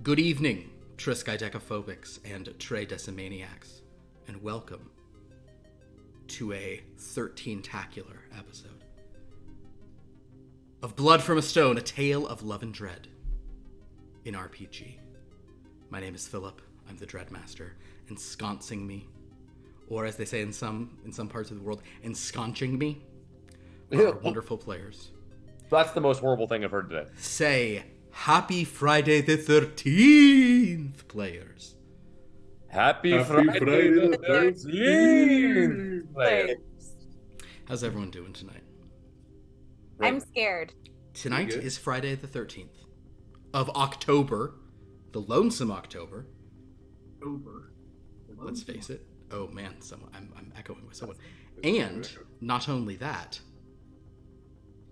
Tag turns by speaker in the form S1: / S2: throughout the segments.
S1: Good evening, Triskaidekaphobics and Tredecimaniacs, and welcome to a 13-tacular episode of Blood from a Stone, a tale of love and dread in RPG. My name is Philip, I'm the Dreadmaster, ensconcing me, or as they say in some parts of the world, ensconching me, are wonderful players.
S2: That's the most horrible thing I've heard today.
S1: Say, Happy Friday the 13th, players.
S2: Happy Friday the 13th, players.
S1: How's everyone doing tonight?
S3: I'm scared.
S1: Tonight is Friday the 13th of October, the lonesome October. Let's face it. Oh man, I'm echoing with someone. And not only that,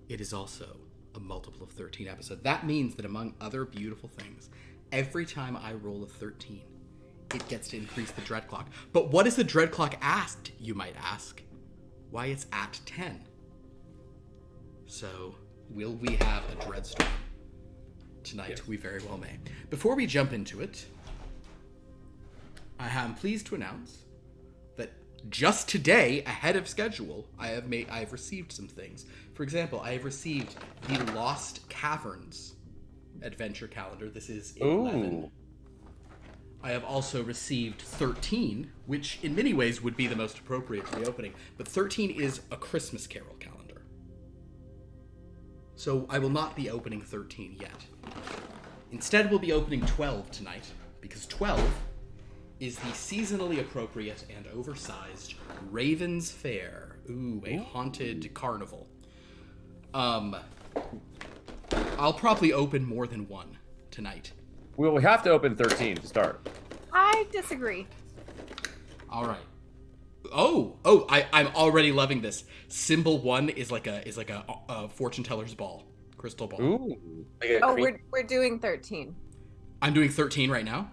S1: it is also a multiple of 13 episode. That means that among other beautiful things, every time I roll a 13, it gets to increase the dread clock. But what is the dread clock at, you might ask? Why, it's at 10. So, will we have a Dreadstorm tonight? Yes. We very well may. Before we jump into it, I am pleased to announce that just today, ahead of schedule, I have received some things. For example, I have received the Lost Caverns adventure calendar. This is 11. Ooh. I have also received 13, which in many ways would be the most appropriate for the opening, but 13 is a Christmas Carol calendar. So I will not be opening 13 yet. Instead, we'll be opening 12 tonight, because 12 is the seasonally appropriate and oversized Raven's Fair. Ooh, a haunted carnival. I'll probably open more than one tonight.
S2: Well, we have to open 13 to start.
S3: I disagree.
S1: All right. I'm already loving this. Symbol 1 is like a fortune teller's ball, crystal ball.
S2: Ooh.
S3: We're doing 13.
S1: I'm doing 13 right now.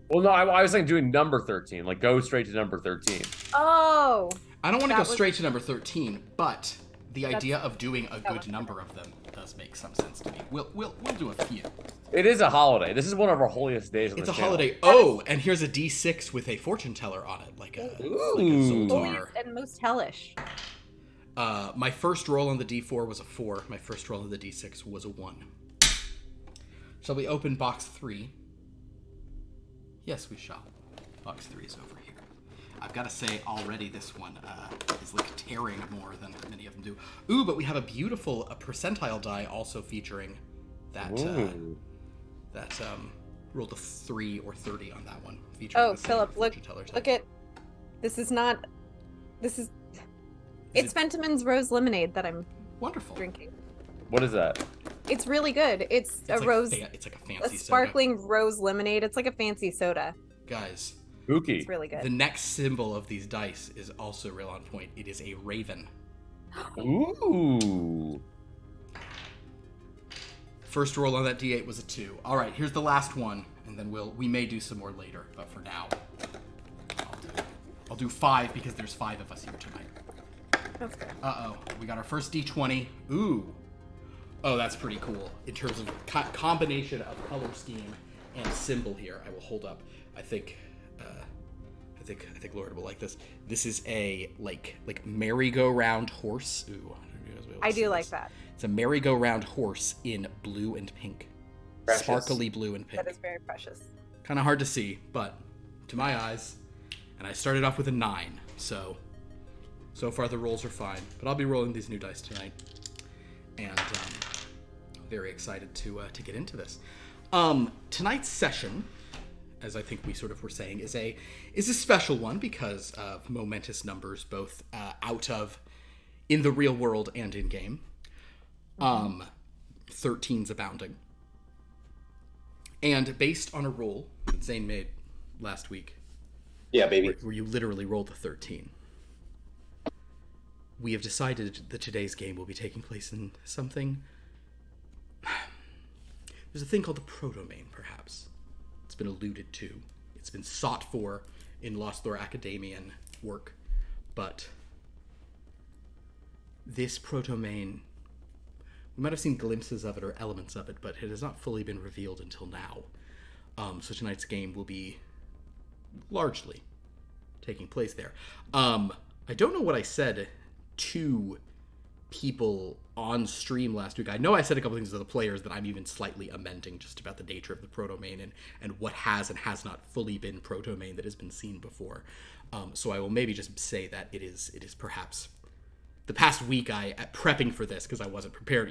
S2: Well, no, I was thinking doing number 13, like go straight to number 13.
S3: Oh.
S1: I don't want to go straight to number 13, but the idea of doing a good number of them does make some sense to me. We'll do a few.
S2: It is a holiday. This is one of our holiest days on
S1: It's
S2: the
S1: a
S2: channel.
S1: holiday. Oh, and here's a D6 with a fortune teller on it, like a Zoltar.
S3: And most hellish.
S1: My first roll on the D4 was a 4. My first roll on the D6 was a 1. Shall we open box 3? Yes, we shall. Box 3 is over here. I've got to say already this one is like tearing more than many of them do. Ooh, but we have a beautiful percentile die also featuring that rolled a 3 or 30 on that one.
S3: Oh, Philip, look at this is it's Fentiman's Rose Lemonade that I'm drinking.
S2: What is that?
S3: It's really good. It's a
S1: like
S3: rose.
S1: It's like a fancy
S3: sparkling rose lemonade. It's like a fancy soda.
S1: Guys,
S2: spooky.
S3: It's really good.
S1: The next symbol of these dice is also real on point. It is a raven.
S2: Ooh.
S1: First roll on that D8 was a 2. All right, here's the last one, and then we may do some more later. But for now, I'll do 5 because there's 5 of us here tonight.
S3: That's good.
S1: Uh-oh, we got our first D20. Ooh. Oh, that's pretty cool. In terms of combination of color scheme and symbol here, I will hold up. I think Lord will like this. This is a like merry-go-round horse. Ooh,
S3: I do like that.
S1: It's a merry-go-round horse in blue and pink. Precious. Sparkly blue and pink.
S3: That is very precious.
S1: Kind of hard to see, but to my eyes, and I started off with a 9, so far the rolls are fine. But I'll be rolling these new dice tonight, and very excited to get into this. Tonight's session, as I think we sort of were saying, is a special one because of momentous numbers, both out of in the real world and in game. 13's abounding, and based on a roll that Zane made last week.
S4: Yeah, baby.
S1: Where you literally rolled a 13. We have decided that today's game will be taking place in something. There's a thing called the proto-main, perhaps. It's been alluded to. It's been sought for in Lost Lore Academian work. But this proto-main, we might have seen glimpses of it or elements of it, but it has not fully been revealed until now. So tonight's game will be largely taking place there. I don't know what I said to people on stream last week. I know I said a couple things to the players that I'm even slightly amending just about the nature of the proto-main and what has and has not fully been proto-main that has been seen before. So I will maybe just say that it is perhaps the past week prepping for this, because I wasn't prepared,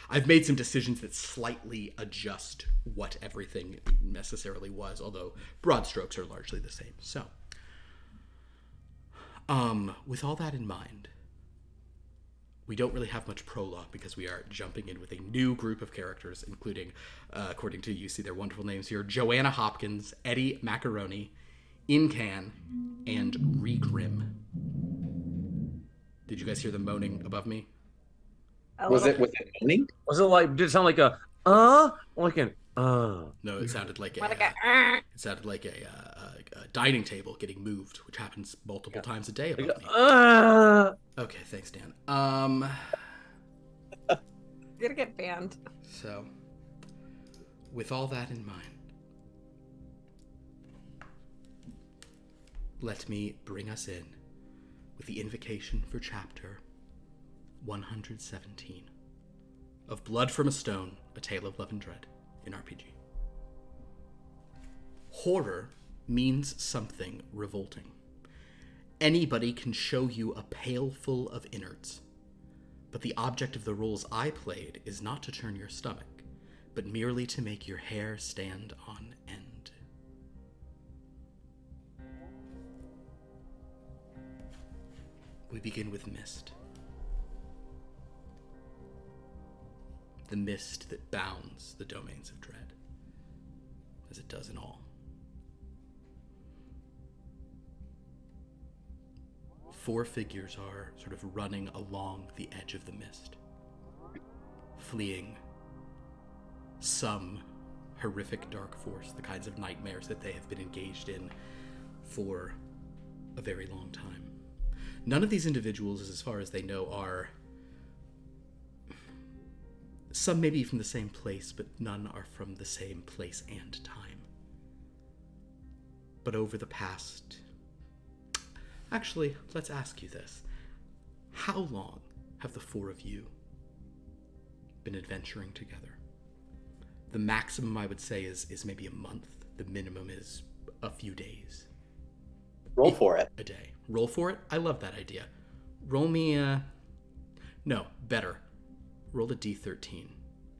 S1: I've made some decisions that slightly adjust what everything necessarily was, although broad strokes are largely the same. So, with all that in mind, we don't really have much prologue because we are jumping in with a new group of characters, including, according to you see their wonderful names here, Joanna Hopkins, Eddie Macaroni, Incan, and Regrim. Did you guys hear the moaning above me?
S4: Was it moaning?
S2: Was it like? Did it sound like a like an
S1: No, it sounded like it sounded like a dining table getting moved, which happens multiple times a day above me. Okay, thanks, Dan.
S3: You're gonna get banned.
S1: So, with all that in mind, let me bring us in with the invocation for chapter 117 of Blood from a Stone, A Tale of Love and Dread in RPG. Horror means something revolting. Anybody can show you a pail full of innards, but the object of the roles I played is not to turn your stomach, but merely to make your hair stand on end. We begin with mist. The mist that bounds the domains of dread, as it does in all. 4 figures are sort of running along the edge of the mist, fleeing some horrific dark force, the kinds of nightmares that they have been engaged in for a very long time. None of these individuals, as far as they know, are... Some may be from the same place, but none are from the same place and time. But over the past... Actually, let's ask you this. How long have the 4 of you been adventuring together? The maximum, I would say, is maybe a month. The minimum is a few days.
S4: Roll for it.
S1: A day. Roll for it? I love that idea. Roll me No, better. Roll a d13.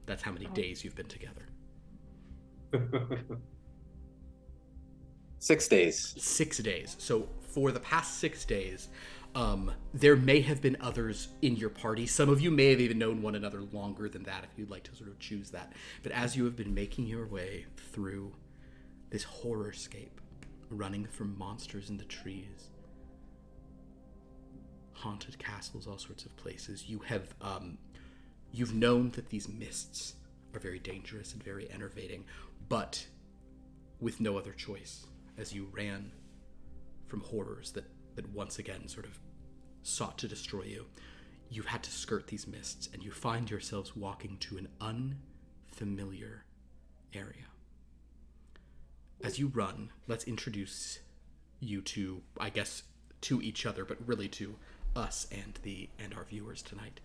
S1: That's how many days you've been together.
S4: 6 days.
S1: 6 days. So for the past 6 days, there may have been others in your party. Some of you may have even known one another longer than that, if you'd like to sort of choose that. But as you have been making your way through this horrorscape, running from monsters in the trees, haunted castles, all sorts of places, you have you've known that these mists are very dangerous and very enervating, but with no other choice, as you ran from horrors that once again sort of sought to destroy you, you've had to skirt these mists, and you find yourselves walking to an unfamiliar area. As you run, let's introduce you to, I guess, to each other, but really to us and our viewers tonight.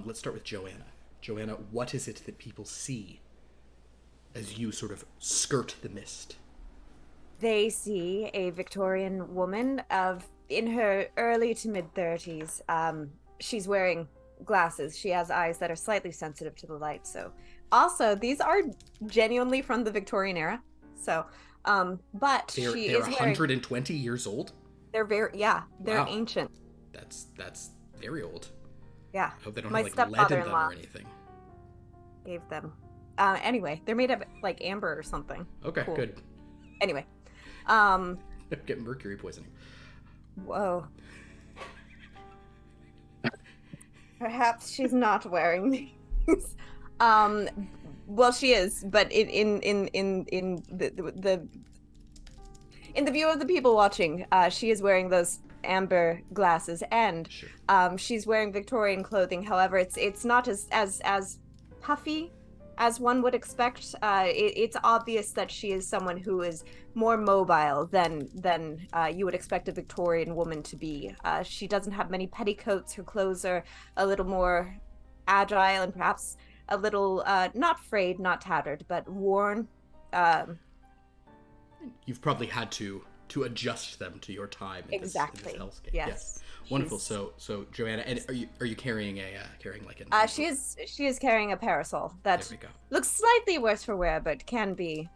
S1: Let's start with Joanna. Joanna, what is it that people see as you sort of skirt the mist?
S3: They see a Victorian woman in her early to mid-30s. She's wearing glasses. She has eyes that are slightly sensitive to the light. So, also, these are genuinely from the Victorian era. So, but
S1: they're 120 years old.
S3: They're they're ancient.
S1: That's very old.
S3: Yeah.
S1: I hope they don't have like lead in them or anything.
S3: Gave them. Anyway, they're made of like amber or something.
S1: Okay, cool. Good.
S3: Anyway,
S1: get mercury poisoning.
S3: Whoa. Perhaps she's not wearing these. Well, she is, but in the view of the people watching, she is wearing those amber glasses, and she's wearing Victorian clothing. However, it's not as puffy as one would expect. It's obvious that she is someone who is more mobile than you would expect a Victorian woman to be. She doesn't have many petticoats. Her clothes are a little more agile and perhaps a little not frayed, not tattered, but worn.
S1: You've probably had to adjust them to your time in
S3: Exactly.
S1: this hellscape.
S3: Yes.
S1: Wonderful. So Joanna, and are you carrying like an?
S3: She is carrying a parasol that
S1: There we go.
S3: looks slightly worse for wear, but can be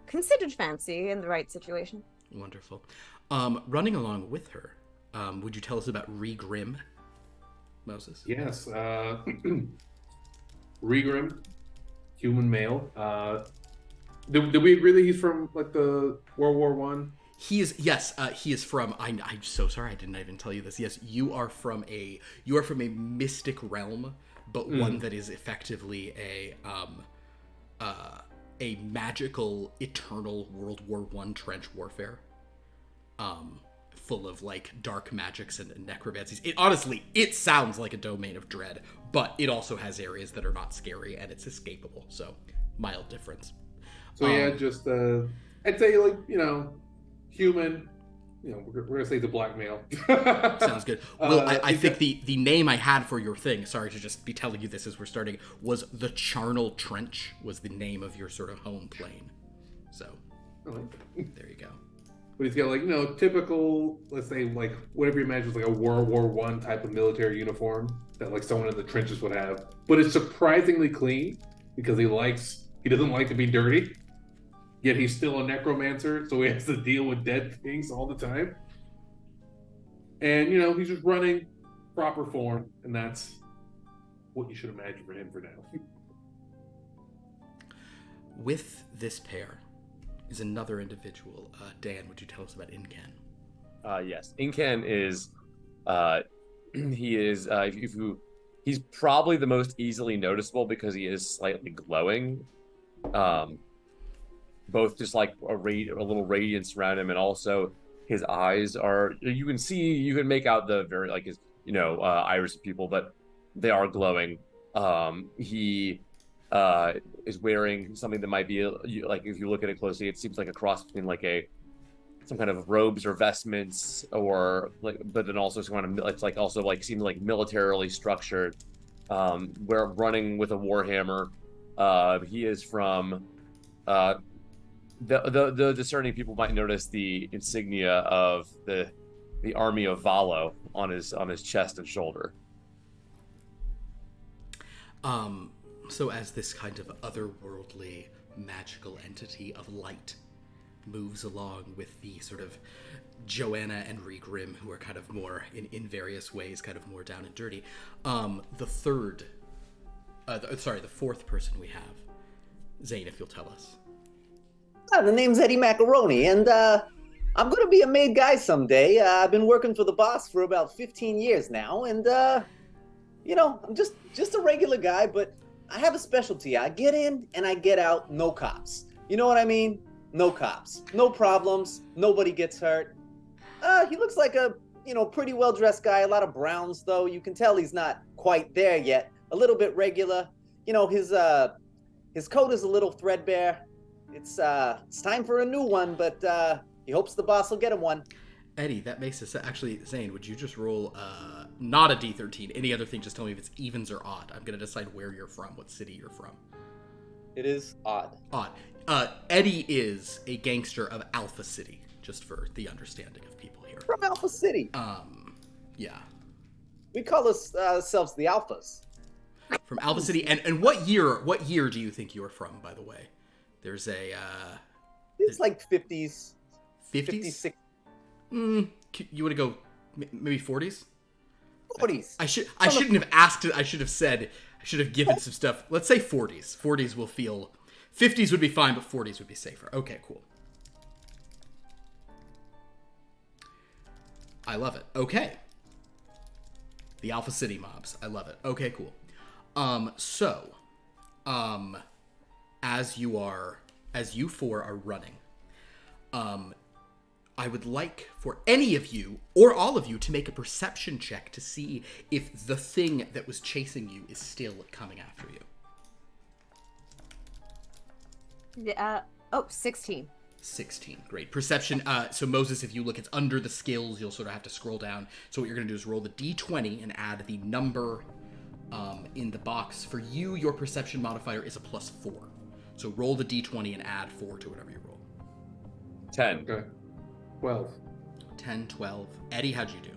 S3: considered fancy in the right situation.
S1: Wonderful. Running along with her, would you tell us about Regrim, Moses?
S5: Yes. Regrim, human male. Did we agree that he's from like the World War One?
S1: He is he is from. I'm so sorry I didn't even tell you this. Yes, you are from a mystic realm, but one that is effectively a magical eternal World War One trench warfare. Full of like dark magics and necromancies. It sounds like a domain of dread, but it also has areas that are not scary and it's escapable. So mild difference.
S5: So yeah, just I'd say like human. We're gonna say the black male.
S1: Sounds good. Well, I think the name I had for your thing, sorry to just be telling you this as we're starting, was the Charnel Trench was the name of your sort of home plane. So there you go.
S5: But he's got like typical, let's say like whatever you imagine is like a World War One type of military uniform that like someone in the trenches would have. But it's surprisingly clean because he doesn't like to be dirty. Yet he's still a necromancer, so he has to deal with dead things all the time. And, he's just running proper form, and that's what you should imagine for him for now.
S1: With this pair is another individual. Dan, would you tell us about Incan?
S2: Yes. Incan is, he's probably the most easily noticeable because he is slightly glowing. Both just like a little radiance around him, and also his eyes are, you can make out the very like his iris pupil, but they are glowing. He is wearing something that might be like, if you look at it closely, it seems like a cross between like some kind of robes or vestments, or like, but then also some kind of, it's like also like seems like militarily structured. We're running with a warhammer. He is from the discerning people might notice the insignia of the army of Valo on his chest and shoulder.
S1: So as this kind of otherworldly magical entity of light moves along with the sort of Joanna and Regrim, who are kind of more in various ways kind of more down and dirty, the fourth person we have, Zane, if you'll tell us.
S4: The name's Eddie Macaroni, and I'm going to be a made guy someday. I've been working for the boss for about 15 years now, and, I'm just a regular guy, but I have a specialty. I get in and I get out, no cops. You know what I mean? No cops. No problems. Nobody gets hurt. He looks like a, pretty well-dressed guy. A lot of browns, though. You can tell he's not quite there yet. A little bit regular. His coat is a little threadbare. It's time for a new one, but he hopes the boss will get him one.
S1: Eddie, that makes us... Actually, Zane, would you just roll not a D13, any other thing, just tell me if it's evens or odd. I'm going to decide where you're from, what city you're from.
S4: It is odd.
S1: Odd. Eddie is a gangster of Alpha City, just for the understanding of people here.
S4: From Alpha City.
S1: Yeah. We
S4: call ourselves the Alphas.
S1: From Alpha City. And what year do you think you are from, by the way? There's a...
S4: it's like 50s.
S1: 50s?
S4: 56.
S1: You want to go maybe 40s?
S4: 40s.
S1: I shouldn't have asked it. I should have given some stuff. Let's say 40s. 40s will feel... 50s would be fine, but 40s would be safer. Okay, cool. I love it. Okay. The Alpha City mobs. I love it. Okay, cool. As you four are running, I would like for any of you, or all of you, to make a perception check to see if the thing that was chasing you is still coming after you.
S3: 16.
S1: 16. Great. Perception. So Moses, if you look, it's under the skills. You'll sort of have to scroll down. So what you're going to do is roll the d20 and add the number in the box. For you, your perception modifier is a +4. So roll the d20 and add 4 to whatever you roll.
S2: 10.
S5: Okay. 12.
S1: 10, 12. Eddie, how'd you do?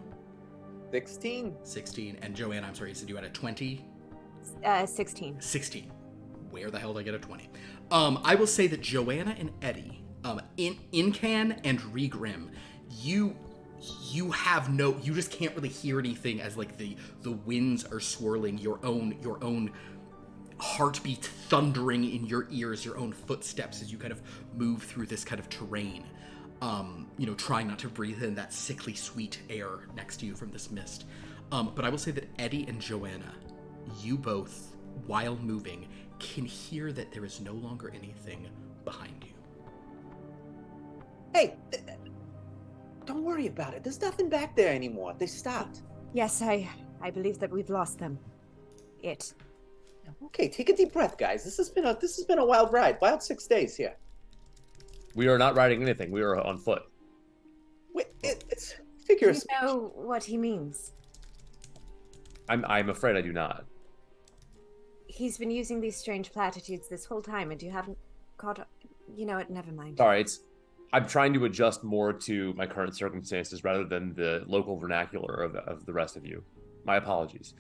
S4: 16.
S1: 16. And Joanna, I'm sorry, you said you had a 20?
S3: 16.
S1: 16. Where the hell did I get a 20? I will say that Joanna and Eddie, Incan and Regrim, you just can't really hear anything as like the winds are swirling, your own heartbeat thundering in your ears, your own footsteps as you kind of move through this kind of terrain. Trying not to breathe in that sickly sweet air next to you from this mist. But I will say that Eddie and Joanna, you both, while moving, can hear that there is no longer anything behind you.
S4: Hey, don't worry about it. There's nothing back there anymore. They stopped.
S3: Yes, I believe that we've lost them.
S4: Okay, take a deep breath, guys. This has been a wild ride. Wild 6 days here.
S2: We are not riding anything. We are on foot.
S4: Wait, it's
S3: Do
S4: figure.
S3: you know what he means?
S2: I'm afraid I do not.
S3: He's been using these strange platitudes this whole time, and you haven't caught. You know what? Never mind.
S2: Sorry, I'm trying to adjust more to my current circumstances rather than the local vernacular of the rest of you. My apologies.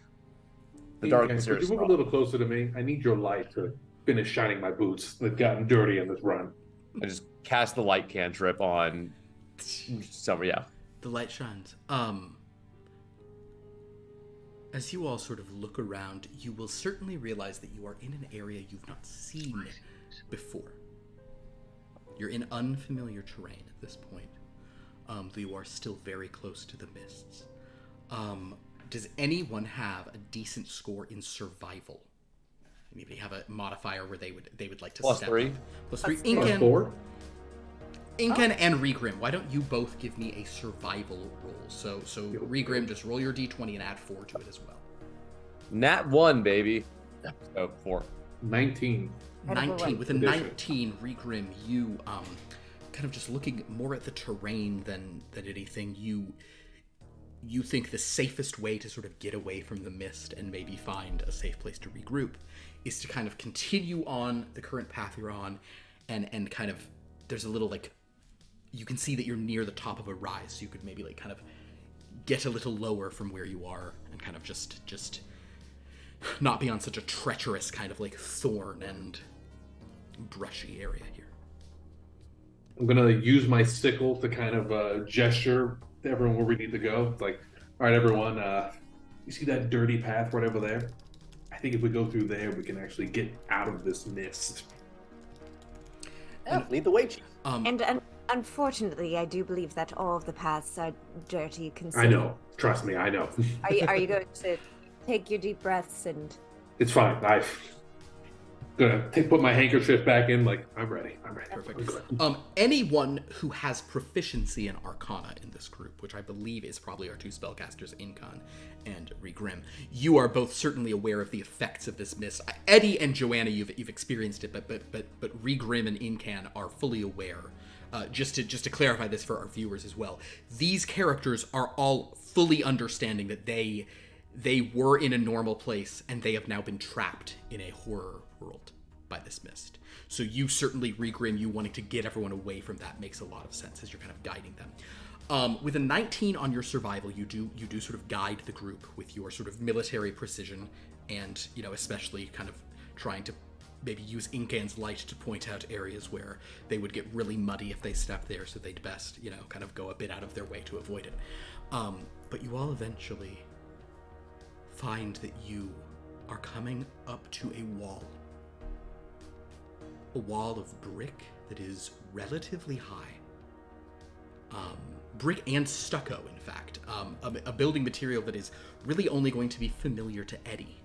S2: The darkness here
S5: Could
S2: is
S5: you move a
S2: strong.
S5: little closer to me? I need your light to finish shining my boots. They've gotten dirty in this run.
S2: I just cast the light cantrip on summer. Yeah.
S1: The light shines. As you all sort of look around, you will certainly realize that you are in an area you've not seen before. You're in unfamiliar terrain at this point, though you are still very close to the mists. Does anyone have a decent score in survival? Anybody have a modifier where they would like to step
S2: +3.
S1: up? +3.
S5: Plus 4?
S1: Incan and Regrim, why don't you both give me a survival roll? So Regrim, just roll your d20 and add 4 to it as well.
S2: Nat 1, baby. So 4.
S5: 19.
S1: 19. With a
S5: Addition.
S1: 19, Regrim, you kind of just looking more at the terrain than anything, you think the safest way to sort of get away from the mist and maybe find a safe place to regroup is to kind of continue on the current path you're on and kind of, there's a little like, you can see that you're near the top of a rise, so you could maybe like kind of get a little lower from where you are and kind of just not be on such a treacherous kind of like thorn and brushy area here.
S5: I'm going to use my sickle to kind of gesture to everyone where we need to go. It's like, all right, everyone, you see that dirty path right over there? I think if we go through there, we can actually get out of this mist.
S4: Yeah, lead the way, Chief.
S3: And unfortunately, I do believe that all of the paths are dirty.
S5: I know. Trust me, I know.
S3: Are you going to take your deep breaths and?
S5: It's fine. I'm gonna put my handkerchief back in. Like, I'm ready.
S1: Perfect.
S5: I'm good.
S1: Anyone who has proficiency in Arcana in this group, which I believe is probably our two spellcasters, Incan and Regrim, you are both certainly aware of the effects of this mist. Eddie and Joanna, you've experienced it, but Regrim and Incan are fully aware. Just to clarify this for our viewers as well, these characters are all fully understanding that they were in a normal place and they have now been trapped in a horror world by this mist. So you certainly, Regrim, you wanting to get everyone away from that makes a lot of sense as you're kind of guiding them. With a 19 on your survival, you do sort of guide the group with your sort of military precision and, especially kind of trying to maybe use Incan's light to point out areas where they would get really muddy if they stepped there, so they'd best, kind of go a bit out of their way to avoid it. But you all eventually find that you are coming up to a wall. A wall of brick that is relatively high. Brick and stucco, in fact. A building material that is really only going to be familiar to Eddie.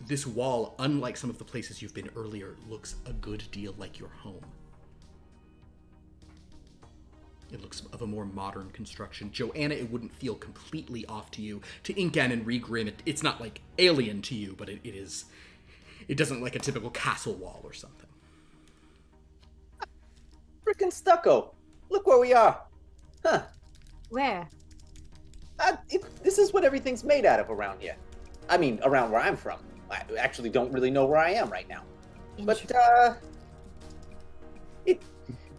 S1: This wall, unlike some of the places you've been earlier, looks a good deal like your home. It looks of a more modern construction. Joanna, it wouldn't feel completely off to you. To Incan and Regrim, it's not like alien to you, but it doesn't like a typical castle wall or something.
S4: Frickin' stucco. Look where we are. Huh.
S3: Where?
S4: This is what everything's made out of around here. I mean, around where I'm from. I actually don't really know where I am right now. But,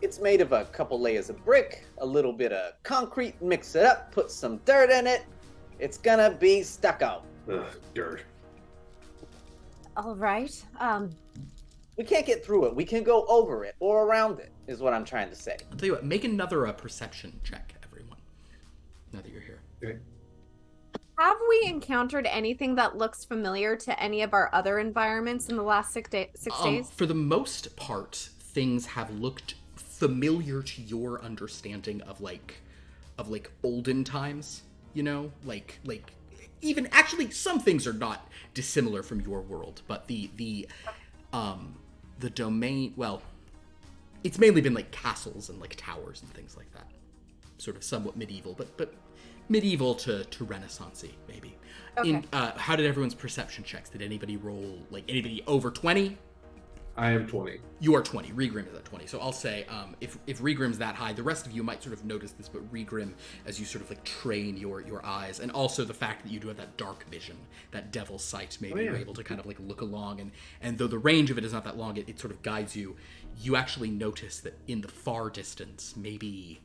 S4: it's made of a couple layers of brick, a little bit of concrete, mix it up, put some dirt in it. It's gonna be stucco.
S5: Ugh, dirt.
S3: All right.
S4: We can't get through it. We can go over it or around it, is what I'm trying to say.
S1: I'll tell you what, make another perception check, everyone. Now that you're here.
S5: Okay.
S3: Have we encountered anything that looks familiar to any of our other environments in the last 6 days?
S1: For the most part, things have looked familiar to your understanding of olden times, you know? Like even actually some things are not dissimilar from your world, but the domain, well, it's mainly been like castles and like towers and things like that. Sort of somewhat medieval, but medieval to Renaissance-y, maybe.
S3: Okay.
S1: How did everyone's perception checks? Did anybody roll, like, anybody over 20?
S5: I am 20.
S1: You are 20. Regrim is at 20. So I'll say, if Regrim's that high, the rest of you might sort of notice this, but Regrim, as you sort of like train your eyes, and also the fact that you do have that dark vision, that devil's sight, maybe you're able to kind of like look along, and though the range of it is not that long, it sort of guides you. You actually notice that in the far distance, maybe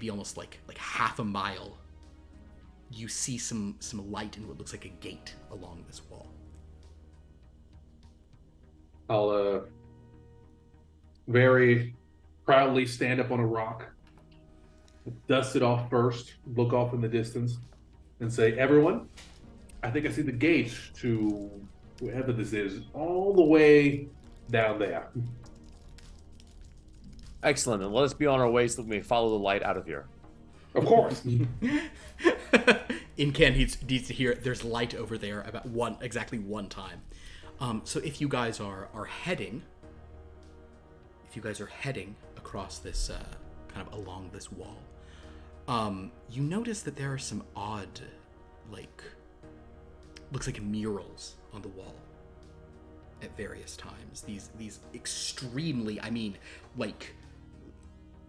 S1: almost like half a mile, you see some light in what looks like a gate along this wall.
S5: I'll very proudly stand up on a rock, dust it off first, look off in the distance, and say, everyone, I think I see the gate to wherever this is, all the way down there.
S2: Excellent. And let us be on our way so that we may follow the light out of here.
S5: Of course.
S1: Incan needs to hear there's light over there about exactly one time. So if you guys are heading across this kind of along this wall, you notice that there are some odd, looks like murals on the wall at various times. These extremely,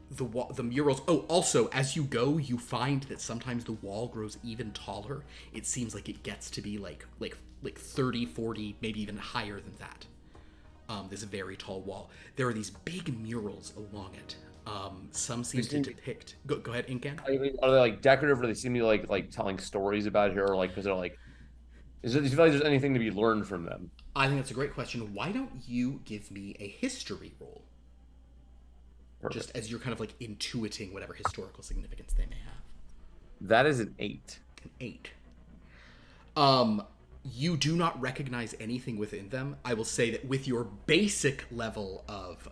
S1: the murals. Oh, also, as you go, you find that sometimes the wall grows even taller. It seems like it gets to be like 30, 40, maybe even higher than that. There's a very tall wall. There are these big murals along it. Some seem to depict. Go ahead, Incan.
S2: Are they like decorative, or they seem to be like telling stories about it here, or like because they're like? Do you feel like there's anything to be learned from them?
S1: I think that's a great question. Why don't you give me a history roll?
S2: Perfect.
S1: Just as you're kind of like intuiting whatever historical significance they may have.
S2: That is an 8.
S1: An 8. You do not recognize anything within them. I will say that with your basic level of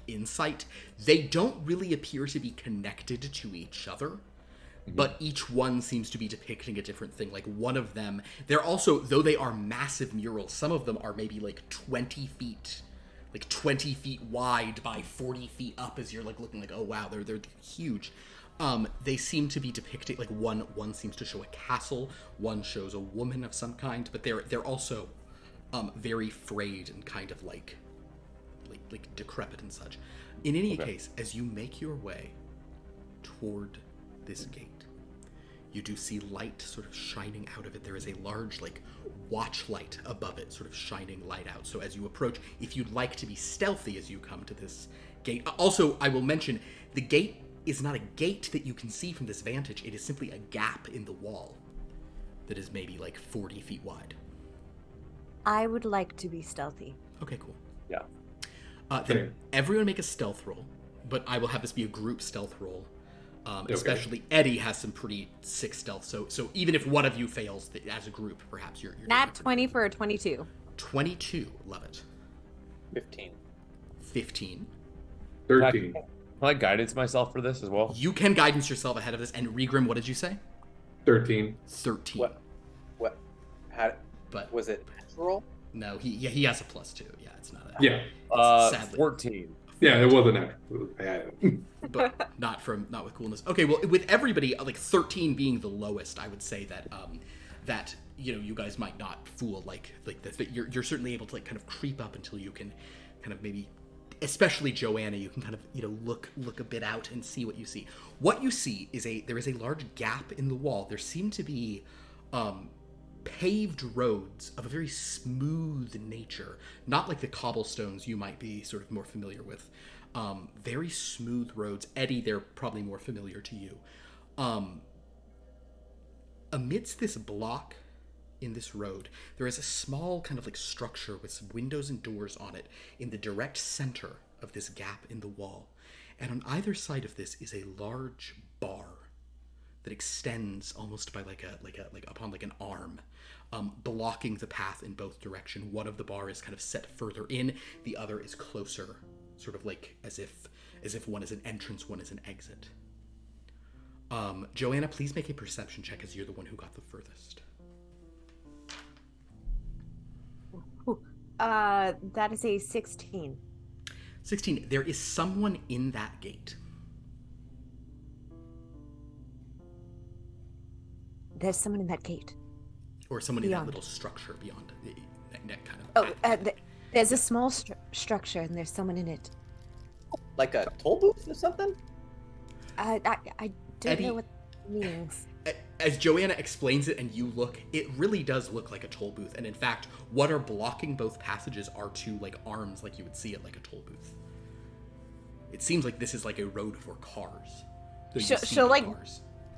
S1: insight, they don't really appear to be connected to each other. Mm-hmm. But each one seems to be depicting a different thing. Like one of them, they're also, though they are massive murals, some of them are maybe 20 feet wide by 40 feet up as you're looking oh wow, they're huge. They seem to be depicting one seems to show a castle, one shows a woman of some kind, but they're also very frayed and kind of like decrepit and such. In any case, as you make your way toward this gate, you do see light sort of shining out of it. There is a large watch light above it, sort of shining light out. So as you approach, if you'd like to be stealthy as you come to this gate. Also, I will mention, the gate is not a gate that you can see from this vantage. It is simply a gap in the wall that is maybe 40 feet wide.
S3: I would like to be stealthy.
S1: Okay, cool.
S2: Yeah.
S1: Then everyone make a stealth roll, but I will have this be a group stealth roll. Especially Eddie has some pretty sick stealth, so even if one of you fails as a group, perhaps you're
S3: Nat 20 for a 22.
S1: 22, love it.
S4: 15.
S5: 13.
S2: Can I guidance myself for this as well?
S1: You can guidance yourself ahead of this. And Regrim, what did you say?
S5: 13.
S1: 13.
S4: What? How?
S1: But
S4: was it natural?
S1: No, he has a +2. Yeah, it's not a.
S5: Yeah.
S1: Sadly.
S5: 14. Yeah, it wasn't that.
S1: But not with coolness. Okay, well, with everybody 13 being the lowest, I would say that that you guys might not fool like this. But you're certainly able to kind of creep up until you can kind of maybe especially Joanna, you can kind of, look a bit out and see what you see. What you see is there is a large gap in the wall. There seem to be paved roads of a very smooth nature, not like the cobblestones you might be sort of more familiar with. Very smooth roads. Eddie, they're probably more familiar to you. Amidst this block in this road, there is a small kind of like structure with some windows and doors on it in the direct center of this gap in the wall. And on either side of this is a large bar that extends almost by like upon like an arm, blocking the path in both direction. One of the bar is kind of set further in, the other is closer, sort of like as if one is an entrance, one is an exit. Joanna, please make a perception check as you're the one who got the furthest.
S3: That is a 16.
S1: 16. There is someone in that gate.
S3: There's someone in that gate.
S1: Or someone
S3: Beyond.
S1: in that little structure beyond that kind of...
S3: There's a small structure and there's someone in it.
S4: Like a toll booth or something?
S3: I don't
S1: Eddie,
S3: know what it means.
S1: As Joanna explains it and you look, it really does look like a toll booth. And in fact, what are blocking both passages are two like arms like you would see at like a toll booth. It seems like this is like a road for cars.
S3: She'll like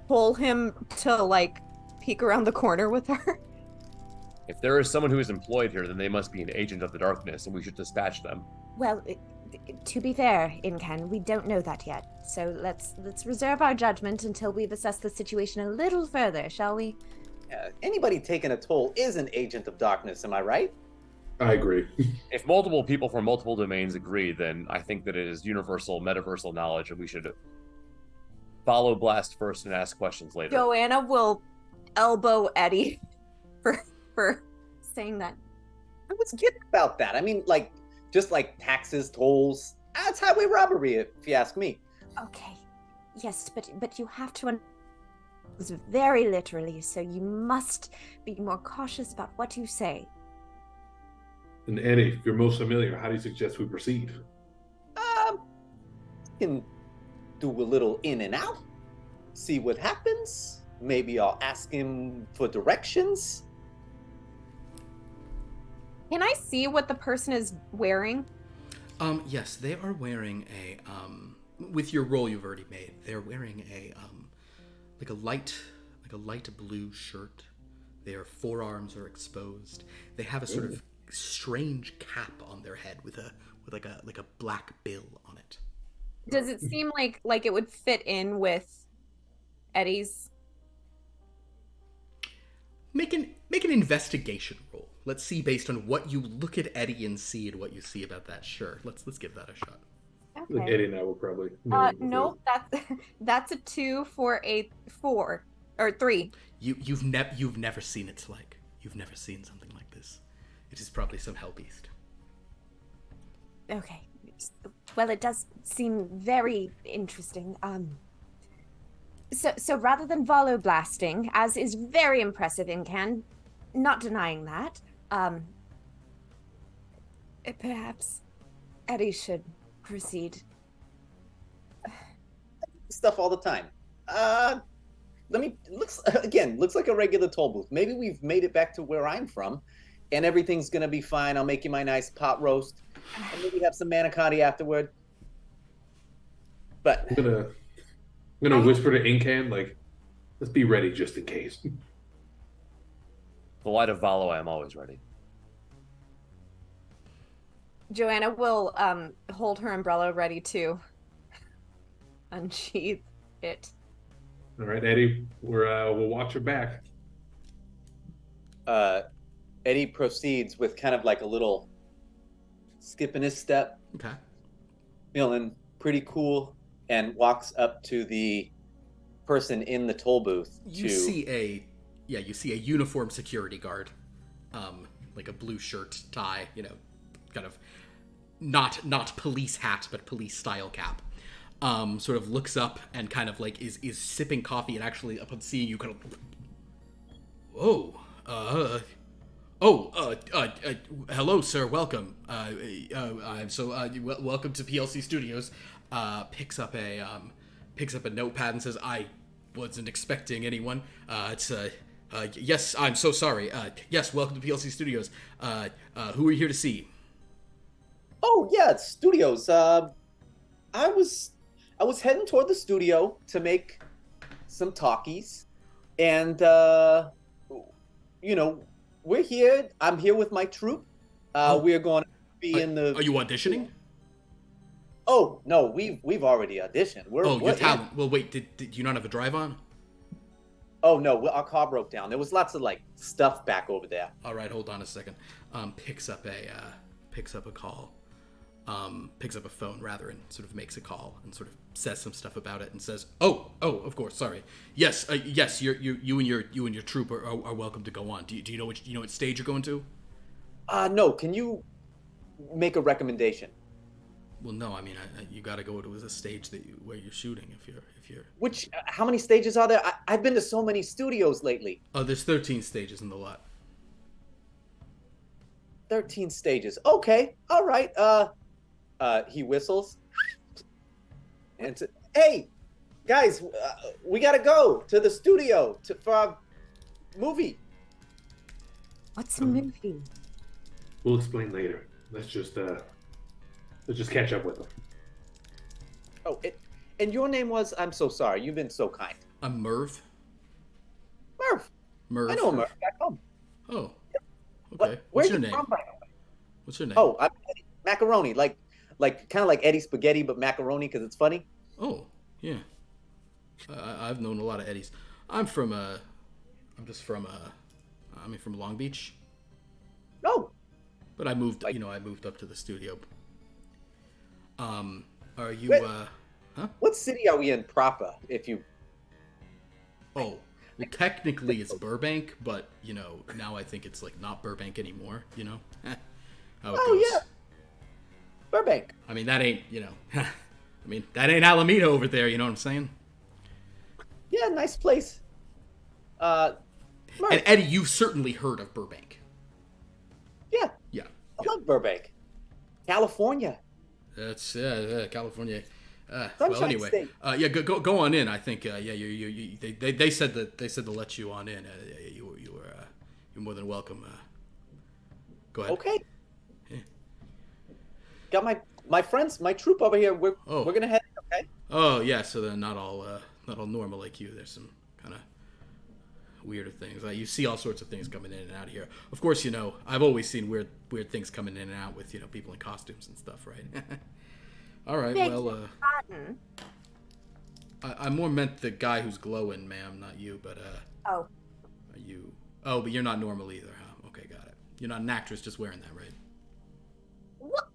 S3: pull him to like peek around the corner with her.
S2: If there is someone who is employed here, then they must be an agent of the darkness, and we should dispatch them.
S3: Well, to be fair, Incan, we don't know that yet. So let's reserve our judgment until we've assessed the situation a little further, shall we?
S4: Anybody taking a toll is an agent of darkness, am I right?
S5: I agree.
S2: If multiple people from multiple domains agree, then I think that it is universal, metaversal knowledge, and we should follow Blast first and ask questions later.
S3: Joanna will elbow Eddie for saying that.
S4: I was kidding about that. I mean, just like taxes, tolls. That's highway robbery, if you ask me.
S3: Okay. Yes, but you have to very literally, so you must be more cautious about what you say.
S5: And Eddie, if you're most familiar, how do you suggest we proceed?
S4: Can do a little in and out, see what happens. Maybe I'll ask him for directions.
S3: Can I see what the person is wearing?
S1: Yes, they are wearing a with your roll you've already made. They're wearing a light blue shirt. Their forearms are exposed. They have a sort of strange cap on their head with a black bill on it.
S3: Does it seem like it would fit in with Eddie's?
S1: Make an investigation roll. Let's see based on what you look at Eddie and see and what you see about that. Sure, let's give that a shot.
S3: Okay.
S5: Like Eddie and I will probably.
S3: No, that's a 2 for a 4 or 3.
S1: You've never seen its like. You've never seen something like this. It is probably some hell beast.
S3: Okay. Well, it does seem very interesting. So rather than volo blasting, as is very impressive Incan, not denying that, perhaps Eddie should proceed.
S4: Stuff all the time. Looks like a regular toll booth. Maybe we've made it back to where I'm from, and everything's gonna be fine. I'll make you my nice pot roast, and maybe have some manicotti afterward. But
S5: I'm gonna whisper to Incan, like, let's be ready just in case.
S2: The light of Valo, I am always ready.
S3: Joanna will hold her umbrella ready to unsheath it.
S5: All right, Eddie, we'll watch your back.
S4: Eddie proceeds with kind of like a little skip in his step,
S1: Okay.
S4: feeling pretty cool, and walks up to the person in the toll booth.
S1: You see a uniformed security guard, like a blue shirt, tie, kind of not police hat, but police style cap. Sort of looks up and kind of like is sipping coffee, and actually upon seeing you kind of, whoa, Oh, hello, sir. Welcome. I'm so welcome to PLC Studios. Picks up a notepad and says, "I wasn't expecting anyone. Yes, I'm so sorry. Yes, welcome to PLC Studios. Who are you here to see?"
S4: Oh yeah, it's studios. I was heading toward the studio to make some talkies, and you know, we're here. I'm here with my troupe. We're going to be in the.
S1: Are you auditioning?
S4: Oh no, we've already auditioned.
S1: Oh,
S4: we're
S1: your talent. Well, wait. Did you not have a drive on?
S4: Oh no, our car broke down. There was lots of like stuff back over there.
S1: All right, hold on a second. Picks up a call. Picks up a phone rather, and sort of makes a call and sort of says some stuff about it and says, "Oh, of course, sorry. Yes, yes. You and your troupe are welcome to go on. Do you know what stage you're going to?"
S4: No. Can you make a recommendation?
S1: Well, no. I mean, you got to go to the stage where you're shooting. If you're.
S4: Which? How many stages are there? I've been to so many studios lately.
S1: Oh, there's 13 stages in the lot.
S4: 13 stages. Okay. All right. He whistles. And hey, guys, we gotta go to the studio for our movie.
S3: What's a movie?
S5: We'll explain later. Let's just catch up with them.
S4: Oh, and your name was? I'm so sorry. You've been so kind.
S1: I'm Merv.
S4: Merv. I know Merv. Back home.
S1: Oh. Okay.
S4: Where's
S1: What's your name?
S4: From, by the way?
S1: What's your name?
S4: Oh, I'm Eddie. Macaroni. Like kind of like Eddie Spaghetti, but macaroni because it's funny.
S1: Oh, yeah. I've known a lot of Eddies. I'm from from Long Beach.
S4: Oh.
S1: But I moved up to the studio. Are you, huh?
S4: What city are we in proper, if you...
S1: Oh, well, technically it's Burbank, but, now I think it's, like, not Burbank anymore, How it goes.
S4: Yeah. Burbank.
S1: I mean, that ain't, that ain't Alameda over there, you know what I'm saying?
S4: Yeah, nice place.
S1: And Eddie, you've certainly heard of Burbank.
S4: Yeah.
S1: Yeah.
S4: I love Burbank. California.
S1: That's California. Well,
S4: Sunshine
S1: anyway,
S4: State.
S1: yeah, go on in. I think, they said to let you on in. You're more than welcome. Go ahead.
S4: Okay.
S1: Yeah.
S4: Got my friends, my troupe over here. We're gonna head. Okay.
S1: Oh yeah, so they're not all normal like you. There's some kind of weirder things. You see all sorts of things coming in and out of here. Of course, I've always seen weird things coming in and out with people in costumes and stuff, right? All right, well, I more meant the guy who's glowing, ma'am, not you. But
S3: Oh.
S1: are you? Oh, but you're not normal either, huh? Okay, got it. You're not an actress just wearing that, right?
S3: What?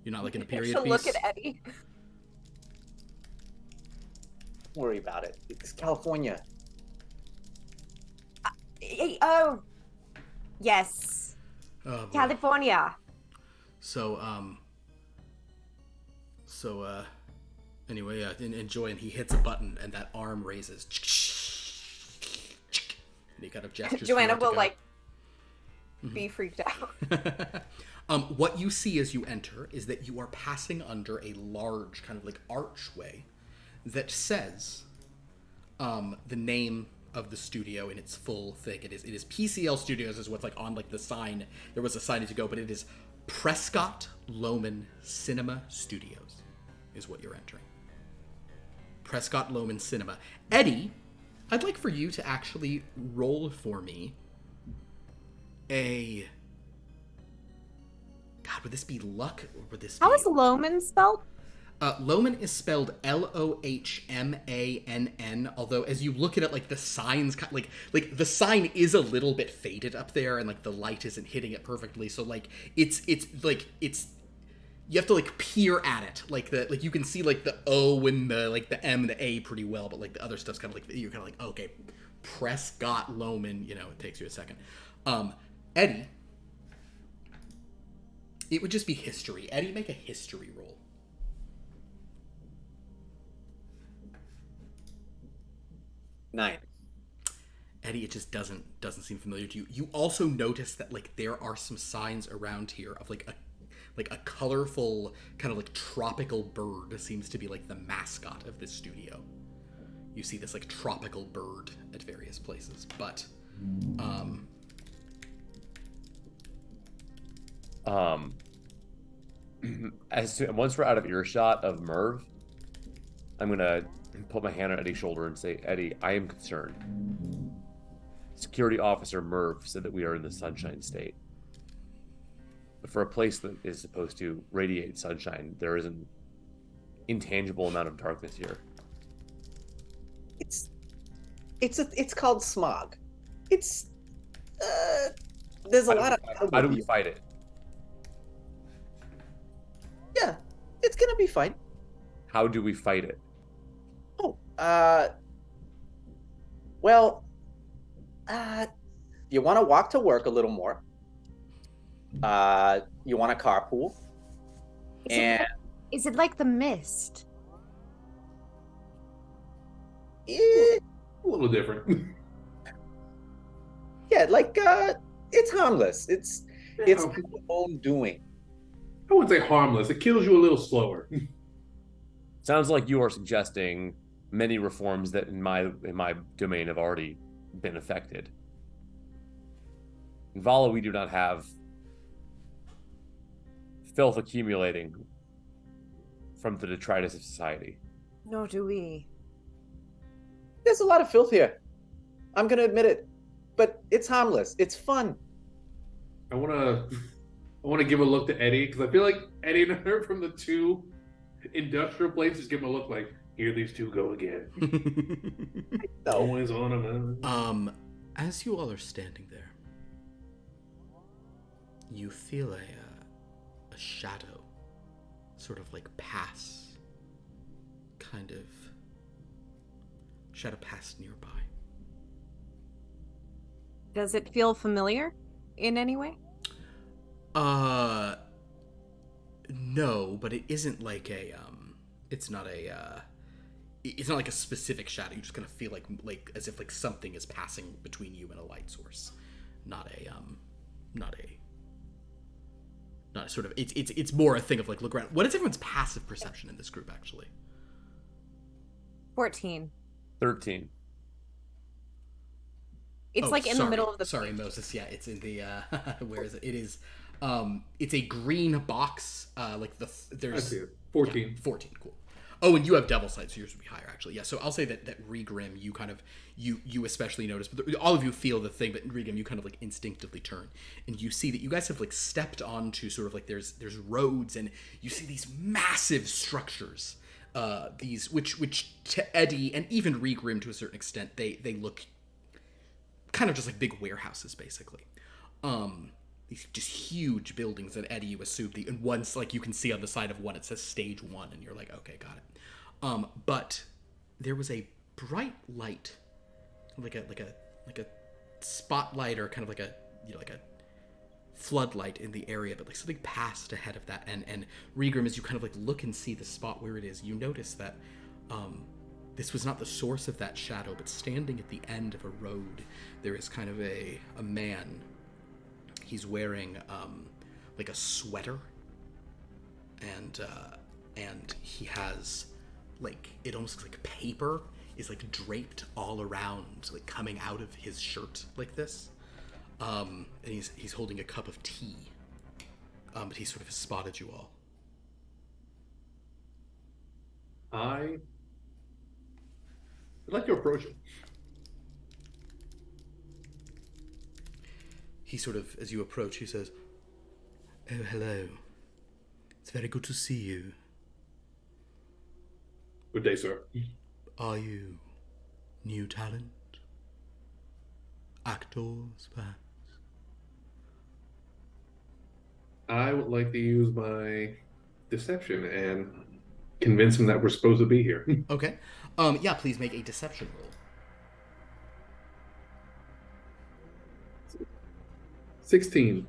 S1: You're not like in a period
S3: So
S1: piece.
S3: look at Eddie.
S4: Don't worry about it. It's California.
S3: Oh. Yes.
S1: Oh, boy.
S3: California.
S1: So, anyway, enjoy, and he hits a button, and that arm raises. And he kind of gestures.
S3: Joanna
S1: for you
S3: will,
S1: to go.
S3: be freaked out.
S1: What you see as you enter is that you are passing under a large kind of like archway that says the name of the studio in its full thing. It is PCL Studios is what's like on like the sign. There was a sign to go, but it is Prescott Loman Cinema Studios is what you're entering. Prescott Loman Cinema. Eddie, I'd like for you to actually roll for me a... God, would this be luck or would this be...
S3: How is Loman spelled?
S1: Loman is spelled Lohmann, although as you look at it, like the signs, like the sign is a little bit faded up there, and like the light isn't hitting it perfectly. So like it's you have to like peer at it, like you can see like the O and the the M and the A pretty well, but like the other stuff's kind of like you're kind of like okay, Prescott Loman, it takes you a second. Eddie, it would just be history. Eddie, make a history roll.
S4: Nine.
S1: Eddie, it just doesn't seem familiar to you. You also notice that like there are some signs around here of like a colorful kind of like tropical bird seems to be like the mascot of this studio. You see this like tropical bird at various places, but
S2: once we're out of earshot of Merv, I'm gonna put my hand on Eddie's shoulder and say, Eddie, I am concerned. Security officer Merv said that we are in the Sunshine State. But for a place that is supposed to radiate sunshine, there is an intangible amount of darkness here.
S4: It's called smog. It's there's a lot of.
S2: How do we fight it?
S4: Yeah, it's gonna be fine.
S2: How do we fight it?
S4: Oh, well, you want to walk to work a little more. You want to carpool.
S3: Is it like the mist?
S4: A
S5: little different.
S4: Yeah, like it's harmless. It's your own doing.
S5: I wouldn't say harmless. It kills you a little slower.
S2: Sounds like you are suggesting many reforms that in my domain have already been affected. In Vala, we do not have filth accumulating from the detritus of society.
S3: Nor do we.
S4: There's a lot of filth here. I'm gonna admit it, but it's harmless. It's fun.
S5: I wanna give a look to Eddie because I feel like Eddie and her from the two industrial places give him a look like, here these two go again. Always on them.
S1: As you all are standing there, you feel a shadow sort of like pass, kind of shadow pass nearby.
S3: Does it feel familiar in any way?
S1: No, but it isn't like it's not like a specific shadow. You just kind of feel like as if like something is passing between you and a light source. Not a sort of, it's more a thing of like, look around. What is everyone's passive perception in this group actually?
S3: 14.
S2: 13.
S3: It's like in the middle of the
S1: Sorry, Moses. Yeah, it's in the where is it? It is it's a green box. There's
S5: I see it. 14.
S1: Yeah, 14, cool. Oh, and you have devil sight, so yours would be higher actually. Yeah, so I'll say that Regrim, you kind of you especially notice, but all of you feel the thing, but Regrim, you kind of like instinctively turn and you see that you guys have like stepped onto sort of like there's roads, and you see these massive structures. These which to Eddie and even Regrim to a certain extent, they look kind of just like big warehouses basically. These just huge buildings that Eddie, you assume and one's like, you can see on the side of one it says stage 1 and you're like, okay, got it. But there was a bright light, like a spotlight or kind of like a like a floodlight in the area, but like something passed ahead of that, and Regrim, as you kind of like look and see the spot where it is, you notice that this was not the source of that shadow, but standing at the end of a road, there is kind of a man. He's wearing like a sweater, and he has like, it almost looks like paper is like draped all around, like coming out of his shirt like this. And he's holding a cup of tea. But he sort of has spotted you all.
S5: I'd like to approach him.
S1: He sort of, as you approach, he says, "Oh, hello. It's very good to see you.
S5: Good day, sir.
S1: Are you new talent? Actors, perhaps?"
S5: I would like to use my deception and convince him that we're supposed to be here.
S1: Okay. Yeah, please make a deception roll.
S5: 16.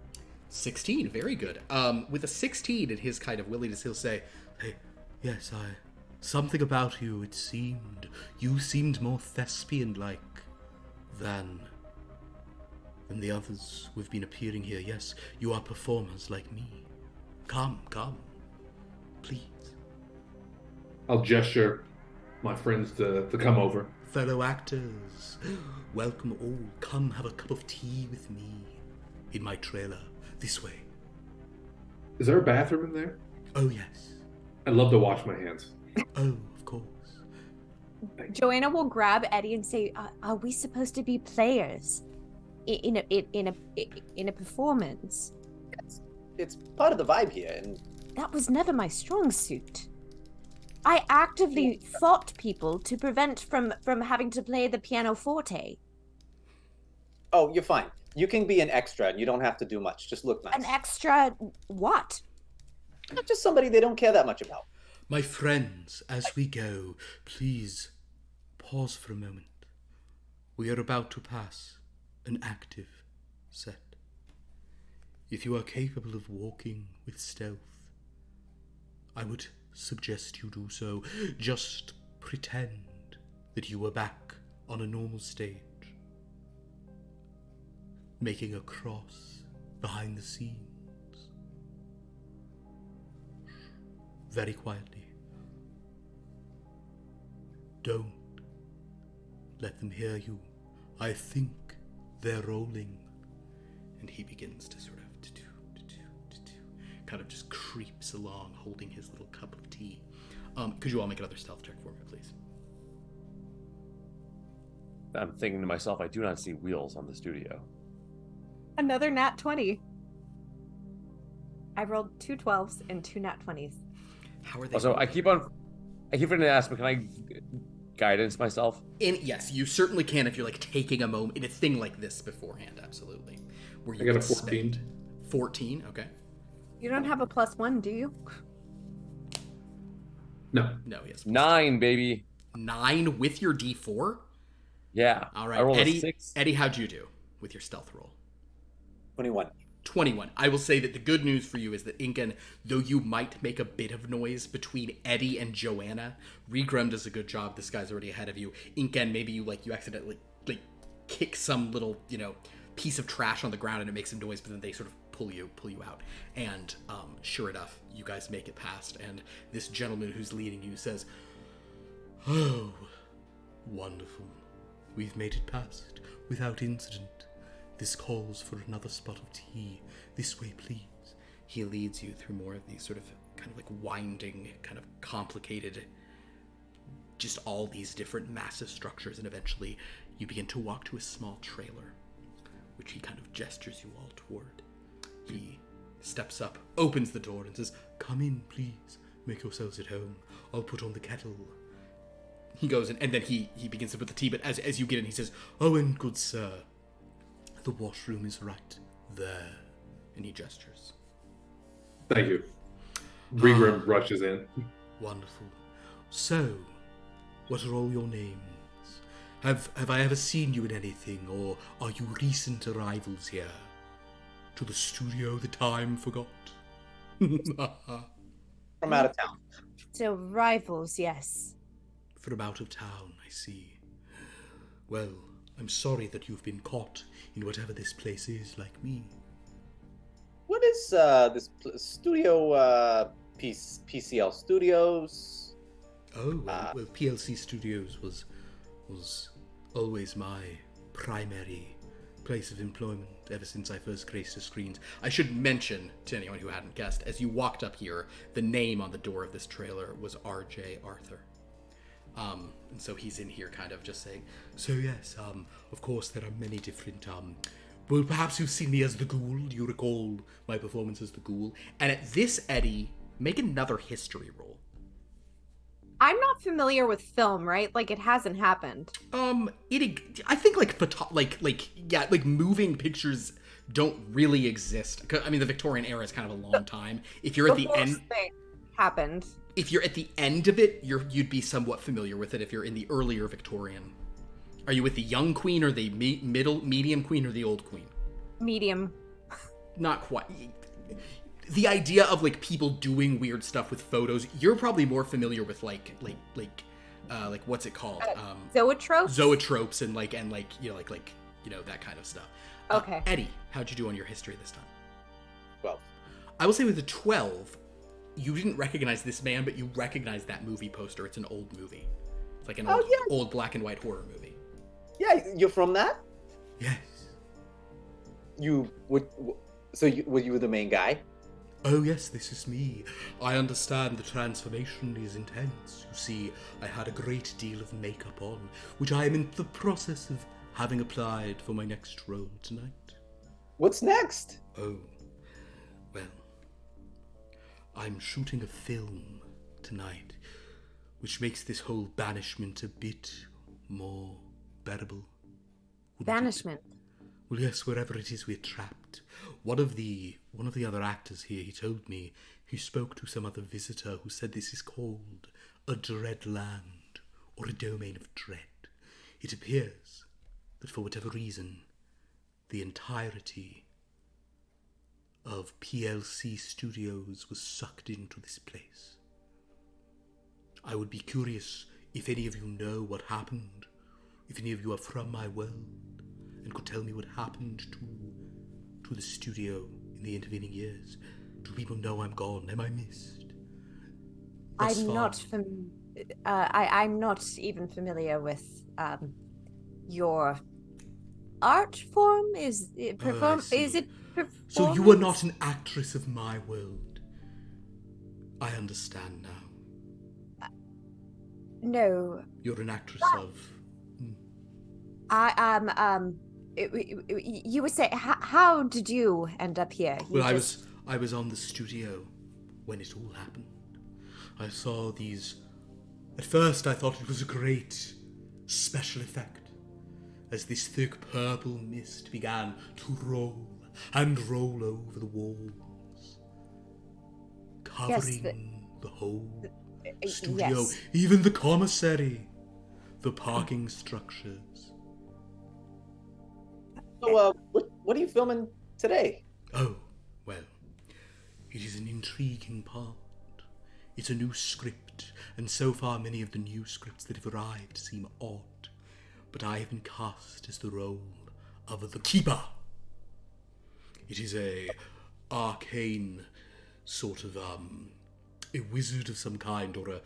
S1: 16, very good. With a 16 in his kind of willingness, he'll say, "Hey, yes, something about you, you seemed more thespian-like than the others who've been appearing here. Yes, you are performers like me. Come, please.
S5: I'll gesture my friends to come over.
S1: Fellow actors, welcome all. Come have a cup of tea with me in my trailer. This way.
S5: Is there a bathroom in there?
S1: Oh, yes.
S5: I'd love to wash my hands.
S1: Oh, of course.
S3: Joanna will grab Eddie and say, "Are we supposed to be players in a performance?"
S4: It's part of the vibe here, and
S3: That was never my strong suit. I actively fought people to prevent from having to play the pianoforte.
S4: oh, you're fine. You can be an extra, and you don't have to do much. Just look nice.
S3: An extra what?
S4: Not just somebody they don't care that much about.
S1: My friends, as we go, please pause for a moment. We are about to pass an active set. If you are capable of walking with stealth, I would suggest you do so. Just pretend that you were back on a normal stage, making a cross behind the scenes. Very quietly. Don't let them hear you. I think they're rolling. And he begins to sort of kind of just creeps along, holding his little cup of tea. Could you all make another stealth check for me, please?
S2: I'm thinking to myself, I do not see wheels on the studio.
S3: Another nat 20. I rolled 2 12s and 2 nat 20s.
S1: How are they?
S2: Also, I keep on forgetting to ask, but can I guidance myself?
S1: Yes, you certainly can if you're like taking a moment in a thing like this beforehand. Absolutely. Where you
S5: I got a
S1: can
S5: 14.
S1: spend 14. Okay.
S3: You don't have a +1, do you?
S5: No.
S1: No, yes.
S2: 9, baby.
S1: 9 with your D4.
S2: Yeah.
S1: All right,
S2: I rolled
S1: Eddie.
S2: a 6.
S1: Eddie, how'd you do with your stealth roll?
S4: 21.
S1: 21. I will say that the good news for you is that Incan, though you might make a bit of noise between Eddie and Joanna, Regrum does a good job. This guy's already ahead of you. Incan, maybe you accidentally kick some little, piece of trash on the ground and it makes some noise, but then they sort of pull you out. And sure enough, you guys make it past, and this gentleman who's leading you says, "Oh, wonderful. We've made it past without incident. This calls for another spot of tea. This way, please." He leads you through more of these sort of kind of like winding, kind of complicated, just all these different massive structures, and eventually you begin to walk to a small trailer, which he kind of gestures you all toward. He steps up, opens the door, and says, "Come in, please. Make yourselves at home. I'll put on the kettle." He goes in, and then he begins to put the tea, but as you get in, he says, "Oh, and good sir, the washroom is right there." And he gestures.
S5: Thank you. Regrim rushes in.
S1: Wonderful. So, what are all your names? Have I ever seen you in anything, or are you recent arrivals here? To the studio the time forgot?
S4: From out of town.
S3: So rivals, yes.
S1: From out of town, I see. Well, I'm sorry that you've been caught in whatever this place is, like me.
S4: What is this studio? PCL Studios.
S1: Oh, well, PLC Studios was always my primary place of employment ever since I first graced the screens. I should mention to anyone who hadn't guessed, as you walked up here, the name on the door of this trailer was R.J. Arthur. And so he's in here kind of just saying, "So yes, of course there are many different, well, perhaps you've seen me as the Ghoul. Do you recall my performance as the Ghoul?" And at this, Eddie, make another history roll.
S3: I'm not familiar with film, right? Like, it hasn't happened.
S1: I think like moving pictures don't really exist. I mean, the Victorian era is kind of a long time. If you're at the end,
S3: Thing happened.
S1: if you're at the end of it, you'd be somewhat familiar with it. If you're in the earlier Victorian, are you with the young queen or the medium queen or the old queen?
S3: Medium.
S1: Not quite. The idea of like people doing weird stuff with photos, you're probably more familiar with like like what's it called?
S3: Zoetropes?
S1: Zoetropes and like that kind of stuff.
S3: Okay.
S1: Eddie, how'd you do on your history this time?
S4: 12.
S1: I will say with a 12, you didn't recognize this man, but you recognize that movie poster. It's an old movie. It's like an old black and white horror movie.
S4: Yeah, you're from that?
S1: Yes.
S4: Were you the main guy?
S1: Oh yes, this is me. I understand the transformation is intense. You see, I had a great deal of makeup on, which I am in the process of having applied for my next role tonight.
S4: What's next?
S1: Oh, well, I'm shooting a film tonight, which makes this whole banishment a bit more bearable. wouldn't it?
S3: Banishment.
S1: Well, yes, wherever it is we're trapped. One of the other actors here, he told me he spoke to some other visitor who said this is called a dreadland, or a domain of dread. It appears that for whatever reason, the entirety of PLC Studios was sucked into this place. I would be curious if any of you know what happened, if any of you are from my world, and could tell me what happened to the studio in the intervening years. Do people know I'm gone? Am I missed? Thus
S3: I'm
S1: far.
S3: not I'm not even familiar with your art form. Is it
S1: I see.
S3: Is it performance?
S1: So you are not an actress of my world. I understand now.
S3: No,
S1: You're an actress of...
S3: I am. You were saying, how did you end up here?
S1: Well, I was on the studio when it all happened. I saw these... At first, I thought it was a great special effect, as this thick purple mist began to roll and roll over the walls, covering the whole studio,
S3: yes.
S1: even the commissary, the parking structures.
S4: So, what are you filming today?
S1: Oh, well, it is an intriguing part. It's a new script, and so far many of the new scripts that have arrived seem odd. But I have been cast as the role of the Keeper. It is a arcane sort of a wizard of some kind, or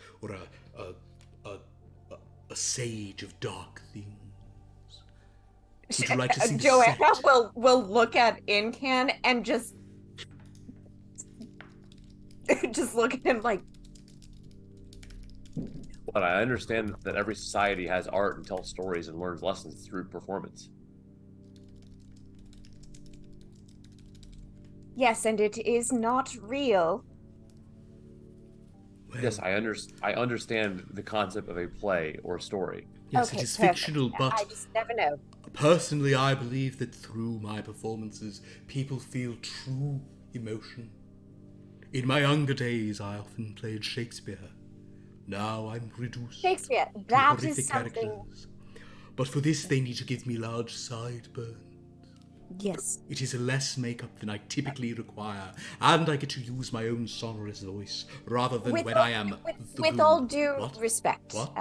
S1: a sage of dark things. Would you like to see the
S3: Joanna
S1: set?
S3: will look at Incan and just look at him like,
S2: But I understand that every society has art and tells stories and learns lessons through performance.
S3: yes, and it is not real.
S1: Well,
S2: Yes, I understand the concept of a play or story.
S1: yes,
S3: Okay,
S1: it is
S3: perfect.
S1: fictional,
S3: I
S1: but
S3: just never know.
S1: personally, I believe that through my performances, people feel true emotion. In my younger days, I often played Shakespeare. Now I'm reduced
S3: Shakespeare,
S1: to
S3: that
S1: horrific
S3: is something.
S1: characters. But for this, they need to give me large sideburns.
S3: Yes.
S1: It is less makeup than I typically require, and I get to use my own sonorous voice rather than when I am the
S3: with
S1: goon.
S3: all due
S1: What?
S3: respect,
S1: What?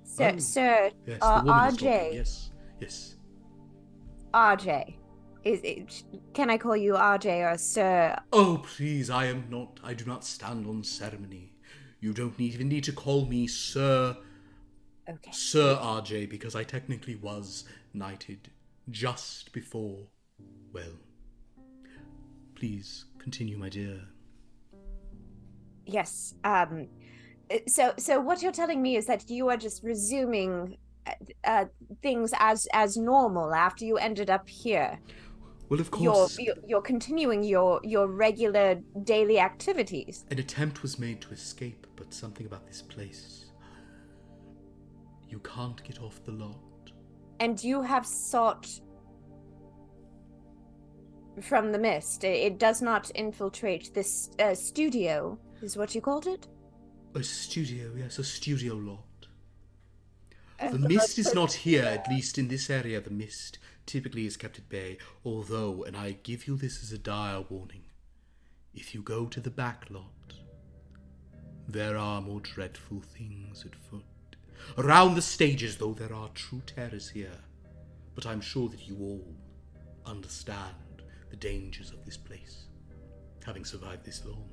S3: sir,
S1: Oh,
S3: sir,
S1: Yes, the woman is talking.
S3: RJ,
S1: Yes.
S3: RJ, can I call you RJ or sir?
S1: Oh, please, I do not stand on ceremony. You don't even need to call me Sir
S3: Okay.
S1: RJ, because I technically was knighted just before. Well, please continue, my dear.
S3: Yes. So what you're telling me is that you are just resuming things as normal after you ended up here.
S1: Well, of course,
S3: You're continuing your regular daily activities.
S1: an attempt was made to escape, but something about this place. You can't get off the lot.
S3: And you have sought from the mist. It does not infiltrate this studio, is what you called it?
S1: A studio, yes, a studio lot. The mist is not here, at least in this area. The mist typically is kept at bay, although, and I give you this as a dire warning, if you go to the back lot, there are more dreadful things at foot. around the stages, though there are true terrors here. But I'm sure that you all understand the dangers of this place, having survived this long.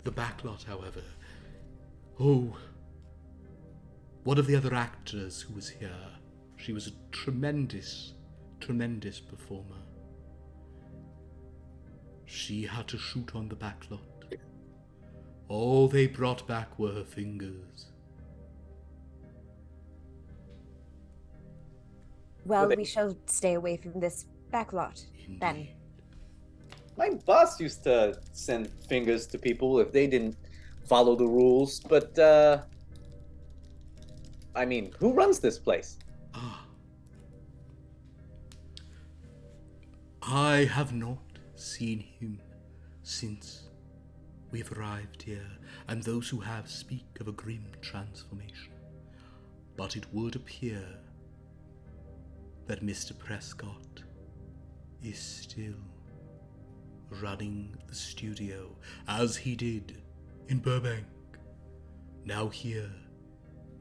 S1: The backlot, however... Oh, one of the other actors who was here, she was a tremendous, tremendous performer. She had to shoot on the backlot. All they brought back were her fingers.
S3: Well, we shall stay away from this backlot, then.
S1: Indeed.
S4: My boss used to send fingers to people if they didn't follow the rules, but, I mean, who runs this place?
S1: Ah. I have not seen him since we've arrived here, and those who have speak of a grim transformation. But it would appear that Mr. Prescott is still running the studio as he did in Burbank. Now here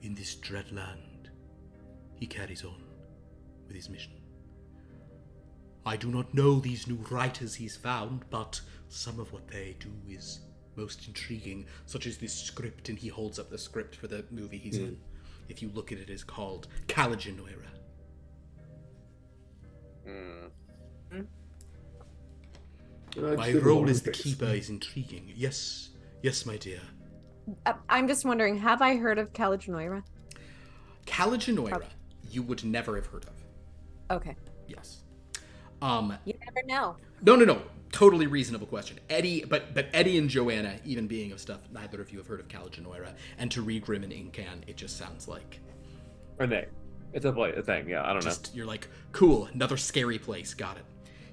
S1: in this dreadland, he carries on with his mission. I do not know these new writers he's found, but some of what they do is most intriguing, such as this script, and he holds up the script for the movie he's in. If you look at it, it's called Caliginoira. My role as the keeper is intriguing. Yes, my dear.
S3: I'm just wondering, have I heard of Caliginoira?
S1: Caliginoira, you would never have heard of.
S3: Okay.
S1: Yes.
S3: You never know.
S1: No. Totally reasonable question. Eddie, but Eddie and Joanna, even being of stuff, neither of you have heard of Caliginoira. And to read Grim and Incan, it just sounds like...
S2: Or name. It's a thing, yeah, I don't know.
S1: You're like, cool, another scary place, got it.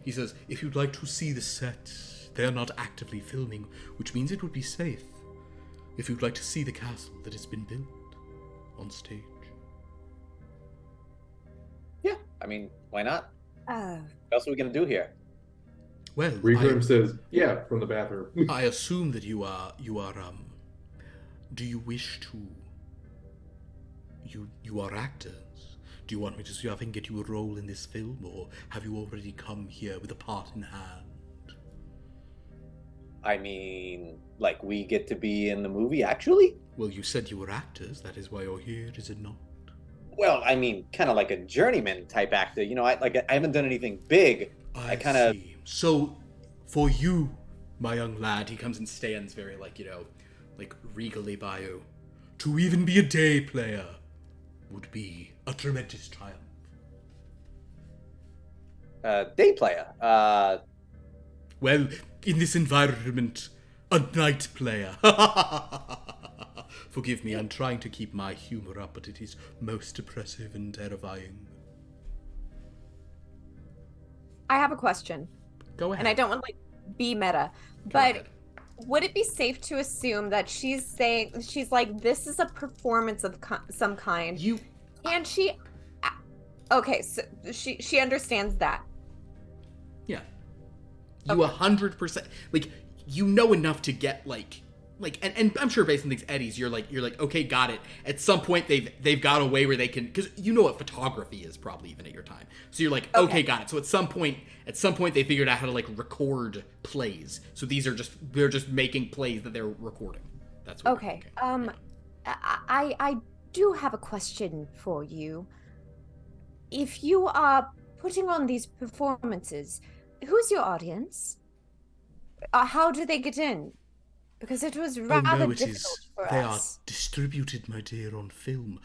S1: He says, if you'd like to see the set, they're not actively filming, which means it would be safe. If you'd like to see the castle that has been built on stage.
S4: Yeah, I mean, why not?
S3: Oh.
S4: What else are we gonna do here?
S1: Well,
S5: Reverb says, yeah, from the bathroom.
S1: I assume that you are, do you wish to, you are actors. Do you want me to see if I can get you a role in this film, or have you already come here with a part in hand?
S4: I mean, like, we get to be in the movie, actually?
S1: Well, you said you were actors, that is why you're here, is it not?
S4: Well, I mean, kind of like a journeyman type actor. You know, I haven't done anything big. I kind of...
S1: So, for you, my young lad, he comes and stands very, regally by you. To even be a day player would be a tremendous triumph.
S4: Day player.
S1: Well, in this environment, a night player. Forgive me, I'm trying to keep my humor up, but it is most oppressive and terrifying.
S3: I have a question.
S1: Go ahead.
S3: And I don't want to be meta, but would it be safe to assume that she's like, this is a performance of some kind? And she... Okay, so she understands that.
S1: Yeah. You 100%... you know enough to get, and I'm sure based on things Eddie's, you're like, okay, got it. At some point, they've got a way where they can... Because you know what photography is probably even at your time. So you're like, okay, got it. So at some point, they figured out how to, record plays. So they're just making plays that they're recording. That's what
S3: Okay. I do have a question for you. If you are putting on these performances, who's your audience? How do they get in? Because it was rather difficult for
S1: they
S3: us.
S1: Are distributed, my dear, on film.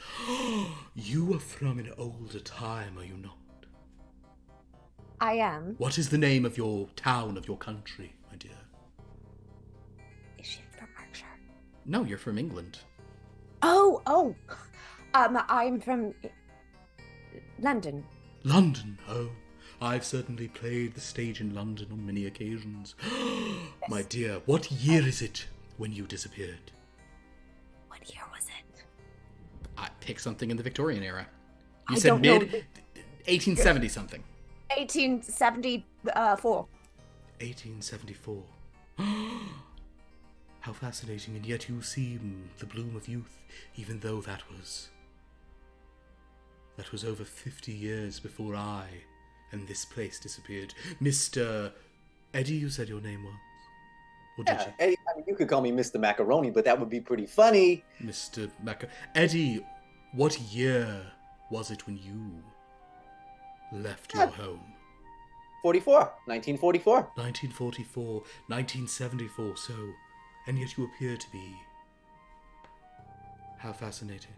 S1: You are from an older time, are you not?
S3: I am.
S1: What is the name of your town, of your country, my dear?
S3: Is she from Berkshire?
S1: No, you're from England.
S3: Oh. I'm from London.
S1: London, oh. I've certainly played the stage in London on many occasions. My dear, what year is it when you disappeared?
S3: What year was it?
S1: I pick something in the Victorian era. You
S3: I
S1: said
S3: don't know.
S1: 1870 something.
S3: 1874.
S1: 1874. How fascinating, and yet you seem the bloom of youth, even though that was over 50 years before I and this place disappeared. Mr. Eddie, you said your name was? Or did
S4: Yeah,
S1: you?
S4: Eddie, I mean, you could call me Mr. Macaroni, but that would be pretty funny.
S1: Mr. Eddie, what year was it when you left your home?
S4: 1944.
S1: 1944, 1974, so, and yet you appear to be. How fascinated.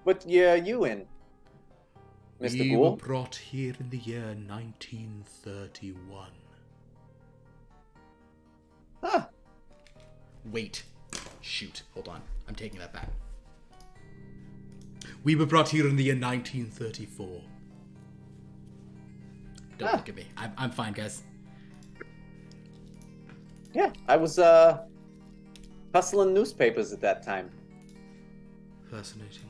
S4: What year are you in, Mr.
S1: We were
S4: Ghoul?
S1: brought here in the year 1931.
S4: Huh.
S1: Wait. Shoot. Hold on. I'm taking that back. We were brought here in the year 1934. Don't look at me. I'm fine, guys.
S4: Yeah, I was hustling newspapers at that time.
S1: Fascinating.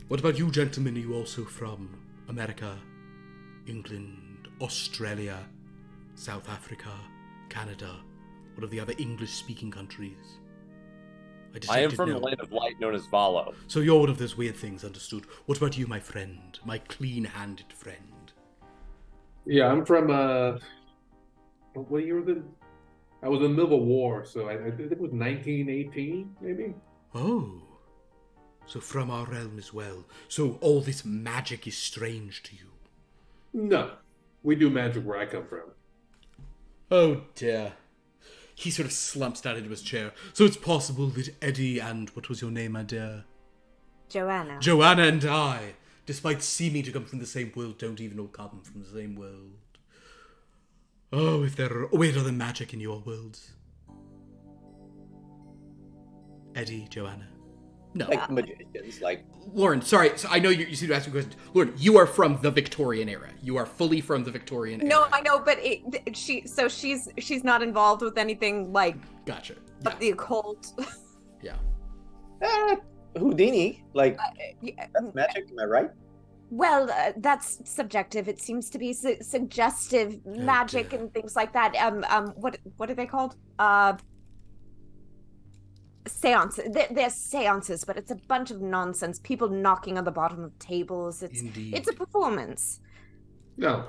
S1: What about you, gentlemen? Are you also from America, England, Australia, South Africa, Canada? What are the other English-speaking countries?
S2: I am
S1: detected
S2: from
S1: no.
S2: the land of light known as Valo.
S1: So you're one of those weird things, understood. What about you, my friend? My clean-handed friend?
S5: Yeah, I'm from what year was it? I was in the middle of a war, so I think it was 1918, maybe.
S1: Oh. So from our realm as well. So all this magic is strange to you.
S5: No, we do magic where I come from.
S1: Oh dear. He sort of slumps down into his chair. So it's possible that Eddie and, what was your name, my dear?
S3: Joanna.
S1: Joanna and I, despite seeming to come from the same world, don't even all come from the same world. Oh, if there are weird other magic in your worlds. Eddie, Joanna. No.
S4: Like magicians, like...
S1: Lauren, sorry. So I know you seem to ask me a question. Lauren, you are from the Victorian era. You are fully from the Victorian era.
S3: No, I know, but she's not involved with anything like
S1: Gotcha.
S3: of the occult.
S1: Yeah.
S4: Houdini, like,
S3: Yeah,
S4: that's magic, am I right?
S3: well, that's subjective. It seems to be suggestive magic
S1: dear.
S3: and things like that. What are they called? Seances. They're seances, but it's a bunch of nonsense. People knocking on the bottom of tables.
S1: Indeed.
S3: It's a performance.
S5: No,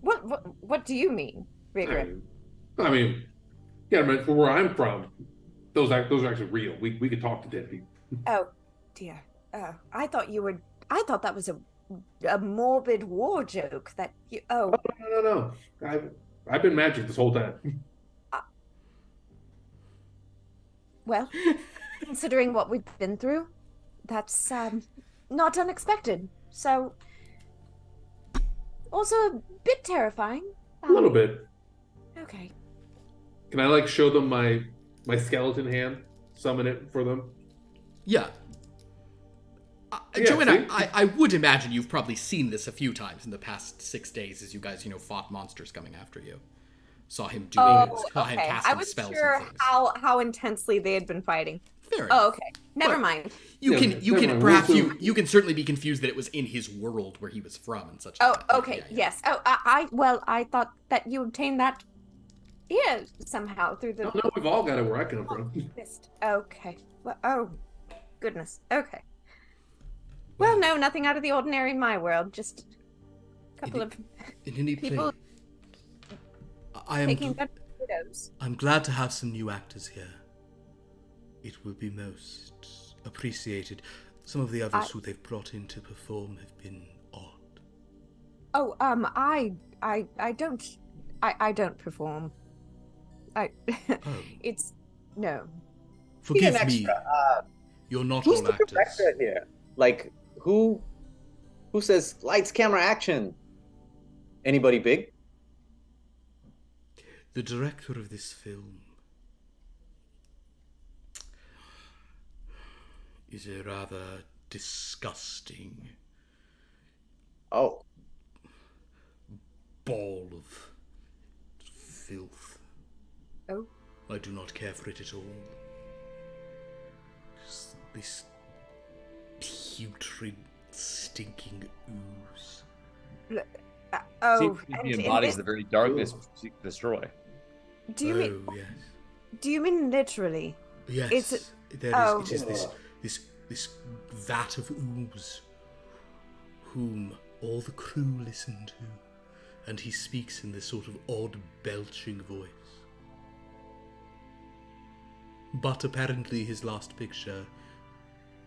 S3: What do you mean, Rigor?
S5: I mean, yeah, I mean, from where I'm from, those are actually real. We could talk to dead people.
S3: Oh dear. Oh, I thought that was a morbid war joke that you. Oh,
S5: No. I've been magic this whole time.
S3: well, considering what we've been through, that's not unexpected. So, also a bit terrifying.
S5: A little bit.
S3: Okay.
S5: Can I like show them my skeleton hand? Summon it for them.
S1: Yeah.
S5: Yeah,
S1: Joanna,
S5: see?
S1: I would imagine you've probably seen this a few times in the past 6 days as you guys, fought monsters coming after you. Saw him doing saw him
S3: Okay.
S1: casting
S3: I was
S1: spells
S3: sure
S1: and things.
S3: how intensely they had been fighting.
S1: Fair enough.
S3: Oh, okay. Never
S1: But-
S3: mind.
S1: You
S5: Yeah,
S1: can
S5: never mind.
S1: perhaps
S5: We'll-
S1: you can certainly be confused that it was in his world where he was from and such.
S3: Oh,
S1: like that.
S3: okay.
S1: Yeah.
S3: Yes. Oh, I thought that you obtained that here somehow through the
S5: No, we've all got it where I come from.
S3: mist. Okay. Well, oh, goodness. Okay. Well, no, nothing out of the ordinary in my world. Just a couple of
S1: In any
S3: people
S1: play, I am
S3: taking better photos.
S1: I'm glad to have some new actors here. It will be most appreciated. Some of the others who they've brought in to perform have been odd.
S3: Oh, I don't perform. It's no.
S4: Be an
S1: Forgive me.
S4: extra.
S1: You're not
S4: Who's
S1: all
S4: the
S1: actors.
S4: director here? Like, who says lights, camera, action? Anybody big?
S1: The director of this film is a rather disgusting
S4: Oh,
S1: ball of filth.
S3: Oh.
S1: I do not care for it at all. This putrid, stinking ooze.
S3: Oh,
S2: Seems to
S3: and
S2: be
S3: in
S2: embodies
S3: this,
S2: the very darkness we seek to destroy.
S3: do you mean?
S1: Oh, yes.
S3: Do you mean literally?
S1: Yes.
S3: It's-
S1: There is.
S3: oh.
S1: It is this vat of ooze, whom all the crew listen to, and he speaks in this sort of odd belching voice. But apparently his last picture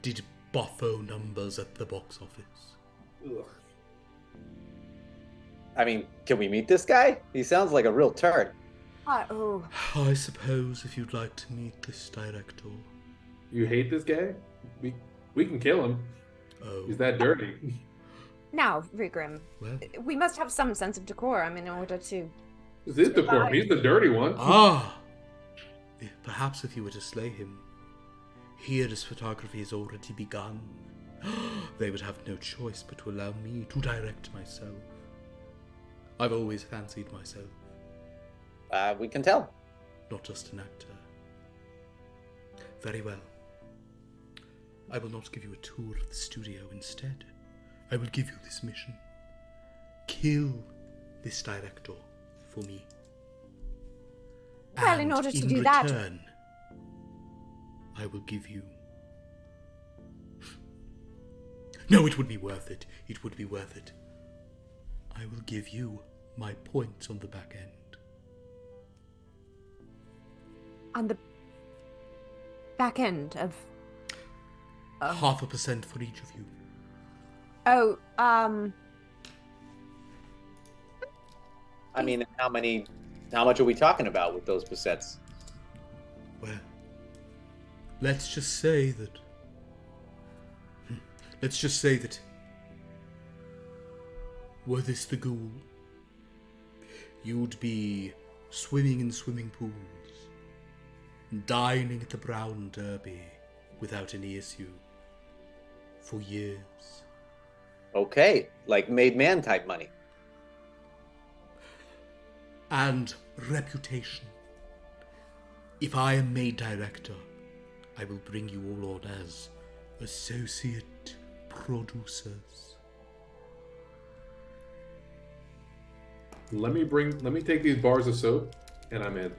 S1: did boffo numbers at the box office.
S5: Ugh.
S4: I mean, can we meet this guy? He sounds like a real turd.
S3: Oh,
S1: I suppose if you'd like to meet this director.
S5: You hate this guy? We can kill him.
S1: Oh,
S5: He's that dirty.
S3: now, Rigrim,
S1: well.
S3: we must have some sense of decorum in order to.
S5: This is the corp. He's the dirty one.
S1: Ah! Perhaps if you were to slay him, here as photography has already begun, they would have no choice but to allow me to direct myself. I've always fancied myself,
S4: We can tell.
S1: not just an actor. Very well. I will not give you a tour of the studio. Instead, I will give you this mission. Kill this director for me.
S3: Well, in
S1: And
S3: order to
S1: in
S3: do that-
S1: return, I will give you... No, it would be worth it. It would be worth it. I will give you my points on the back end.
S3: On the back end of.
S1: 0.5% for each of you.
S3: Oh,
S4: I mean, how much are we talking about with those cassettes?
S1: Well, let's just say that... Let's just say that... Were this the ghoul, you'd be swimming in swimming pools, dining at the Brown Derby without any issue for years.
S4: Okay, like made man type money.
S1: And reputation. If I am made director, I will bring you all on as associate producers.
S5: Let me take these bars of soap, and I'm in.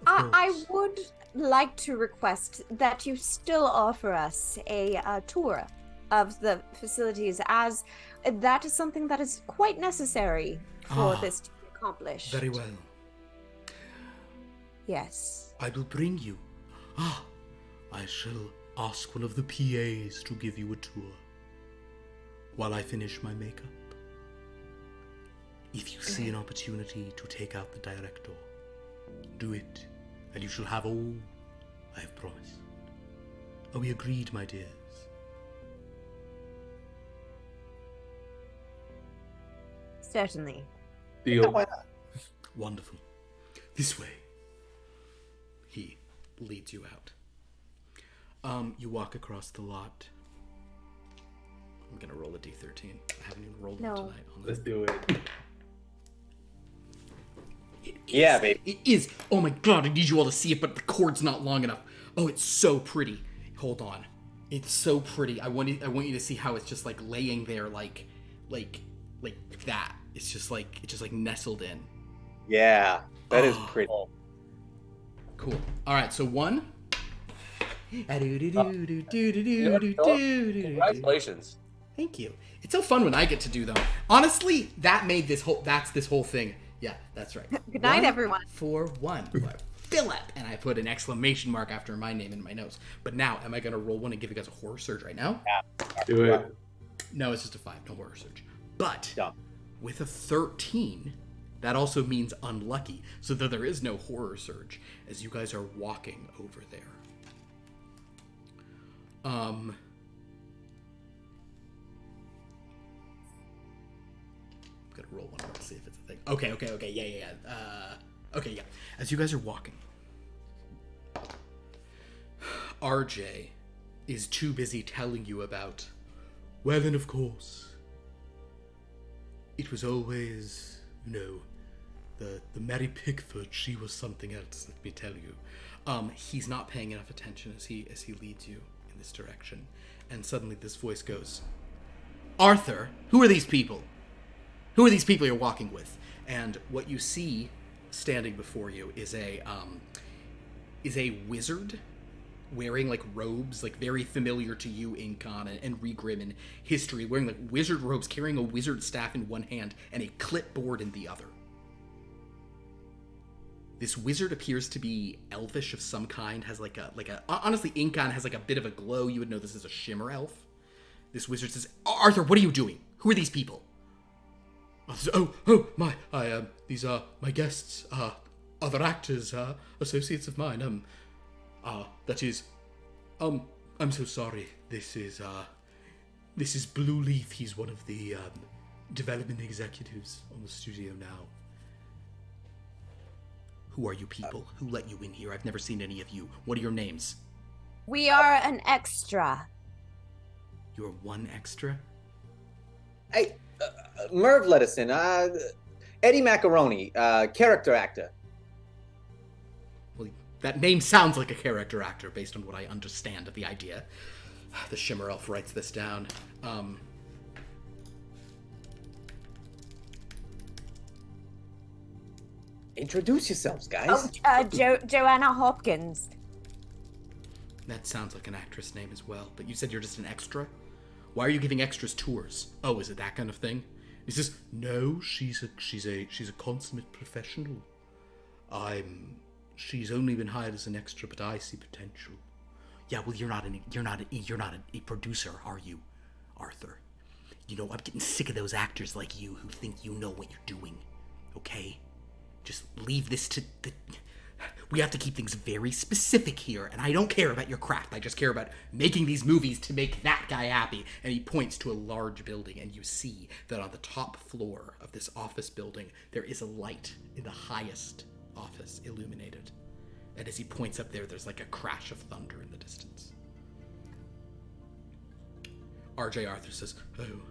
S3: I
S1: course.
S3: would like to request that you still offer us a tour of the facilities, as that is something that is quite necessary for
S1: Ah.
S3: this to be accomplished.
S1: Very well.
S3: Yes.
S1: I will bring you. I shall ask one of the PAs to give you a tour while I finish my makeup. If you see an opportunity to take out the director, do it, and you shall have all I have promised. Are we agreed, my dears?
S3: Certainly.
S5: Deal.
S4: Why not?
S1: Wonderful. This way. He leads you out. You walk across the lot. I'm gonna roll a d13. I haven't even rolled
S3: No.
S1: one tonight on
S5: Let's
S1: this.
S5: do it.
S4: Yeah, baby.
S1: It is. Oh my god, I need you all to see it, but the cord's not long enough. Oh, it's so pretty. Hold on. It's so pretty. I want you to see how it's just like laying there like that. It's just like nestled in.
S4: Yeah, that is
S1: Oh.
S4: pretty.
S1: Cool. All right, so one.
S2: Congratulations.
S1: Thank you. It's so fun when I get to do them. Honestly, that's this whole thing. Yeah, that's right.
S3: Good night, everyone.
S1: 4-1. Philip! And I put an exclamation mark after my name in my notes. But now, am I going to roll one and give you guys a horror surge right now?
S5: Do it.
S1: No, it's just a 5. No horror surge. But
S4: Dumb.
S1: with a 13, that also means unlucky. So that there is no horror surge as you guys are walking over there. I'm gonna roll one more to see if it's a thing. Okay, yeah. Okay, yeah. As you guys are walking, RJ is too busy telling you about, well, then of course, it was always, the Mary Pickford, she was something else, let me tell you. He's not paying enough attention as he leads you in this direction. And suddenly this voice goes, Arthur, who are these people? Who are these people you're walking with? And what you see standing before you is a wizard wearing like robes, like very familiar to you in Con and Regrim in history, wearing like wizard robes, carrying a wizard staff in one hand and a clipboard in the other. This wizard appears to be elvish of some kind, has like a honestly, Incan has like a bit of a glow. You would know this is a shimmer elf. This wizard says, Arthur, what are you doing? Who are these people? These are my guests, other actors, associates of mine, I'm so sorry. This is Blue Leaf. He's one of the, development executives on the studio now. Who are you people? Who let you in here? I've never seen any of you. What are your names?
S3: We are an extra.
S1: You're one extra?
S4: Hey, Merv let us in. Eddie Macaroni, character actor.
S1: Well, that name sounds like a character actor based on what I understand of the idea. The Shimmer Elf writes this down.
S4: Introduce yourselves, guys.
S3: Joanna Hopkins.
S1: That sounds like an actress name as well, but you said you're just an extra? Why are you giving extras tours? Oh, is it that kind of thing? He says, no, she's a consummate professional. She's only been hired as an extra, but I see potential. Yeah, well, you're not a producer, are you, Arthur? You know, I'm getting sick of those actors like you who think you know what you're doing. Okay? Just leave this to the... We have to keep things very specific here, and I don't care about your craft. I just care about making these movies to make that guy happy. And he points to a large building, and you see that on the top floor of this office building, there is a light in the highest office illuminated. And as he points up there, there's like a crash of thunder in the distance. R.J. Arthur says, oh,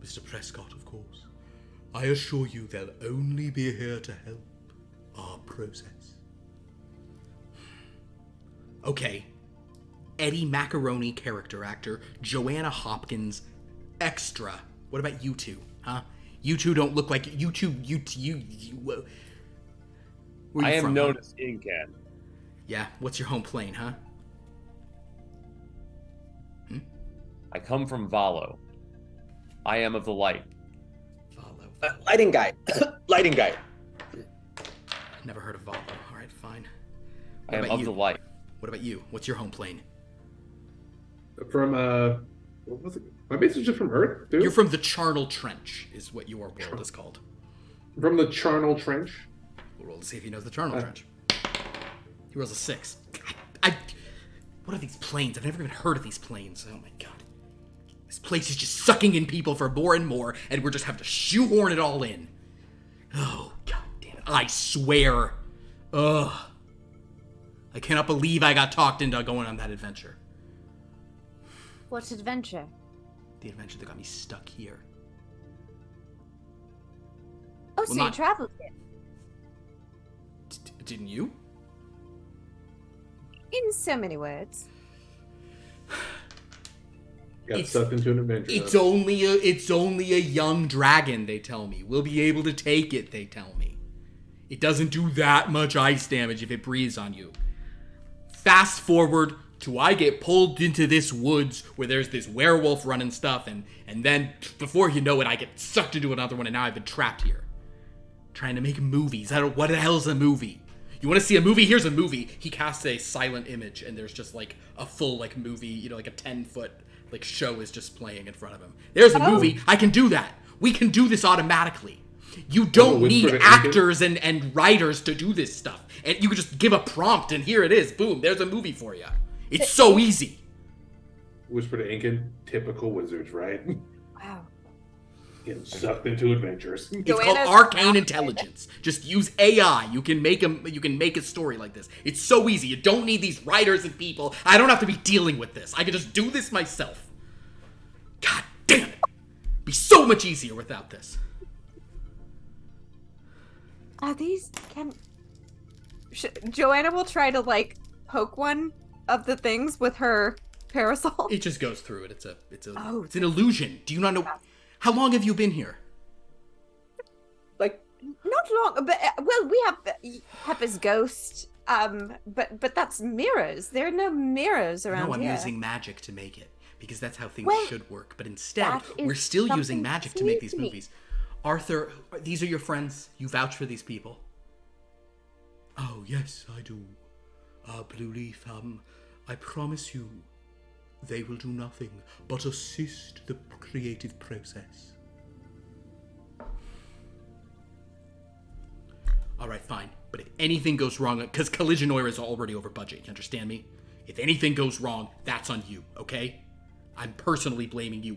S1: Mr. Prescott, of course. I assure you they'll only be here to help our process. Okay. Eddie Macaroni, character actor. Joanna Hopkins, extra. What about you two, huh? You two don't look like... You where are you
S2: I
S1: from,
S2: am known
S1: huh?
S2: as Incan.
S1: Yeah, what's your home plane, huh?
S2: I come from Valo. I am of the light.
S1: Valo.
S4: Lighting guy. Lighting guy.
S1: Never heard of Valo. All right, fine.
S2: I am of the light.
S1: What about you? What's your home plane?
S5: From what was it? My base is just from Earth, dude.
S1: You're from the Charnel Trench, is what your world is called.
S5: From the Charnel Trench.
S1: We'll roll to see if he knows the Charnel Trench. He rolls a 6. What are these planes? I've never even heard of these planes. Oh my god. This place is just sucking in people for more and more, and we're just having to shoehorn it all in. Oh, god damn it. I swear. Ugh. I cannot believe I got talked into going on that adventure.
S3: What adventure?
S1: The adventure that got me stuck here.
S3: Oh, so you traveled here?
S1: Didn't you?
S3: In so many words.
S5: Got sucked into an adventure.
S1: It's only a young dragon, they tell me. We'll be able to take it, they tell me. It doesn't do that much ice damage if it breathes on you. Fast forward to I get pulled into this woods where there's this werewolf running stuff, and then before you know it, I get sucked into another one, and now I've been trapped here. Trying to make movies. What the hell's a movie? You want to see a movie? Here's a movie. He casts a silent image, and there's just like a full like movie, you know, like a 10-foot like show is just playing in front of him. There's a movie. I can do that. We can do this automatically. You don't need actors and writers to do this stuff. And you can just give a prompt, and here it is. Boom, there's a movie for you. It's so easy.
S5: Whisper to Incan, typical wizards, right?
S3: Wow.
S5: Getting sucked into adventures.
S1: It's called arcane intelligence. Just use AI. You can make a story like this. It's so easy. You don't need these writers and people. I don't have to be dealing with this. I can just do this myself. God damn it. It'd be so much easier without this.
S3: Are these Joanna will try to like poke one of the things with her parasol?
S1: It just goes through it. It's
S3: Oh.
S1: an illusion. Do you not know? How long have you been here?
S4: Like,
S3: Not long, but well, we have Peppa's ghost. But that's mirrors. There are no mirrors around
S1: No, I'm
S3: here.
S1: using magic to make it because that's how things
S3: Well,
S1: should work. But instead,
S3: that is
S1: we're still using
S3: something
S1: magic to make these
S3: to me.
S1: movies. Arthur, these are your friends. You vouch for these people. Oh yes, I do. Blue Leaf. I promise you, they will do nothing but assist the creative process. All right, fine. But if anything goes wrong, because Collision Oil is already over budget, you understand me? If anything goes wrong, that's on you, okay? I'm personally blaming you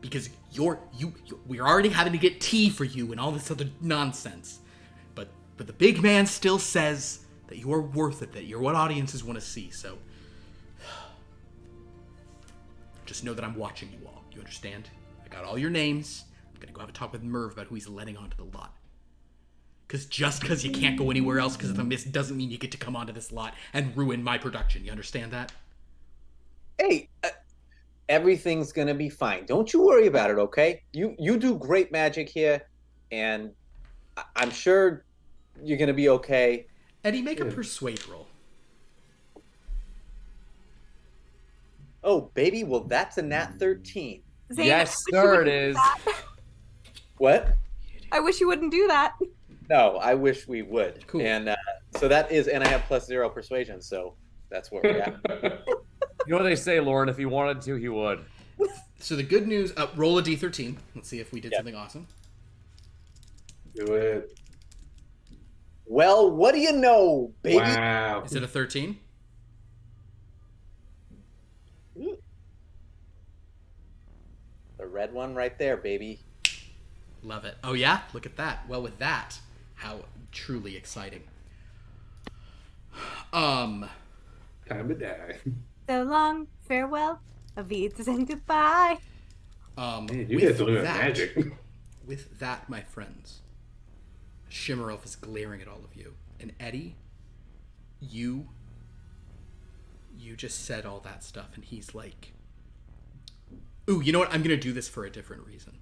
S1: because we're already having to get tea for you and all this other nonsense. But the big man still says that you are worth it, that you're what audiences want to see. So just know that I'm watching you all. You understand? I got all your names. I'm gonna go have a talk with Merv about who he's letting onto the lot. Because just because you can't go anywhere else because of a mist doesn't mean you get to come onto this lot and ruin my production. You understand that?
S4: hey, everything's gonna be fine. Don't you worry about it, okay? You do great magic here, and I'm sure you're gonna be okay.
S1: Eddie, make a persuade roll.
S4: Oh, baby, well, that's a nat 13.
S3: Zane,
S2: Yes,
S3: I wish you
S2: sir, it
S3: wouldn't do
S2: is.
S3: that.
S4: What?
S3: I wish you wouldn't do that.
S4: No, I wish we would.
S1: Cool.
S4: And so that is, and I have +0 persuasion, so that's where we're at.
S2: You know what they say, Lauren? If he wanted to, he would.
S1: So the good news, roll a d13. Let's see if we did
S4: Yeah.
S1: something awesome.
S5: Do it.
S4: Well, what do you know, baby?
S5: Wow.
S1: Is it a 13?
S4: The red one right there, baby.
S1: Love it. Oh yeah? Look at that. Well, with that, how truly exciting.
S5: Time to die.
S3: So long, farewell, Avids and goodbye.
S5: Man, you
S1: with
S5: guys don't have
S1: that-
S5: magic.
S1: With that, my friends, Shimmer Elf is glaring at all of you. And Eddie, you just said all that stuff, and he's like, ooh, you know what? I'm gonna do this for a different reason.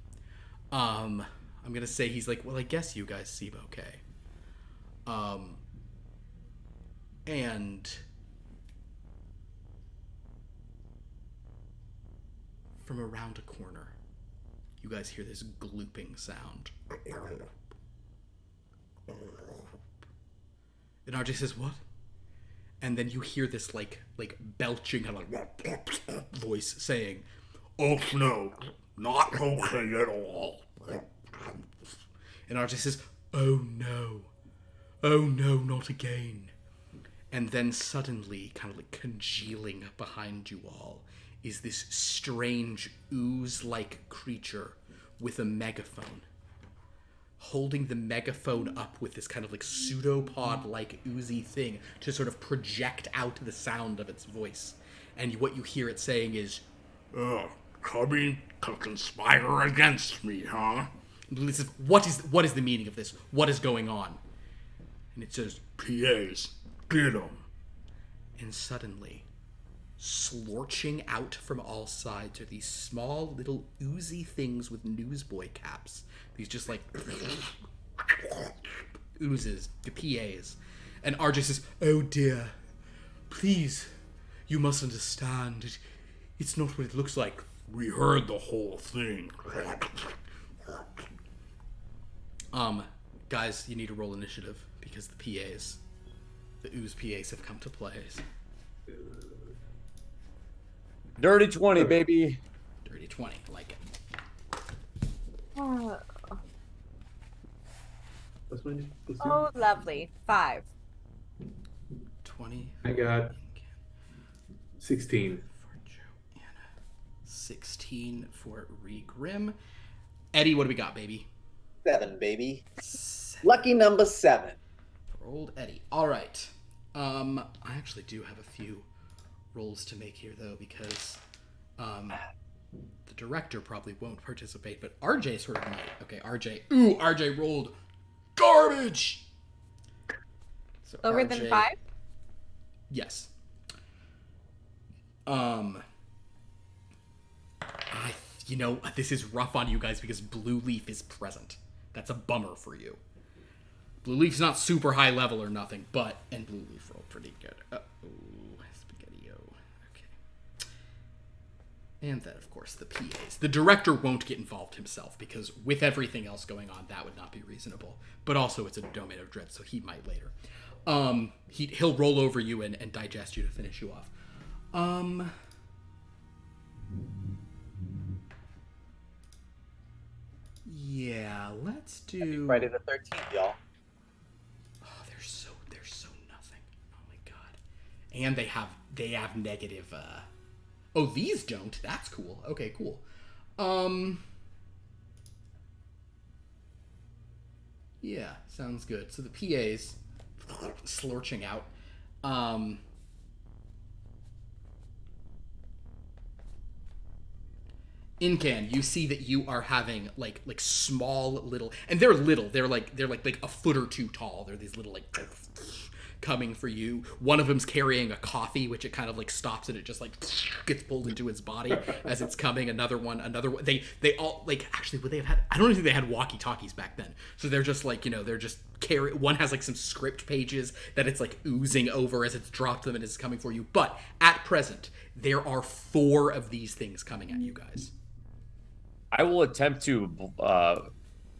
S1: I'm gonna say he's like, well, I guess you guys seem okay. And from around a corner, you guys hear this glooping sound. And RJ says, what? And then you hear this like belching kind of like voice saying, oh no, not okay at all. And RJ says, oh no, not again. And then suddenly, kind of like congealing behind you all, is this strange ooze-like creature with a megaphone. Holding the megaphone up with this kind of like pseudopod-like oozy thing to sort of project out the sound of its voice. And what you hear it saying is, coming to conspire against me, huh? And it says, what is the meaning of this? What is going on? And it says, PAs, get 'em. And suddenly, slorching out from all sides are these small little oozy things with newsboy caps. These just like oozes, the PAs. And RJ says, oh dear, please, you must understand. It's not what it looks like. We heard the whole thing. Guys, you need to roll initiative because the PAs, the ooze PAs have come to play.
S2: Dirty 20, baby.
S1: Dirty 20, I like it.
S5: That's my name.
S3: Oh, lovely. 5.
S1: 20.
S5: I got 16.
S1: For Joanna. 16 for Regrim. Eddie, what do we got, baby?
S4: 7, baby. Lucky number 7.
S1: For old Eddie. All right. I actually do have a few rolls to make here, though, because the director probably won't participate, but RJ sort of might. Okay, RJ. Ooh, RJ rolled garbage! So
S3: Lower than 5?
S1: Yes. you know, this is rough on you guys because Blue Leaf is present. That's a bummer for you. Blue Leaf's not super high level or nothing, and Blue Leaf rolled pretty good. Spaghetti-o. Okay. And then, of course, the PAs. The director won't get involved himself because with everything else going on, that would not be reasonable. But also, it's a domain of dread, so he might later. He'll roll over you and digest you to finish you off. Yeah, let's do
S4: Friday the 13th, y'all.
S1: Oh, they're so nothing. Oh my god. And they have negative Oh, these don't. That's cool. Okay, cool. Yeah, sounds good. So the PA's slurching out. Incan, you see that you are having like small little, and they're little. They're like a foot or two tall. They're these little like coming for you. One of them's carrying a coffee, which it kind of like stops and it just like gets pulled into its body as it's coming. Another one. They all like actually would they have had? I don't think they had walkie talkies back then. So they're just like they're just carry. One has like some script pages that it's like oozing over as it's dropped them and it's coming for you. But at present, there are 4 of these things coming at you guys.
S2: I will attempt to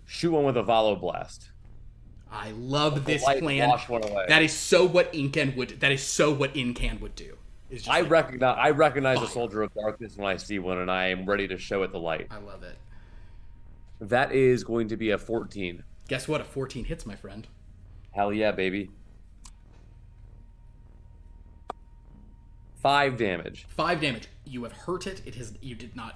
S2: shoot one with a Valo Blast.
S1: I love this
S2: Light
S1: plan.
S2: wash one away.
S1: That is so what Incan would. That is so what Incan would do. Is just
S2: I recognize
S1: fire.
S2: a soldier of darkness when I see one, and I am ready to show it the light.
S1: I love it.
S2: That is going to be a 14.
S1: Guess what? A 14 hits, my friend.
S2: Hell yeah, baby. 5 damage.
S1: 5 damage. You have hurt it. It has. You did not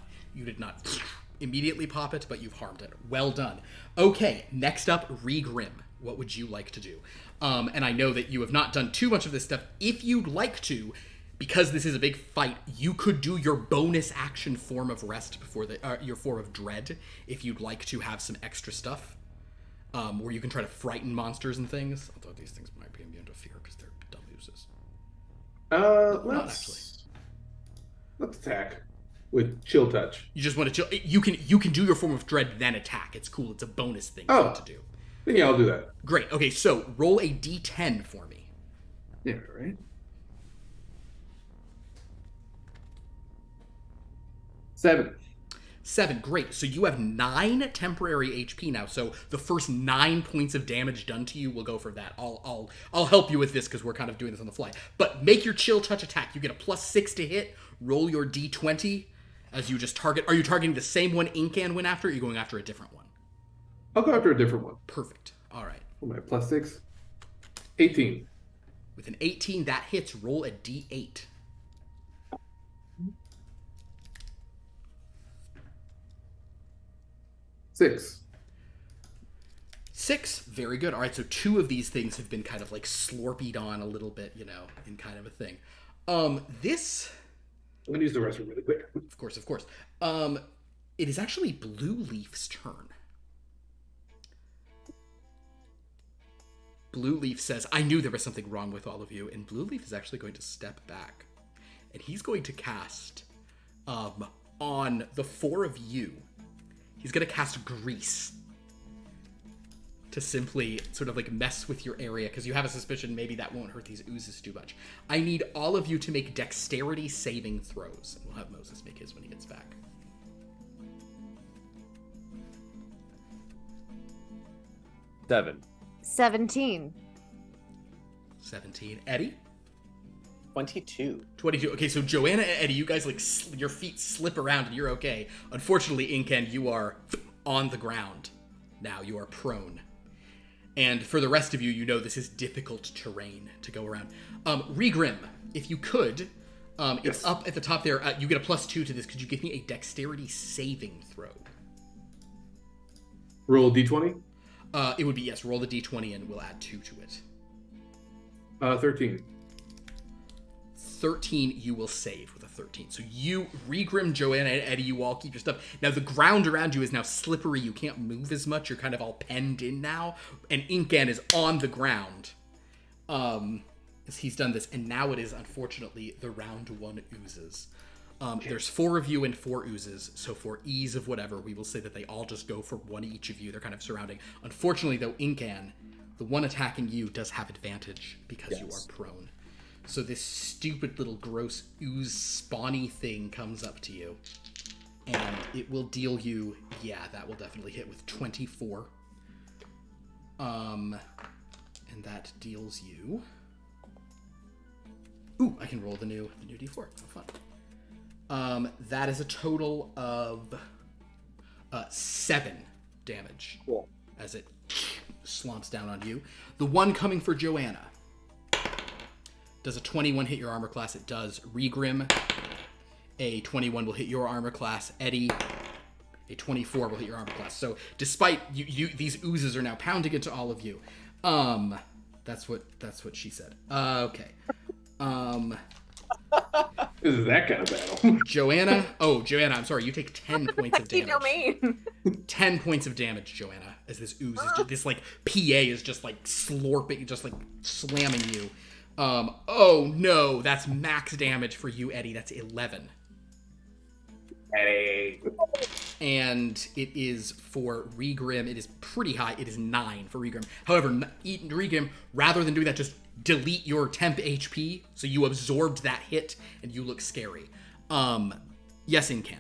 S1: immediately pop it, but you've harmed it. Well done. Okay, next up, Regrim. What would you like to do? And I know that you have not done too much of this stuff. If you'd like to, because this is a big fight, you could do your bonus action form of rest before your form of dread, if you'd like to have some extra stuff, where you can try to frighten monsters and things. Although these things might be immune to fear because they're dumb oozes. Not actually.
S5: Let's attack with chill touch.
S1: You just want to chill. You can do your form of dread then attack. It's cool. It's a bonus thing you want to do.
S5: Then yeah, I'll do that.
S1: Great. Okay, so roll a d10 for me.
S5: Yeah, right. 7.
S1: 7. Great. So you have 9 temporary HP now. So the first 9 points of damage done to you will go for that. I'll help you with this because we're kind of doing this on the fly. But make your chill touch attack. You get a +6 to hit. Roll your d20 as you just target. Are you targeting the same one Incan went after? Or are you going after a different one?
S5: I'll go after a different one.
S1: Perfect. All right.
S5: Oh, my +6. 18.
S1: With an 18, that hits. Roll a d8.
S5: Six.
S1: 6. Very good. All right, so 2 of these things have been kind of like slorpied on a little bit, in kind of a thing. This...
S5: I'm going to use the restroom really quick.
S1: Of course. It is actually Blue Leaf's turn. Blue Leaf says, I knew there was something wrong with all of you, and Blue Leaf is actually going to step back. And he's going to cast, on the 4 of you, he's going to cast Grease. To simply sort of like mess with your area, because you have a suspicion maybe that won't hurt these oozes too much. I need all of you to make dexterity saving throws. We'll have Moses make his when he gets back.
S2: 7.
S3: 17.
S1: 17. Eddie?
S4: 22.
S1: 22. Okay, so Joanna and Eddie, you guys like your feet slip around and you're okay. Unfortunately, Incan, you are on the ground. Now you are prone. And for the rest of you, you know this is difficult terrain to go around. Regrim, if you could, it's up at the top there. You get a +2 to this. Could you give me a dexterity saving throw?
S5: Roll d20.
S1: It would be, yes, roll the d20 and we'll add 2 to it.
S5: 13.
S1: 13, you will save with a 13. So you, Regrim, Joanna, and Eddie, you all keep your stuff. Now the ground around you is now slippery. You can't move as much. You're kind of all penned in now. And Incan is on the ground as he's done this. And now it is, unfortunately, the round 1 oozes. There's 4 of you and 4 oozes, so for ease of whatever, we will say that they all just go for 1 each of you. They're kind of surrounding. Unfortunately, though, Incan, the one attacking you, does have advantage because you are prone. So this stupid little gross ooze spawny thing comes up to you, and it will deal you, that will definitely hit with 24. And that deals you... Ooh, I can roll the new D4. Oh, fun. That is a total of 7 damage.
S4: Cool.
S1: As it slumps down on you. The one coming for Joanna. Does a 21 hit your armor class? It does. Regrim, a 21 will hit your armor class. Eddie, a 24 will hit your armor class. So despite you these oozes are now pounding into all of you. That's what she said. Okay.
S5: This is that kind of battle.
S1: Joanna, I'm sorry, you take 10 points of damage.
S3: domain.
S1: 10 points of damage, Joanna, as this ooze is just, this like PA is just like slurping, just like slamming you. Oh no, that's max damage for you, Eddie. That's 11.
S4: Eddie.
S1: And it is for Regrim, it is pretty high. It is 9 for Regrim. However, Regrim, rather than doing that, just delete your temp HP, so you absorbed that hit, and you look scary. Yes, Incan.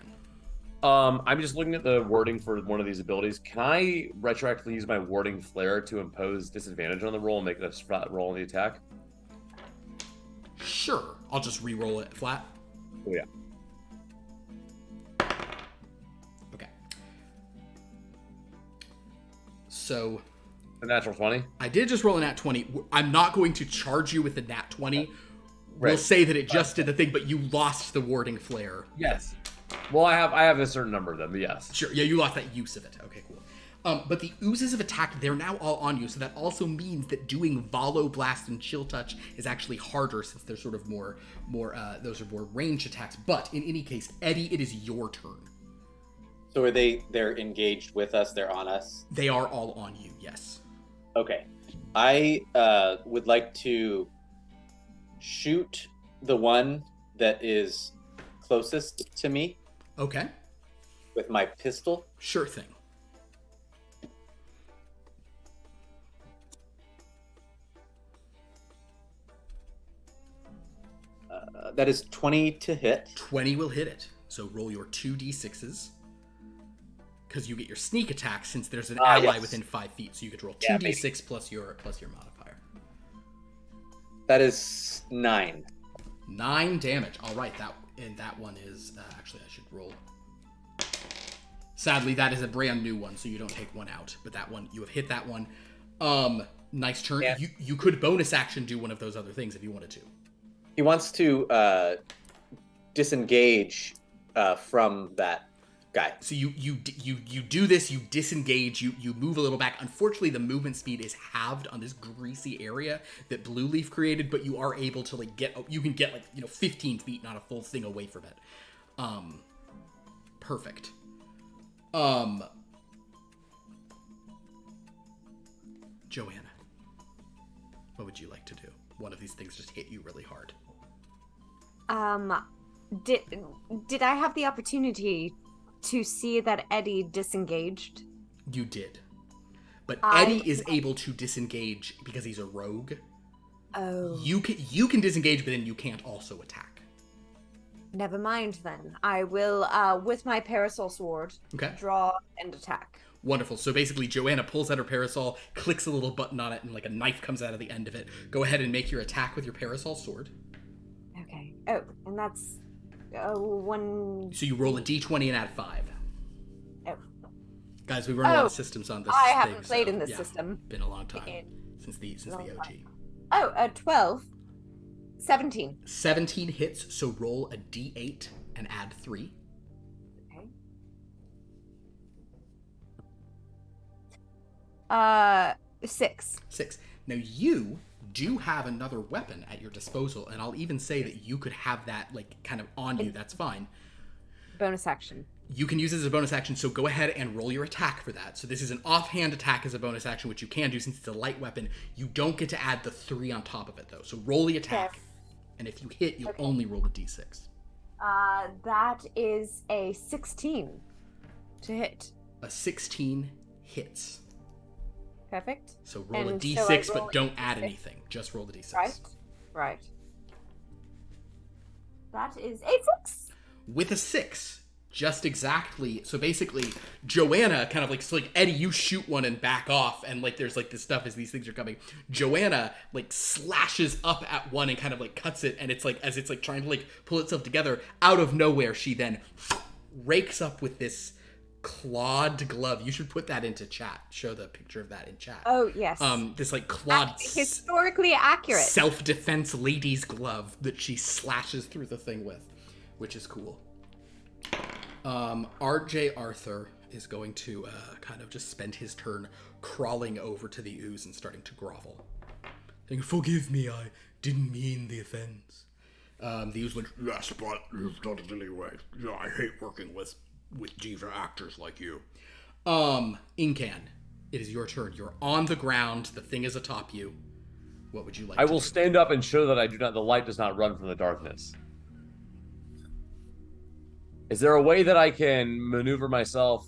S2: I'm just looking at the wording for one of these abilities. Can I retroactively use my warding flare to impose disadvantage on the roll and make it a flat roll on the attack?
S1: Sure. I'll just re-roll it flat.
S2: Oh, yeah.
S1: Okay. So...
S2: A natural 20?
S1: I did just roll a nat 20. I'm not going to charge you with the nat 20.
S2: Right.
S1: We'll say that it just did the thing, but you lost the warding flare.
S2: Yes. Well, I have a certain number of them, yes.
S1: Sure, yeah, you lost that use of it. Okay, cool. But the oozes have attacked. They're now all on you, so that also means that doing Valo Blast and Chill Touch is actually harder since they're sort of more those are more range attacks. But in any case, Eddie, it is your turn.
S6: So they're engaged with us, they're on us?
S1: They are all on you, yes.
S6: Okay. I would like to shoot the one that is closest to me.
S1: Okay.
S6: With my pistol.
S1: Sure thing.
S6: That is 20 to hit.
S1: 20 will hit it. So roll your 2d6s. Because you get your sneak attack since there's an ally within 5 feet. So you get to roll 2d6 plus your modifier.
S6: That is 9.
S1: 9 damage. All right. That one is... actually, I should roll... Sadly, that is a brand new one, so you don't take one out. But that one, you have hit that one. Nice turn. Yeah. You could bonus action do one of those other things if you wanted to.
S6: He wants to disengage from that guy.
S1: So you do this, you disengage, you move a little back. Unfortunately, the movement speed is halved on this greasy area that Blue Leaf created, but you are able to you can get 15 feet, not a full thing away from it. Perfect. Joanna, what would you like to do? One of these things just hit you really hard.
S3: Did I have the opportunity to see that Eddie disengaged?
S1: You did. But Eddie is able to disengage because he's a rogue.
S3: Oh.
S1: You can disengage, but then you can't also attack.
S3: Never mind then. I will, with my parasol sword, draw and attack.
S1: Wonderful. So basically, Joanna pulls out her parasol, clicks a little button on it, and a knife comes out of the end of it. Go ahead and make your attack with your parasol sword.
S3: Okay. Oh, and that's 1...
S1: So you roll a d20 and add 5.
S3: Oh.
S1: Guys, we run a lot of systems on this.
S3: I haven't played in this system.
S1: Been a long time since the OG.
S3: Oh, 12. 17.
S1: 17 hits, so roll a d8 and add 3.
S3: Okay. 6.
S1: 6. Now you do have another weapon at your disposal, and I'll even say that you could have that kind of on you. That's fine.
S3: Bonus action.
S1: You can use it as a bonus action, so go ahead and roll your attack for that. So this is an offhand attack as a bonus action, which you can do since it's a light weapon. You don't get to add the 3 on top of it, though. So roll the attack, and if you hit, you'll only roll the d6.
S3: That is a 16 to hit.
S1: A 16 hits.
S3: Perfect.
S1: So roll a
S3: And
S1: d6,
S3: so I roll
S1: but
S3: a
S1: don't add
S3: D6.
S1: anything. Just roll the d6.
S3: Right. That is a 6.
S1: With a 6, just exactly. So basically, Joanna kind of like, so like, Eddie, you shoot one and back off, and like there's like this stuff as these things are coming. Joanna like slashes up at one and kind of like cuts it, and it's like, as it's like trying to like pull itself together, out of nowhere, she then rakes up with this clawed glove. You should put that into chat. Show the picture of that in chat.
S3: Oh, yes.
S1: This like clawed
S3: Historically accurate.
S1: self-defense lady's glove that she slashes through the thing with, which is cool. RJ Arthur is going to kind of just spend his turn crawling over to the ooze and starting to grovel. Saying, "Forgive me, I didn't mean the offense." The ooze went, "Yes, but you've done it anyway. I hate working with diva actors like you." Incan, it is your turn. You're on the ground. The thing is atop you. What would you like
S2: I
S1: to
S2: will
S1: do?
S2: stand up and show that the light does not run from the darkness. Is there a way that I can maneuver myself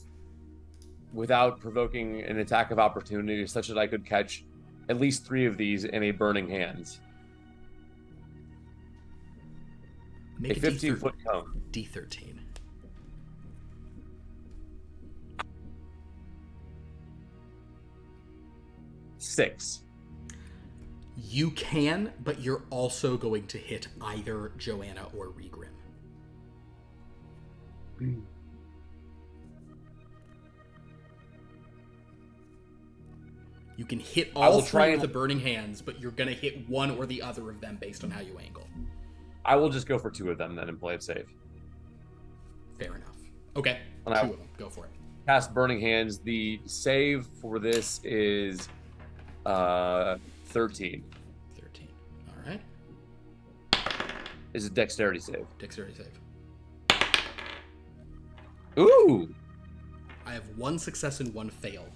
S2: without provoking an attack of opportunity such that I could catch at least 3 of these in a burning hands?
S1: Make
S2: A 15-foot cone.
S1: D13.
S2: Six.
S1: You can, but you're also going to hit either Joanna or Regrim. You can hit
S2: I
S1: all
S2: will try
S1: 3
S2: and-
S1: with the burning hands, but you're going to hit one or the other of them based on how you angle.
S2: I will just go for 2 of them then and play it safe.
S1: Fair enough. Okay,
S2: And
S1: 2
S2: I-
S1: of them. Go for it.
S2: Cast Burning Hands. The save for this is 13.
S1: 13. All right.
S2: Is a dexterity save.
S1: Dexterity save.
S2: Ooh!
S1: I have 1 success and 1 fail.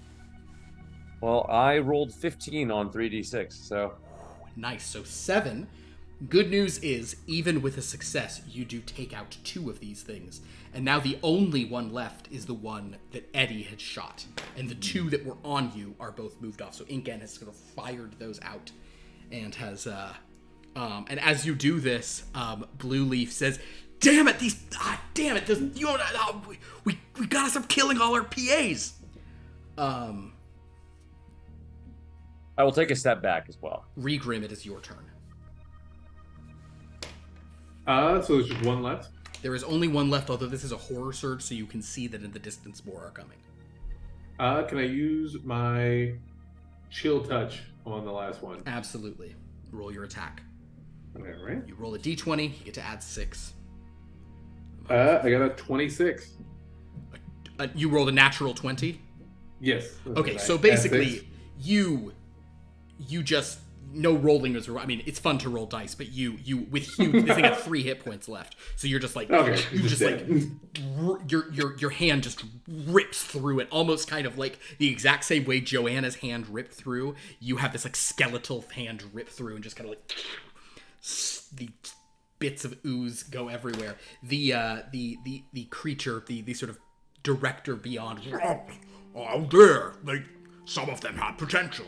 S2: Well, I rolled 15 on 3d6, so...
S1: Nice. So 7. Good news is, even with a success, you do take out 2 of these things. And now the only one left is the one that Eddie had shot. And the 2 that were on you are both moved off. So Incan has sort of fired those out. And has, and as you do this, Blue Leaf says, "Damn it, damn it, we gotta stop killing all our PAs."
S2: I will take a step back as well.
S1: Regrim, it is your turn.
S5: So there's just one left.
S1: There is only one left, although this is a horror surge, so you can see that in the distance more are coming.
S5: Can I use my chill touch on the last one?
S1: Absolutely. Roll your attack.
S5: Okay, right.
S1: You roll a d20, you get to add 6.
S5: I got a 26.
S1: You rolled a natural 20?
S5: Yes.
S1: Okay, so
S5: Add
S1: basically,
S5: 6.
S1: you just, no rolling is, I mean, it's fun to roll dice, but you this thing had 3 hit points left, so you're just like,
S5: Okay,
S1: you just like,
S5: dead.
S1: your hand just rips through it, almost kind of like the exact same way Joanna's hand ripped through. You have this like skeletal hand rip through and just kind of like, the bits of ooze go everywhere. The creature, the sort of director beyond, "Oh dear, some of them have potential."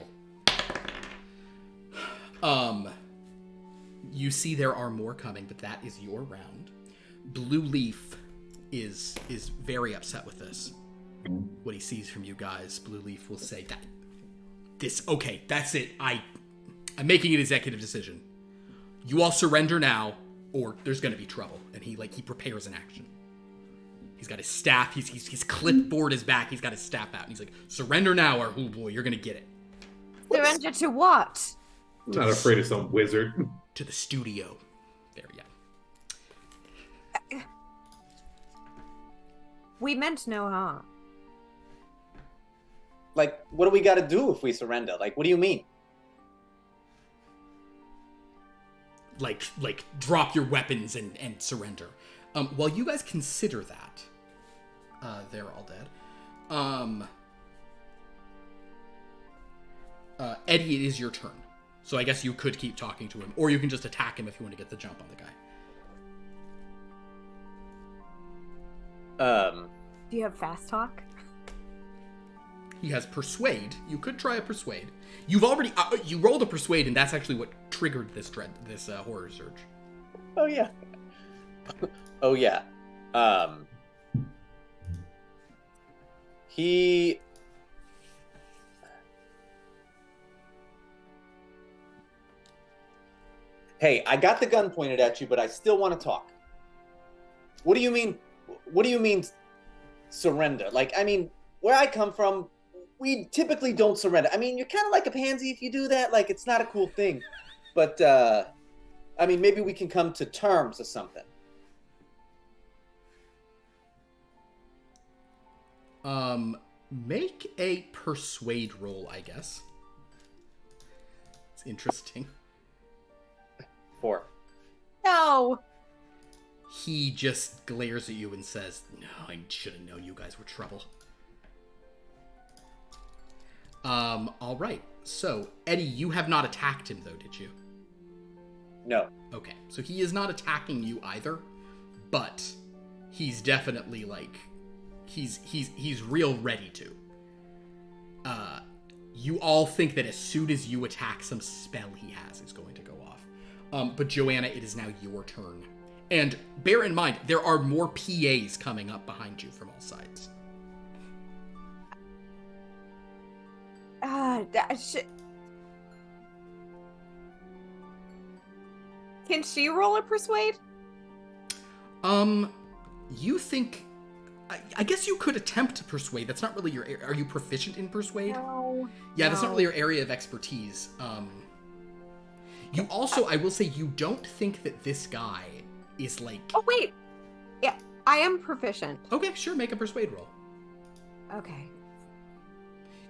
S1: You see there are more coming, but that is your round. Blue Leaf is very upset with this. What he sees from you guys, Blue Leaf will say that okay, that's it. I'm making an executive decision. You all surrender now, or there's gonna be trouble. And he prepares an action. He's got his staff, his clipboard is back, he's got his staff out, and he's like, "Surrender now, or oh boy, you're gonna get it."
S3: Surrender to what?
S5: I'm not afraid of some wizard.
S1: To the studio. There, yeah.
S3: We meant no harm.
S4: Like, what do we got to do if we surrender? Like, what do you mean?
S1: Like drop your weapons and surrender. While you guys consider that, they're all dead. Eddie, it is your turn. So I guess you could keep talking to him, or you can just attack him if you want to get the jump on the guy.
S3: Do you have fast talk?
S1: He has persuade. You could try a persuade. You've already you rolled a persuade, and that's actually what triggered this horror surge.
S6: Oh yeah. Oh yeah. He. Hey, I got the gun pointed at you, but I still want to talk. What do you mean? What do you mean, surrender? Like, I mean, where I come from, we typically don't surrender. I mean, you're kind of like a pansy if you do that. Like, it's not a cool thing. But, I mean, maybe we can come to terms or something.
S1: Make a persuade roll, I guess. It's interesting.
S6: 4.
S3: No.
S1: He just glares at you and says, "No, I should have known you guys were trouble." All right. So, Eddie, you have not attacked him, though, did you?
S6: No.
S1: Okay. So he is not attacking you either, but he's definitely like, he's real ready to. You all think that as soon as you attack, some spell he has is going to go off. But Joanna, it is now your turn. And bear in mind, there are more PAs coming up behind you from all sides.
S3: Can she roll a persuade?
S1: You think... I guess you could attempt to persuade. That's not really your... Are you proficient in persuade?
S3: No.
S1: Yeah, that's not really your area of expertise. You also, I will say, you don't think that this guy is like...
S7: Oh, wait. Yeah, I am proficient.
S1: Okay, sure, make a persuade roll.
S3: Okay.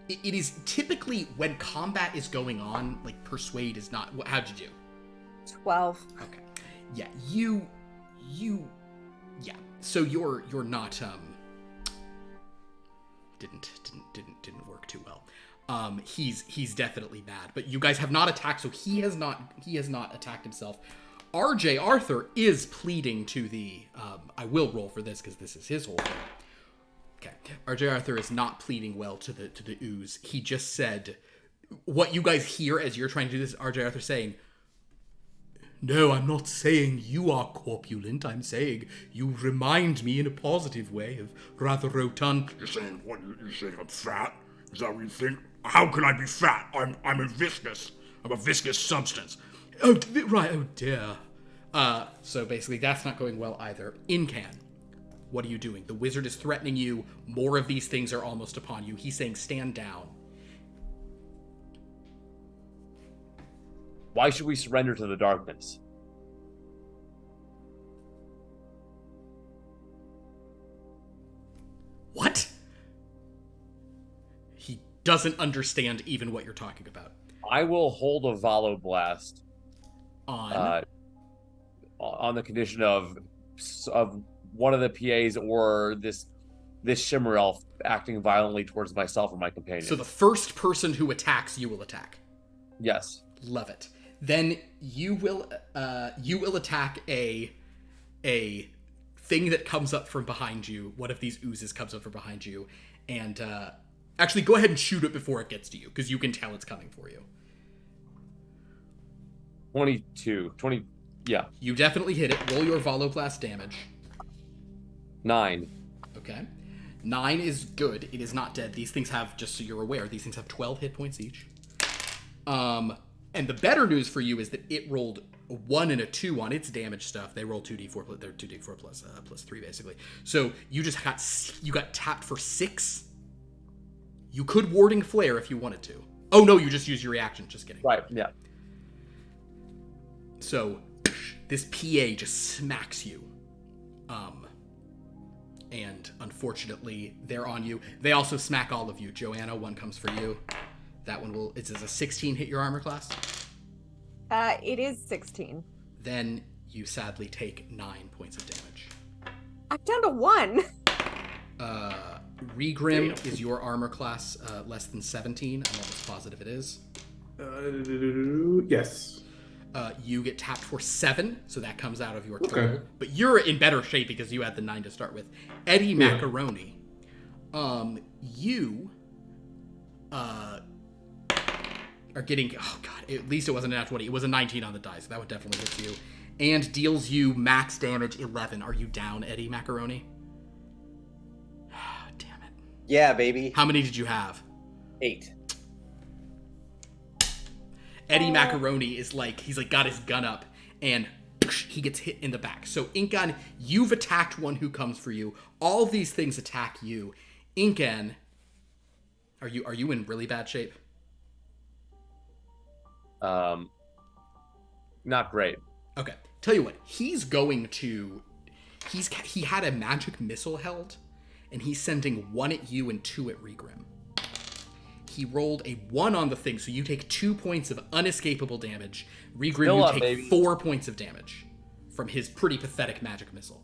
S1: It is typically, when combat is going on, like, persuade is not... How'd you do?
S3: 12.
S1: Okay. Yeah, you... Yeah, so you're not, Didn't work too well. He's definitely mad, but you guys have not attacked, so he has not attacked himself. RJ Arthur is pleading to the, I will roll for this because this is his whole thing. Okay. RJ Arthur is not pleading well to the ooze. He just said, what you guys hear as you're trying to do this, RJ Arthur saying, "No, I'm not saying you are corpulent. I'm saying you remind me in a positive way of rather rotund."
S8: You're saying what? You're saying I'm fat? Is that what you think? How can I be fat? I'm a viscous. I'm a viscous substance.
S1: Oh, right. Oh, dear. So basically, that's not going well either. Incan, what are you doing? The wizard is threatening you. More of these things are almost upon you. He's saying, stand down.
S2: Why should we surrender to the darkness?
S1: What? He doesn't understand even what you're talking about.
S2: I will hold a Valo Blast
S1: On
S2: the condition of one of the PAs or this Shimmer Elf acting violently towards myself or my companion.
S1: So the first person who attacks, you will attack.
S2: Yes.
S1: Love it. Then you will attack a thing that comes up from behind you. One of these oozes comes up from behind you, and actually go ahead and shoot it before it gets to you, because you can tell it's coming for you.
S2: 20. Yeah.
S1: You definitely hit it. Roll your Valoblast damage.
S2: 9.
S1: Okay. 9 is good. It is not dead. These things have, just so you're aware, these things have 12 hit points each. And the better news for you is that it rolled a 1 and a 2 on its damage stuff. They roll 2d4. They're 2d4 plus 3 basically. So you got tapped for 6. You could warding flare if you wanted to. Oh no, you just use your reaction. Just kidding.
S2: Right. Yeah.
S1: So this PA just smacks you. And unfortunately, they're on you. They also smack all of you. Joanna, one comes for you. That one will... Does a 16 hit your armor class?
S3: It is 16.
S1: Then you sadly take 9 points of damage.
S3: I'm down to 1.
S1: Regrim, is your armor class less than 17? I'm almost positive it is.
S5: Yes.
S1: you get tapped for 7, so that comes out of your total.
S5: Okay.
S1: But you're in better shape because you had the 9 to start with. Eddie Macaroni, you are getting, oh god, at least it wasn't a nat 20. It was a 19 on the die, so that would definitely hit you. And deals you max damage 11. Are you down, Eddie Macaroni? Damn it.
S6: Yeah, baby.
S1: How many did you have?
S6: 8.
S1: Eddie Macaroni is like, he's like got his gun up and he gets hit in the back. So Incan, you've attacked one who comes for you. All these things attack you. Incan, are you in really bad shape?
S2: Not great.
S1: Okay. Tell you what, he's going to, he had a magic missile held, and he's sending 1 at you and 2 at Regrim. He rolled a 1 on the thing, so you take 2 points of unescapable damage. Regrim,
S2: Fill
S1: you
S2: up,
S1: take
S2: baby.
S1: 4 points of damage from his pretty pathetic magic missile.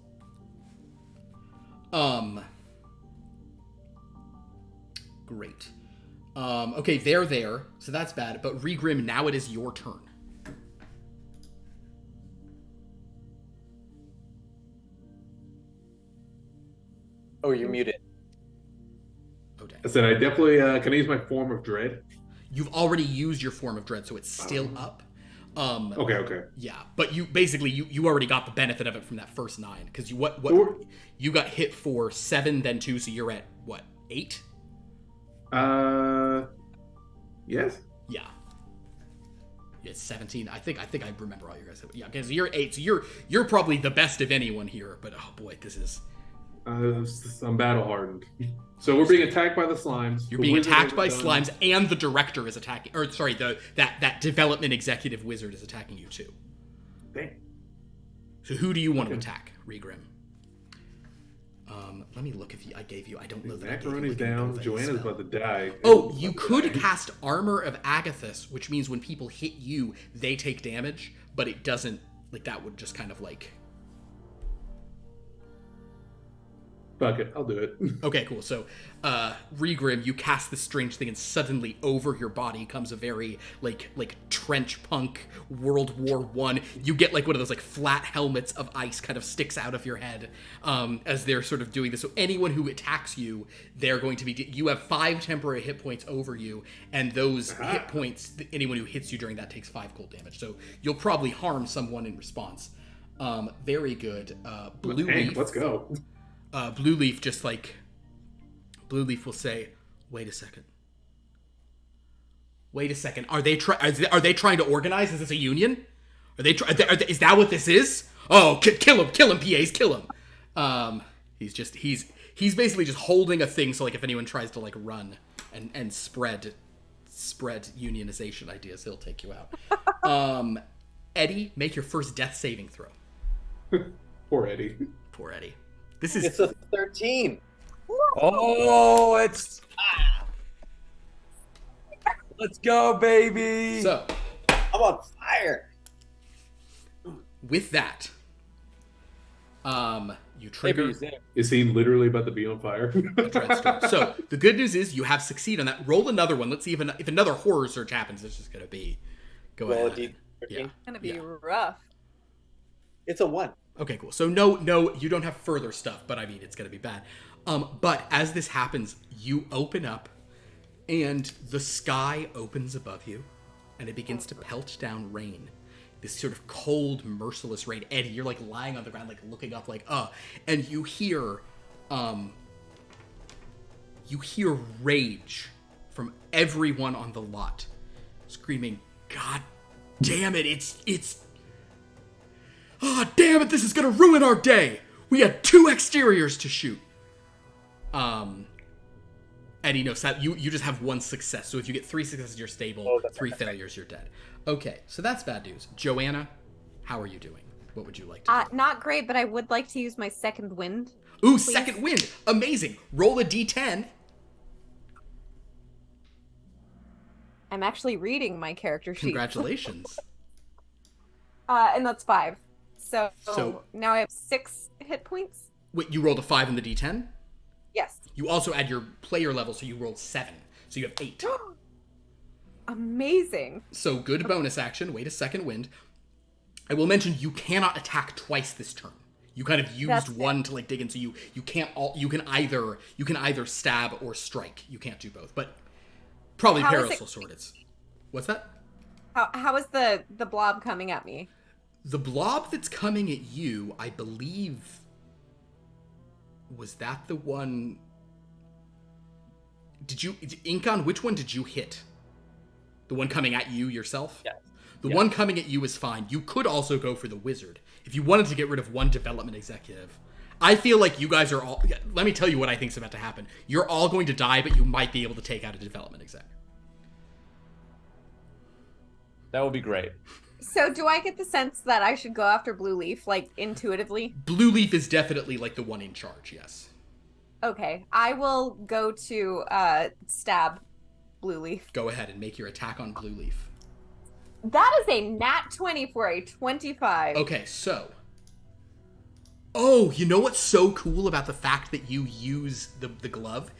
S1: Great. Okay, they're there, so that's bad. But Regrim, now it is your turn.
S6: Oh, you're muted.
S1: Oh, dang.
S5: I said I definitely can I use my form of dread.
S1: You've already used your form of dread, so it's still up.
S5: Okay.
S1: Yeah, but you basically you already got the benefit of it from that first 9 because
S5: Sure.
S1: you got hit for 7, then 2, so you're at what 8?
S5: Yes.
S1: Yeah. It's 17. I think I remember all you guys. Yeah, because you're 8, so you're probably the best of anyone here. But oh boy, this is.
S5: I'm battle hardened. So we're being attacked by the slimes.
S1: You're
S5: The
S1: being
S5: wizard
S1: attacked by
S5: overdone.
S1: slimes, and the director is attacking. Or sorry, that development executive wizard is attacking you too.
S5: Dang.
S1: So who do you want to attack, Regrim? Let me look if I gave you. I don't know that.
S5: Macaroni's down. Joanna's about to die.
S1: Oh, you could cast Armor of Agathis, which means when people hit you, they take damage, but it doesn't, like, that would just kind of, like...
S5: Fuck it, I'll do it.
S1: Okay, cool. So, Regrim, you cast this strange thing, and suddenly over your body comes a very, like trench punk World War One. You get, like, one of those, like, flat helmets of ice kind of sticks out of your head as they're sort of doing this. So anyone who attacks you, they're going to be... You have 5 temporary hit points over you, and those hit points, anyone who hits you during that takes 5 cold damage. So you'll probably harm someone in response. Very good. Blue
S5: Hank,
S1: Leaf.
S5: let's go.
S1: Blue Leaf Blue Leaf will say, "Wait a second. Are they trying to organize? Is this a union? Is that what this is? Oh, kill him, PAs, kill him." He's basically just holding a thing, so like if anyone tries to like run and spread unionization ideas, he'll take you out. Eddie, make your first death saving throw.
S5: Poor Eddie.
S1: Poor Eddie. This is
S6: It's a 13.
S2: Oh, it's. Let's go, baby.
S1: so.
S6: I'm on fire.
S1: With that, you trigger
S5: Is he literally about to be on fire?
S1: a Dreadstorm. So the good news is you have succeed on that. Roll another one. Let's see if another horror surge happens. It's just gonna be. Go
S6: Roll a
S1: ahead.
S6: D13.
S1: Yeah.
S7: Gonna be
S1: Yeah.
S7: rough.
S6: It's a 1.
S1: Okay, cool. So no, you don't have further stuff, but I mean it's gonna be bad. But as this happens, you open up, and the sky opens above you, and it begins to pelt down rain. This sort of cold, merciless rain. Eddie, you're like lying on the ground, like looking up, like and you hear rage from everyone on the lot, screaming, "God damn it! It's oh, damn it, this is gonna ruin our day! We had 2 exteriors to shoot!" Eddie, no, you just have 1 success. So if you get 3 successes, you're stable. 3 failures, you're dead. Okay, so that's bad news. Joanna, how are you doing? What would you like to do?
S7: Not great, but I would like to use my second wind.
S1: Ooh,
S7: please.
S1: second wind! Amazing! Roll a d10.
S7: I'm actually reading my character sheet.
S1: Congratulations.
S7: And that's 5. So
S1: So-
S7: now I have 6 hit points.
S1: Wait, you rolled a 5 in the d10?
S7: Yes.
S1: You also add your player level, so you rolled 7. So you have 8.
S7: Amazing.
S1: So good bonus action. Wait a second wind. I will mention you cannot attack twice this turn. You kind of used
S3: That's
S1: one to like dig in, so you can't you can either stab or strike. You can't do both, but probably
S3: How is
S1: Parasol
S3: it-
S1: Sword. What's that?
S7: How is the blob coming at me?
S1: The blob that's coming at you, I believe, was that the one? Inkon, which one did you hit? The one coming at you yourself?
S2: Yes.
S1: The one coming at you is fine. You could also go for the wizard. If you wanted to get rid of one development executive. I feel like you guys are all... Let me tell you what I think's about to happen. You're all going to die, but you might be able to take out a development exec.
S2: That would be great.
S7: So do I get the sense that I should go after Blue Leaf, like, intuitively?
S1: Blue Leaf is definitely, like, the one in charge, yes.
S7: Okay, I will go to stab Blue Leaf.
S1: Go ahead and make your attack on Blue Leaf.
S7: That is a nat 20 for a 25.
S1: Okay, so... Oh, you know what's so cool about the fact that you use the glove?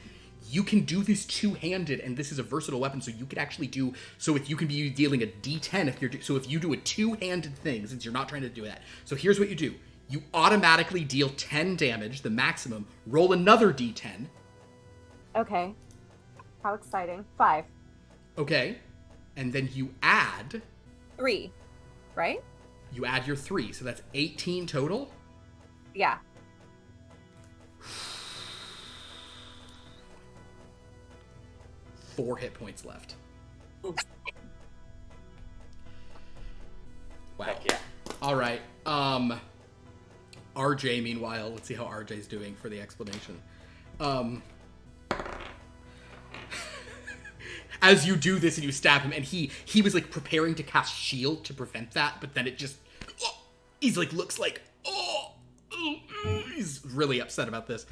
S1: You can do this two-handed, and this is a versatile weapon, so you could actually do... So if you can be dealing a d10 if you're... So if you do a two-handed thing, since you're not trying to do that. So here's what you do. You automatically deal 10 damage, the maximum. Roll another d10.
S7: Okay. How exciting. 5.
S1: Okay. And then you add...
S7: 3. Right?
S1: You add your 3, so that's 18 total?
S7: Yeah.
S1: Four hit points left. Wow.
S2: Heck yeah.
S1: All right. RJ, meanwhile, let's see how RJ's doing for the explanation. As you do this and you stab him, and he was like preparing to cast shield to prevent that, but then it just he's like looks like he's really upset about this.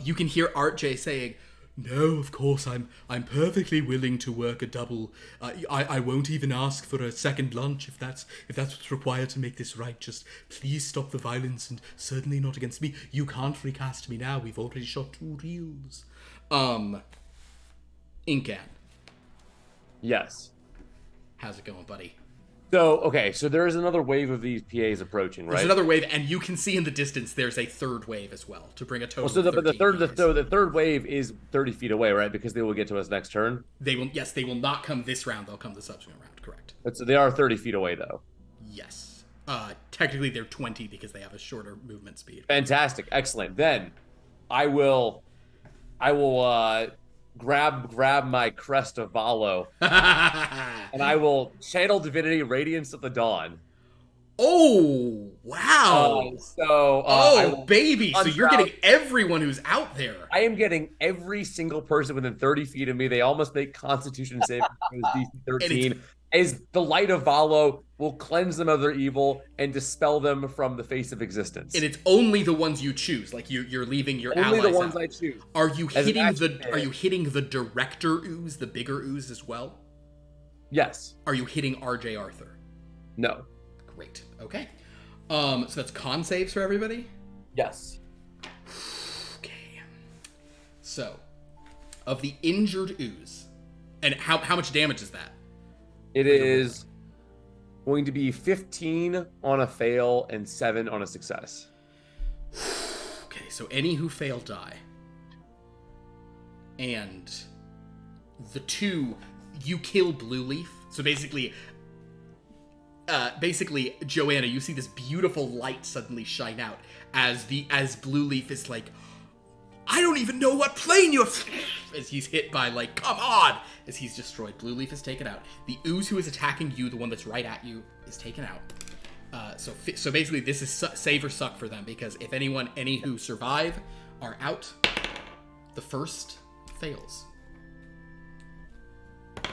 S1: You can hear RJ saying, "No, of course, I'm perfectly willing to work a double. I won't even ask for a second lunch if that's what's required to make this right. Just please stop the violence, and certainly not against me. You can't recast me now. We've already shot 2 reels." Incan,
S2: Yes.
S1: how's it going, buddy?
S2: So, okay, so there is another wave of these PAs approaching, right?
S1: There's another wave, and you can see in the distance there's a third wave as well to bring a total.
S2: Well, so
S1: of 13 PAs.
S2: the third wave is 30 feet away, right? Because they will get to us next turn.
S1: They will not come this round. They'll come the subsequent round. Correct.
S2: But so they are 30 feet away, though.
S1: Yes. Technically they're 20 because they have a shorter movement speed.
S2: Fantastic, excellent. Then I will grab my crest of Valo and I will channel Divinity Radiance of the Dawn.
S1: Oh, wow. Baby. So you're getting everyone who's out there.
S2: I am getting every single person within 30 feet of me. They all must make Constitution save DC 13. As the light of Valo will cleanse them of their evil and dispel them from the face of existence.
S1: And it's only the ones you choose. Like you're leaving your
S2: only
S1: allies
S2: the ones
S1: out.
S2: I choose.
S1: Are you hitting
S2: Are
S1: you hitting the director ooze, the bigger ooze as well?
S2: Yes.
S1: Are you hitting RJ Arthur?
S2: No.
S1: Great. Okay. So that's con saves for everybody?
S2: Yes.
S1: Okay. So, of the injured ooze, and how much damage is that?
S2: It is going to be 15 on a fail and 7 on a success.
S1: Okay, so any who fail die. And the 2, you kill Blue Leaf. So basically, Joanna, you see this beautiful light suddenly shine out as Blue Leaf is like, I don't even know what plane you're... As he's hit by, like, come on! As he's destroyed. Blue Leaf is taken out. The ooze who is attacking you, the one that's right at you, is taken out. So basically, this is save or suck for them, because if any who survive are out, the first fails. The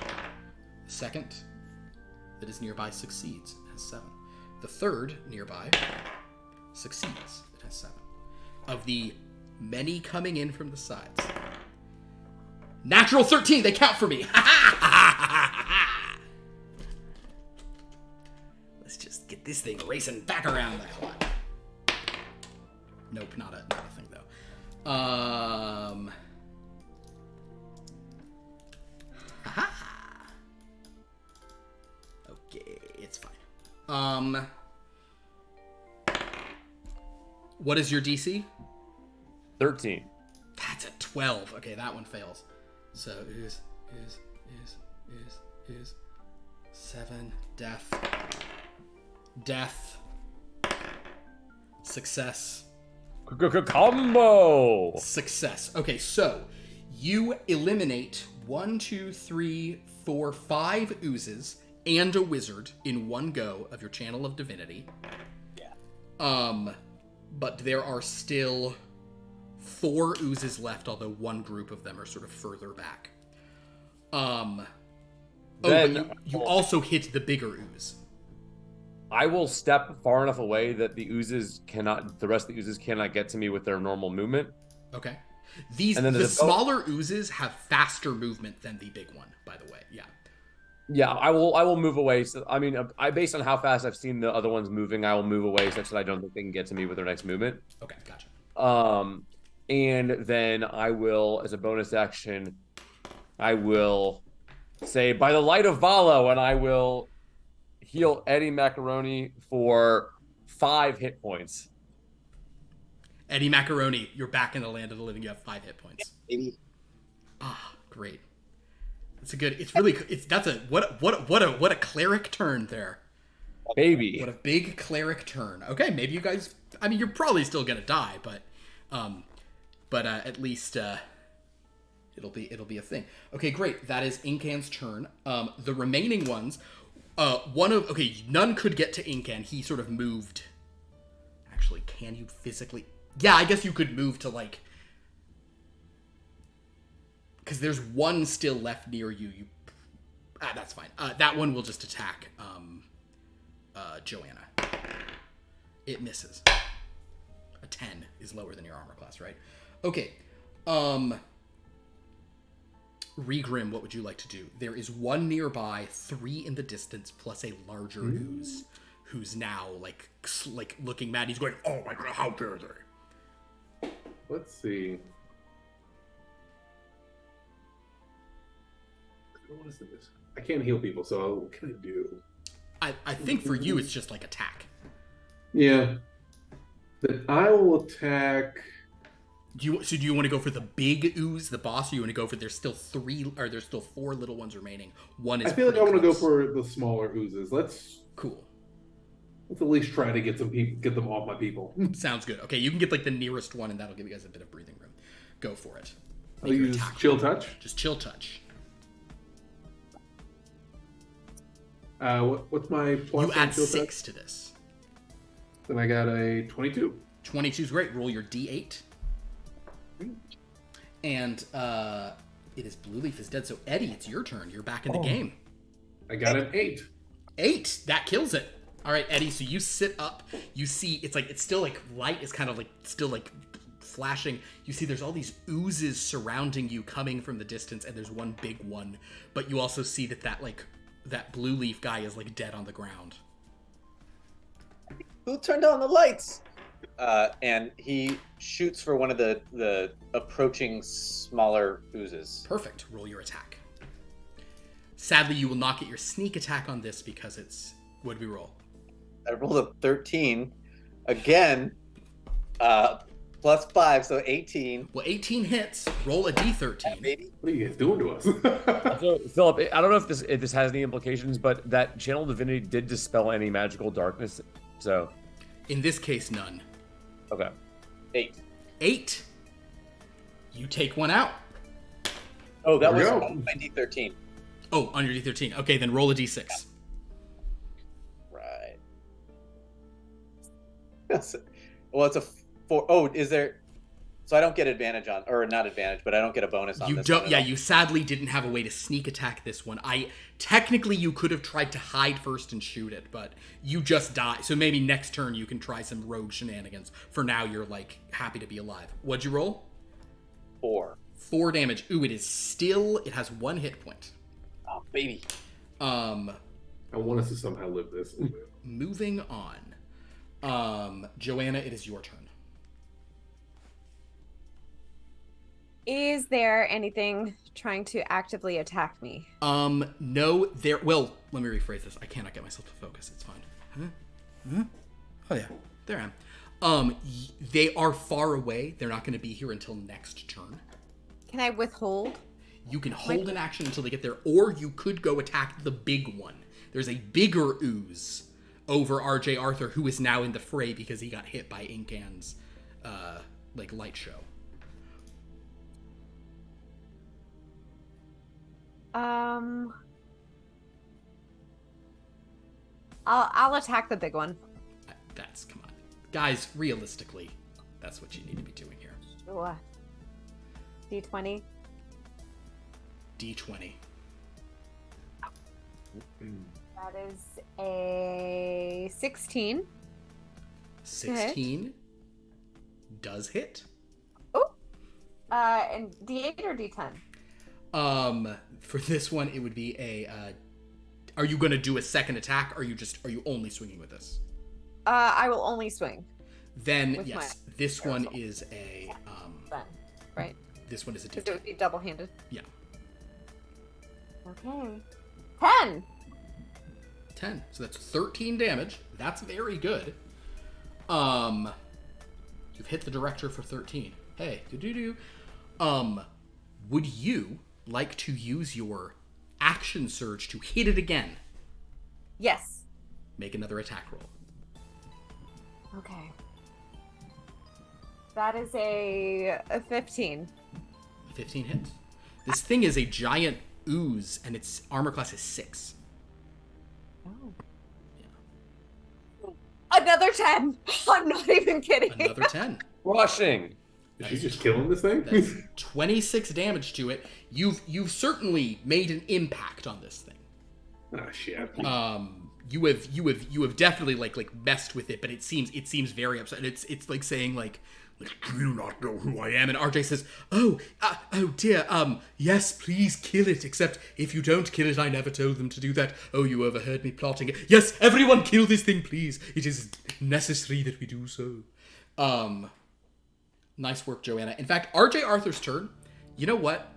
S1: second that is nearby succeeds. It has 7. The third nearby succeeds. It has 7. Of the many coming in from the sides. Natural 13, they count for me. Let's just get this thing racing back around the clock. Nope, not a thing though. Okay, it's fine. What is your DC?
S2: 13.
S1: That's a 12. Okay, that one fails. So is 7 death success
S2: Combo.
S1: success. Okay, so you eliminate 1, 2, 3, 4, 5 oozes and a wizard in one go of your channel of divinity.
S6: Yeah.
S1: But there are still 4 oozes left, although one group of them are sort of further back.
S2: Then
S1: you also hit the bigger ooze.
S2: I will step far enough away that the rest of the oozes cannot get to me with their normal movement.
S1: Okay.
S2: And then
S1: The smaller oozes have faster movement than the big one, by the way. Yeah.
S2: Yeah, I will move away. So, I mean, based on how fast I've seen the other ones moving, I will move away such that I don't think they can get to me with their next movement.
S1: Okay, gotcha.
S2: And then I will, as a bonus action, I will say, by the light of Valo, and I will heal Eddie Macaroni for 5 hit points.
S1: Eddie Macaroni, you're back in the land of the living. You have 5 hit points.
S6: Maybe.
S1: Ah, great. What a cleric turn there.
S2: Baby.
S1: What a big cleric turn. Okay, maybe you guys. I mean, you're probably still gonna die, but at least it'll be a thing. Okay, great. That is Incan's turn. The remaining ones, none could get to Incan. He sort of moved. Actually, can you physically? Yeah, I guess you could move to like. Because there's one still left near you. That's fine. That one will just attack Joanna. It misses. A 10 is lower than your armor class, right? Okay. Regrim, what would you like to do? There is one nearby, 3 in the distance, plus a larger ooze, who's now like looking mad. He's going, "Oh my god, how dare they!"
S5: Let's see. What is this? I can't heal people, so what can I do?
S1: I think for you, it's just like attack.
S5: Yeah. Then I will attack.
S1: Do you want to go for the big ooze, the boss, or you want to go for there's still 4 little ones remaining? One is.
S5: I feel like I want to go
S1: close.
S5: for the smaller oozes. Let's
S1: Let's
S5: at least try to get some people, get them off my people.
S1: Sounds good. Okay, you can get like the nearest one, and that'll give you guys a bit of breathing room. Go for it.
S5: I'll use chill touch.
S1: Just chill touch.
S5: What's my plus?
S1: You
S5: on
S1: add
S5: chill
S1: 6
S5: touch?
S1: to this.
S5: Then I got a 22.
S1: 22 is great. Roll your d8. And it is Blue Leaf is dead. So Eddie, it's your turn. You're back in the game.
S5: I got an 8.
S1: 8. That kills it. All right, Eddie. So you sit up. You see it's still like light is kind of like still like flashing. You see there's all these oozes surrounding you coming from the distance, and there's one big one. But you also see that Blue Leaf guy is like dead on the ground.
S6: Who turned on the lights? And he shoots for one of the approaching smaller oozes.
S1: Perfect. Roll your attack. Sadly, you will not get your sneak attack on this because it's... What did we roll?
S6: I rolled a 13. Again, plus 5, so 18.
S1: Well, 18 hits. Roll a d13.
S6: Yeah, baby.
S5: What are you guys doing to us?
S2: So, Philip, I don't know if this has any implications, but that channel divinity did dispel any magical darkness. So,
S1: In this case, none.
S2: okay.
S6: 8.
S1: 8. You take one out.
S6: Oh, that
S5: There we
S6: was
S5: go.
S6: on my D13.
S1: Oh, on your d13. Okay, then roll a d6.
S6: Right. Well, it's a 4. Oh, is there... So I don't get advantage on... Or not advantage, but I don't get a bonus on
S1: You
S6: this
S1: don't.
S6: one at
S1: Yeah,
S6: all.
S1: you sadly didn't have a way to sneak attack this one. Technically, you could have tried to hide first and shoot it, but you just died. So maybe next turn you can try some rogue shenanigans. For now, you're like happy to be alive. What'd you roll?
S6: 4.
S1: 4 damage. Ooh, it has 1 hit point.
S6: Oh, baby.
S5: I want us to somehow live this.
S1: Moving on. Joanna, it is your turn.
S3: Is there anything trying to actively attack me?
S1: No, well, let me rephrase this. I cannot get myself to focus. It's fine. Huh? Oh yeah, there I They are far away. They're not going to be here until next turn.
S7: Can I withhold?
S1: You can hold an action until they get there, or you could go attack the big one. There's a bigger ooze over RJ Arthur, who is now in the fray because he got hit by Incan's light show.
S7: I'll attack the big one.
S1: Come on. Guys, realistically, that's what you need to be doing here.
S7: Sure. D20.
S1: D20.
S7: That is a 16.
S1: 16 does hit.
S7: Oh. And D8 or D10?
S1: For this one, it would be a. Are you going to do a second attack? Or are you only swinging with this?
S7: I will only swing.
S1: Then
S7: with
S1: yes, this one is a.
S7: Then, right?
S1: This one is a
S7: Because
S1: D10.
S7: it would be double-handed.
S1: Yeah.
S7: Okay. 10.
S1: 10. So that's 13 damage. That's very good. You've hit the director for 13. Hey, would you like to use your action surge to hit it again?
S7: Yes.
S1: Make another attack roll.
S7: Okay. That is a 15.
S1: 15 hits. This thing is a giant ooze, and its armor class is 6.
S7: Oh. Another 10. I'm not even kidding.
S1: Another 10.
S2: Rushing.
S5: Is she just killing this thing?
S1: That's 26 damage to it. You've certainly made an impact on this thing.
S5: Oh shit.
S1: You have definitely like messed with it, but it seems very upset. It's like saying like do you not know who I am? And RJ says, oh dear, yes, please kill it, except if you don't kill it, I never told them to do that. Oh, you overheard me plotting it. Yes, everyone kill this thing, please. It is necessary that we do so. Nice work, Joanna. In fact, RJ Arthur's turn. You know what?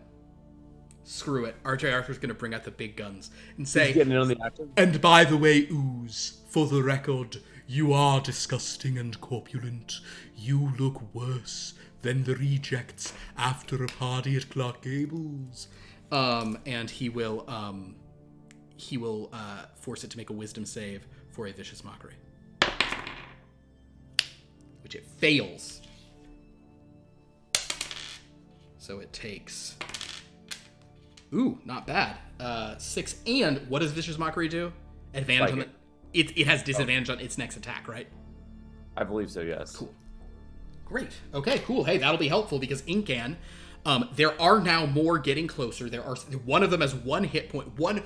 S1: Screw it. RJ Arthur's going to bring out the big guns and say,
S2: Getting in on the action.
S1: and by the way, ooze, for the record, you are disgusting and corpulent. You look worse than the rejects after a party at Clark Gables. And he will force it to make a wisdom save for a vicious mockery, which it fails. So it takes, not bad. 6. And what does vicious mockery do? Advantage on it. It has disadvantage on its next attack, right?
S2: I believe so, yes.
S1: Cool. Great. Okay, cool. Hey, that'll be helpful because Incan, there are now more getting closer. One of them has 1 hit point. One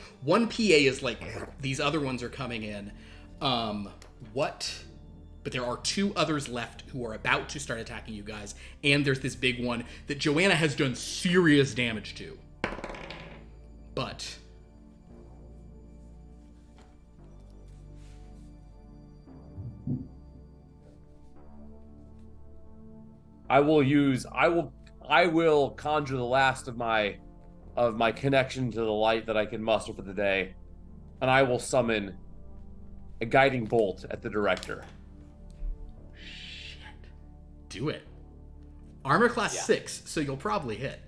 S1: PA is like, these other ones are coming in. But there are 2 others left who are about to start attacking you guys. And there's this big one that Joanna has done serious damage to. But
S2: I will conjure the last of my connection to the light that I can muster for the day, and I will summon a guiding bolt at the director.
S1: shit. Do it. Armor class 6, so you'll probably hit.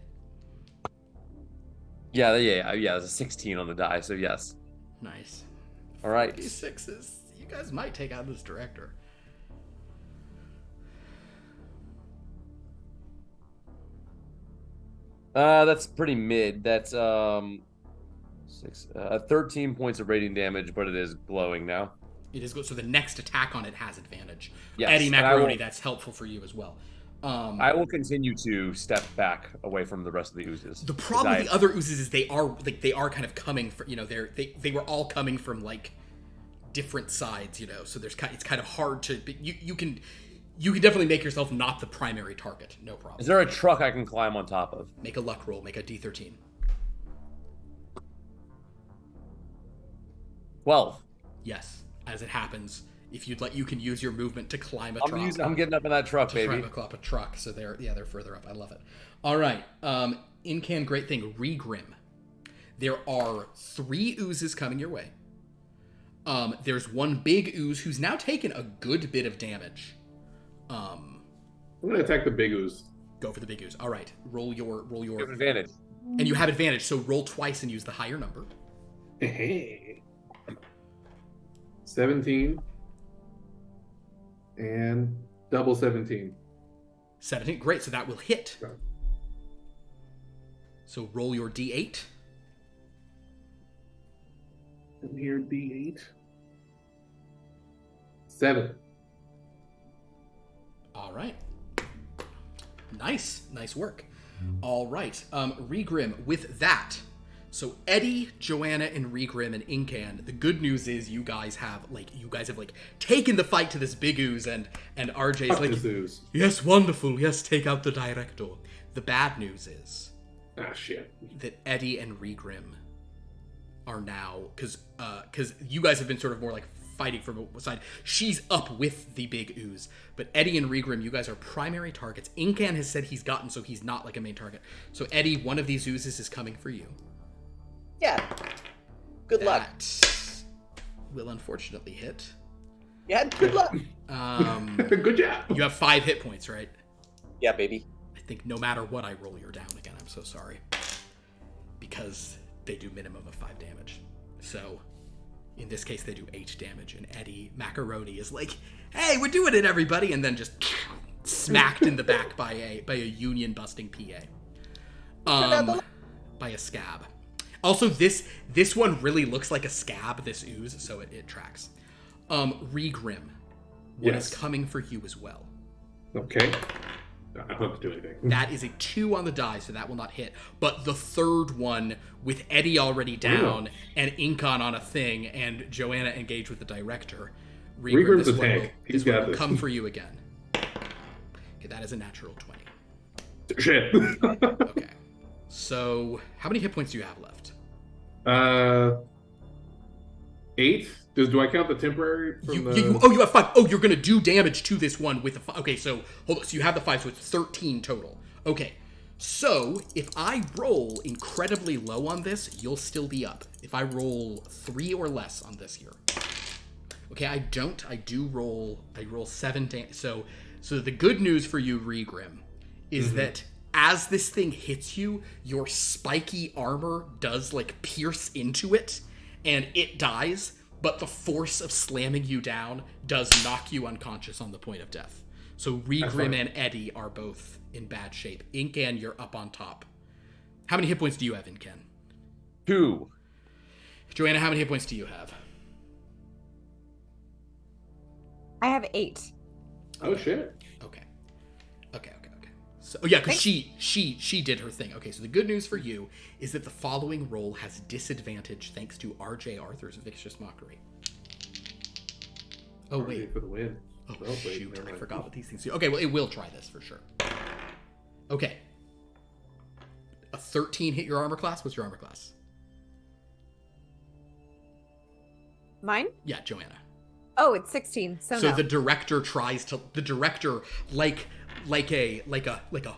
S2: Yeah, there's a 16 on the die, so yes.
S1: Nice.
S2: All right.
S1: These 6s, you guys might take out this director.
S2: That's pretty mid. That's 13 points of radiant damage, but it is glowing now.
S1: It is good. So the next attack on it has advantage.
S2: Yes,
S1: Eddie
S2: and I
S1: Macaroni,
S2: will-
S1: that's helpful for you as well.
S2: I will continue to step back away from the rest of the oozes.
S1: The problem with the other oozes is they are kind of coming from, they were all coming from like different sides, so it's kind of hard to, but you can definitely make yourself not the primary target, no problem.
S2: Is there a truck I can climb on top of?
S1: Make a luck roll, make a D13.
S2: 12.
S1: Yes, as it happens, if you'd like, you can use your movement to climb a truck.
S2: I'm getting up in that truck, baby.
S1: Climb up a truck, so they're further up. I love it. All right, Incan, great thing. Regrim. There are 3 oozes coming your way. There's one big ooze who's now taken a good bit of damage. Um,
S5: I'm gonna attack the big ooze.
S1: go for the big ooze. All right, roll your,
S2: You have advantage.
S1: and you have advantage. So roll twice and use the higher number.
S5: Hey. 17 and double 17.
S1: 17. Great. So that will hit.
S5: Okay.
S1: So roll your d8.
S5: And here, D8. 7.
S1: All right. Nice work. All right, Regrim, with that, so Eddie, Joanna, and Regrim and Incan, the good news is you guys have taken the fight to this big ooze, and RJ's
S5: Fuck
S1: like,
S5: this ooze.
S1: yes, wonderful, yes, take out the director. The bad news is
S5: Ah, shit.
S1: that Eddie and Regrim are now, because you guys have been sort of more like fighting from a side. She's up with the big ooze, but Eddie and Regrim, you guys are primary targets. Incan has said he's gotten, so he's not like a main target. So Eddie, one of these oozes is coming for you.
S6: Yeah. Good luck.
S1: That will unfortunately hit.
S6: Yeah, good luck.
S5: Good job.
S1: You have 5 hit points, right?
S6: Yeah, baby.
S1: I think no matter what I roll, you're down again. I'm so sorry. Because they do minimum of 5 damage. So in this case, they do 8 damage, and Eddie Macaroni is like, hey, we're doing it, everybody, and then just smacked in the back by a union-busting PA. By a scab. Also, this one really looks like a scab, this ooze, so it tracks. Regrim, what is coming for you as well?
S5: Okay. I don't have to do anything.
S1: That is a 2 on the die, so that will not hit. But the third one, with Eddie already down, and Incan on a thing, and Joanna engaged with the director,
S5: Regrim's
S1: this
S5: a
S1: one
S5: tank. He's
S1: this one
S5: got
S1: will
S5: this.
S1: come for you again. Okay, that is a natural 20.
S5: Shit.
S1: Okay. So, how many hit points do you have left?
S5: 8? Do I count the temporary from the...
S1: You have 5. Oh, you're going to do damage to this one with the 5. Okay, so, hold on. So you have the 5, so it's 13 total. Okay. So, if I roll incredibly low on this, you'll still be up. If I roll 3 or less on this here. Okay, I roll 7 damage. So the good news for you, Regrim, is that as this thing hits you, your spiky armor does, like, pierce into it, and it dies, but the force of slamming you down does knock you unconscious on the point of death. So Regrim and Eddie are both in bad shape. Incan, you're up on top. How many hit points do you have, Incan?
S2: 2.
S1: Joanna, how many hit points do you have?
S7: I have 8.
S5: Oh, shit.
S1: Okay. So, yeah, because she did her thing. Okay, so the good news for you is that the following roll has disadvantage thanks to R.J. Arthur's Vicious Mockery. Oh, wait.
S5: For the win.
S1: Oh,
S5: wait,
S1: shoot.
S5: never
S1: I
S5: mind.
S1: forgot what these things do. Okay, well, it will try this for sure. Okay. A 13 hit your armor class? What's your armor class?
S7: Mine?
S1: Yeah, Joanna.
S7: Oh, it's 16. So no.
S1: The director tries to... The director, like a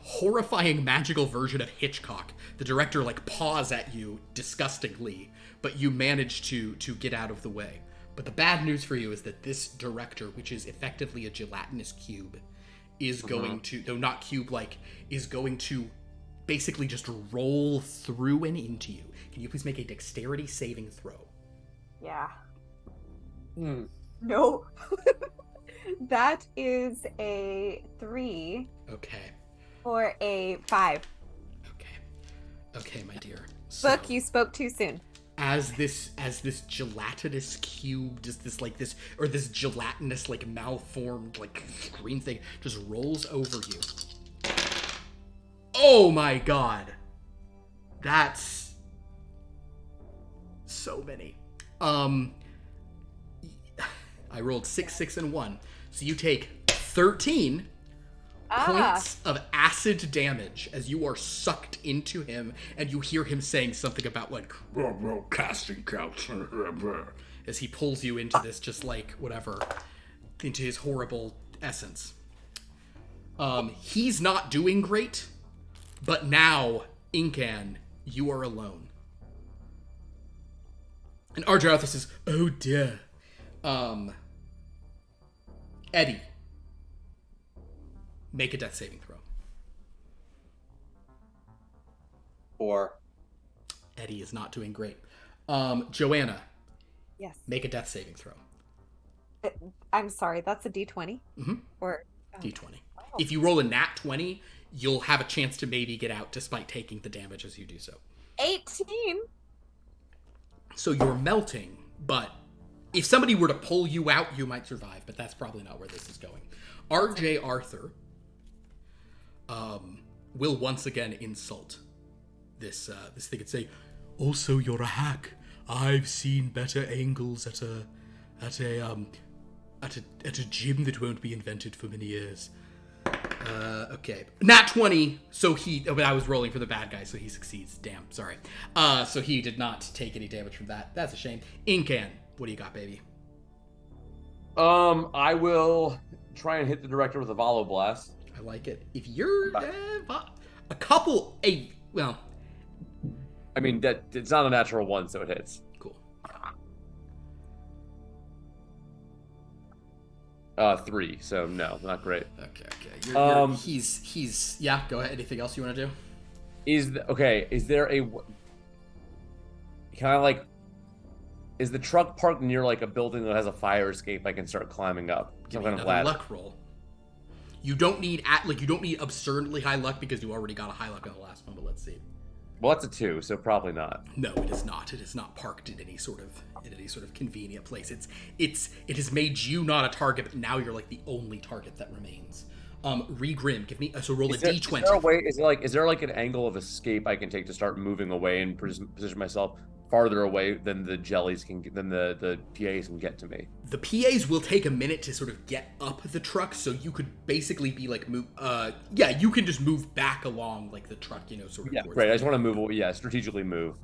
S1: horrifying magical version of Hitchcock, the director, like, paws at you disgustingly, but you manage to get out of the way. But the bad news for you is that this director, which is effectively a gelatinous cube, is going to, though not cube-like, is going to basically just roll through and into you. Can you please make a dexterity saving throw?
S7: Yeah. No. That is a 3
S1: Okay.
S7: or a 5.
S1: Okay, my dear. So,
S7: Book, you spoke too soon.
S1: as this gelatinous cube, just this gelatinous, like, malformed, like, green thing just rolls over you. Oh my god. That's so many. I rolled 6, 6, and 1. So you take 13 points of acid damage as you are sucked into him, and you hear him saying something about, like,
S8: Casting couch.
S1: as he pulls you into this, just like, whatever, into his horrible essence. He's not doing great, but now, Incan, you are alone. And RJ Arthur says, oh dear. Eddie, Make a death saving throw.
S6: Or
S1: Eddie is not doing great. Joanna,
S3: Yes.
S1: make a death saving throw.
S3: I'm sorry, that's a D20?
S1: Mm-hmm.
S3: Or
S1: D20. If you roll a nat 20, you'll have a chance to maybe get out despite taking the damage as you do so.
S3: 18?
S1: So you're melting, but if somebody were to pull you out, you might survive, but that's probably not where this is going. R.J. Arthur will once again insult this thing and say, "Also, you're a hack. I've seen better angles at a gym that won't be invented for many years." Okay. Nat 20, so but I was rolling for the bad guy, so he succeeds. Damn, sorry. So he did not take any damage from that. That's a shame. Incan, what do you got, baby?
S2: I will try and hit the director with a Valo Blast.
S1: I like it. If you're well,
S2: I mean, that it's not a natural one, so it hits.
S1: cool.
S2: 3, so no, not great.
S1: Okay. He's yeah. Go ahead. Anything else you want to do?
S2: Is there a kind of like, is the truck parked near like a building that has a fire escape I can start climbing up?
S1: Give
S2: Some
S1: me
S2: kind of
S1: another
S2: ladder.
S1: luck roll. You don't need absurdly high luck because you already got a high luck on the last one. But let's see.
S2: Well, that's a 2, so probably not.
S1: No, it is not. It is not parked in any sort of convenient place. It has made you not a target, but now you're like the only target that remains. Regrim, give me roll a D20.
S2: Is there like an angle of escape I can take to start moving away and position myself farther away than the jellies than the PAs can get to me?
S1: The PAs will take a minute to sort of get up the truck, so you could basically be like you can just move back along like the truck, sort of.
S2: Yeah,
S1: towards
S2: great. I just want to move. Yeah, strategically move.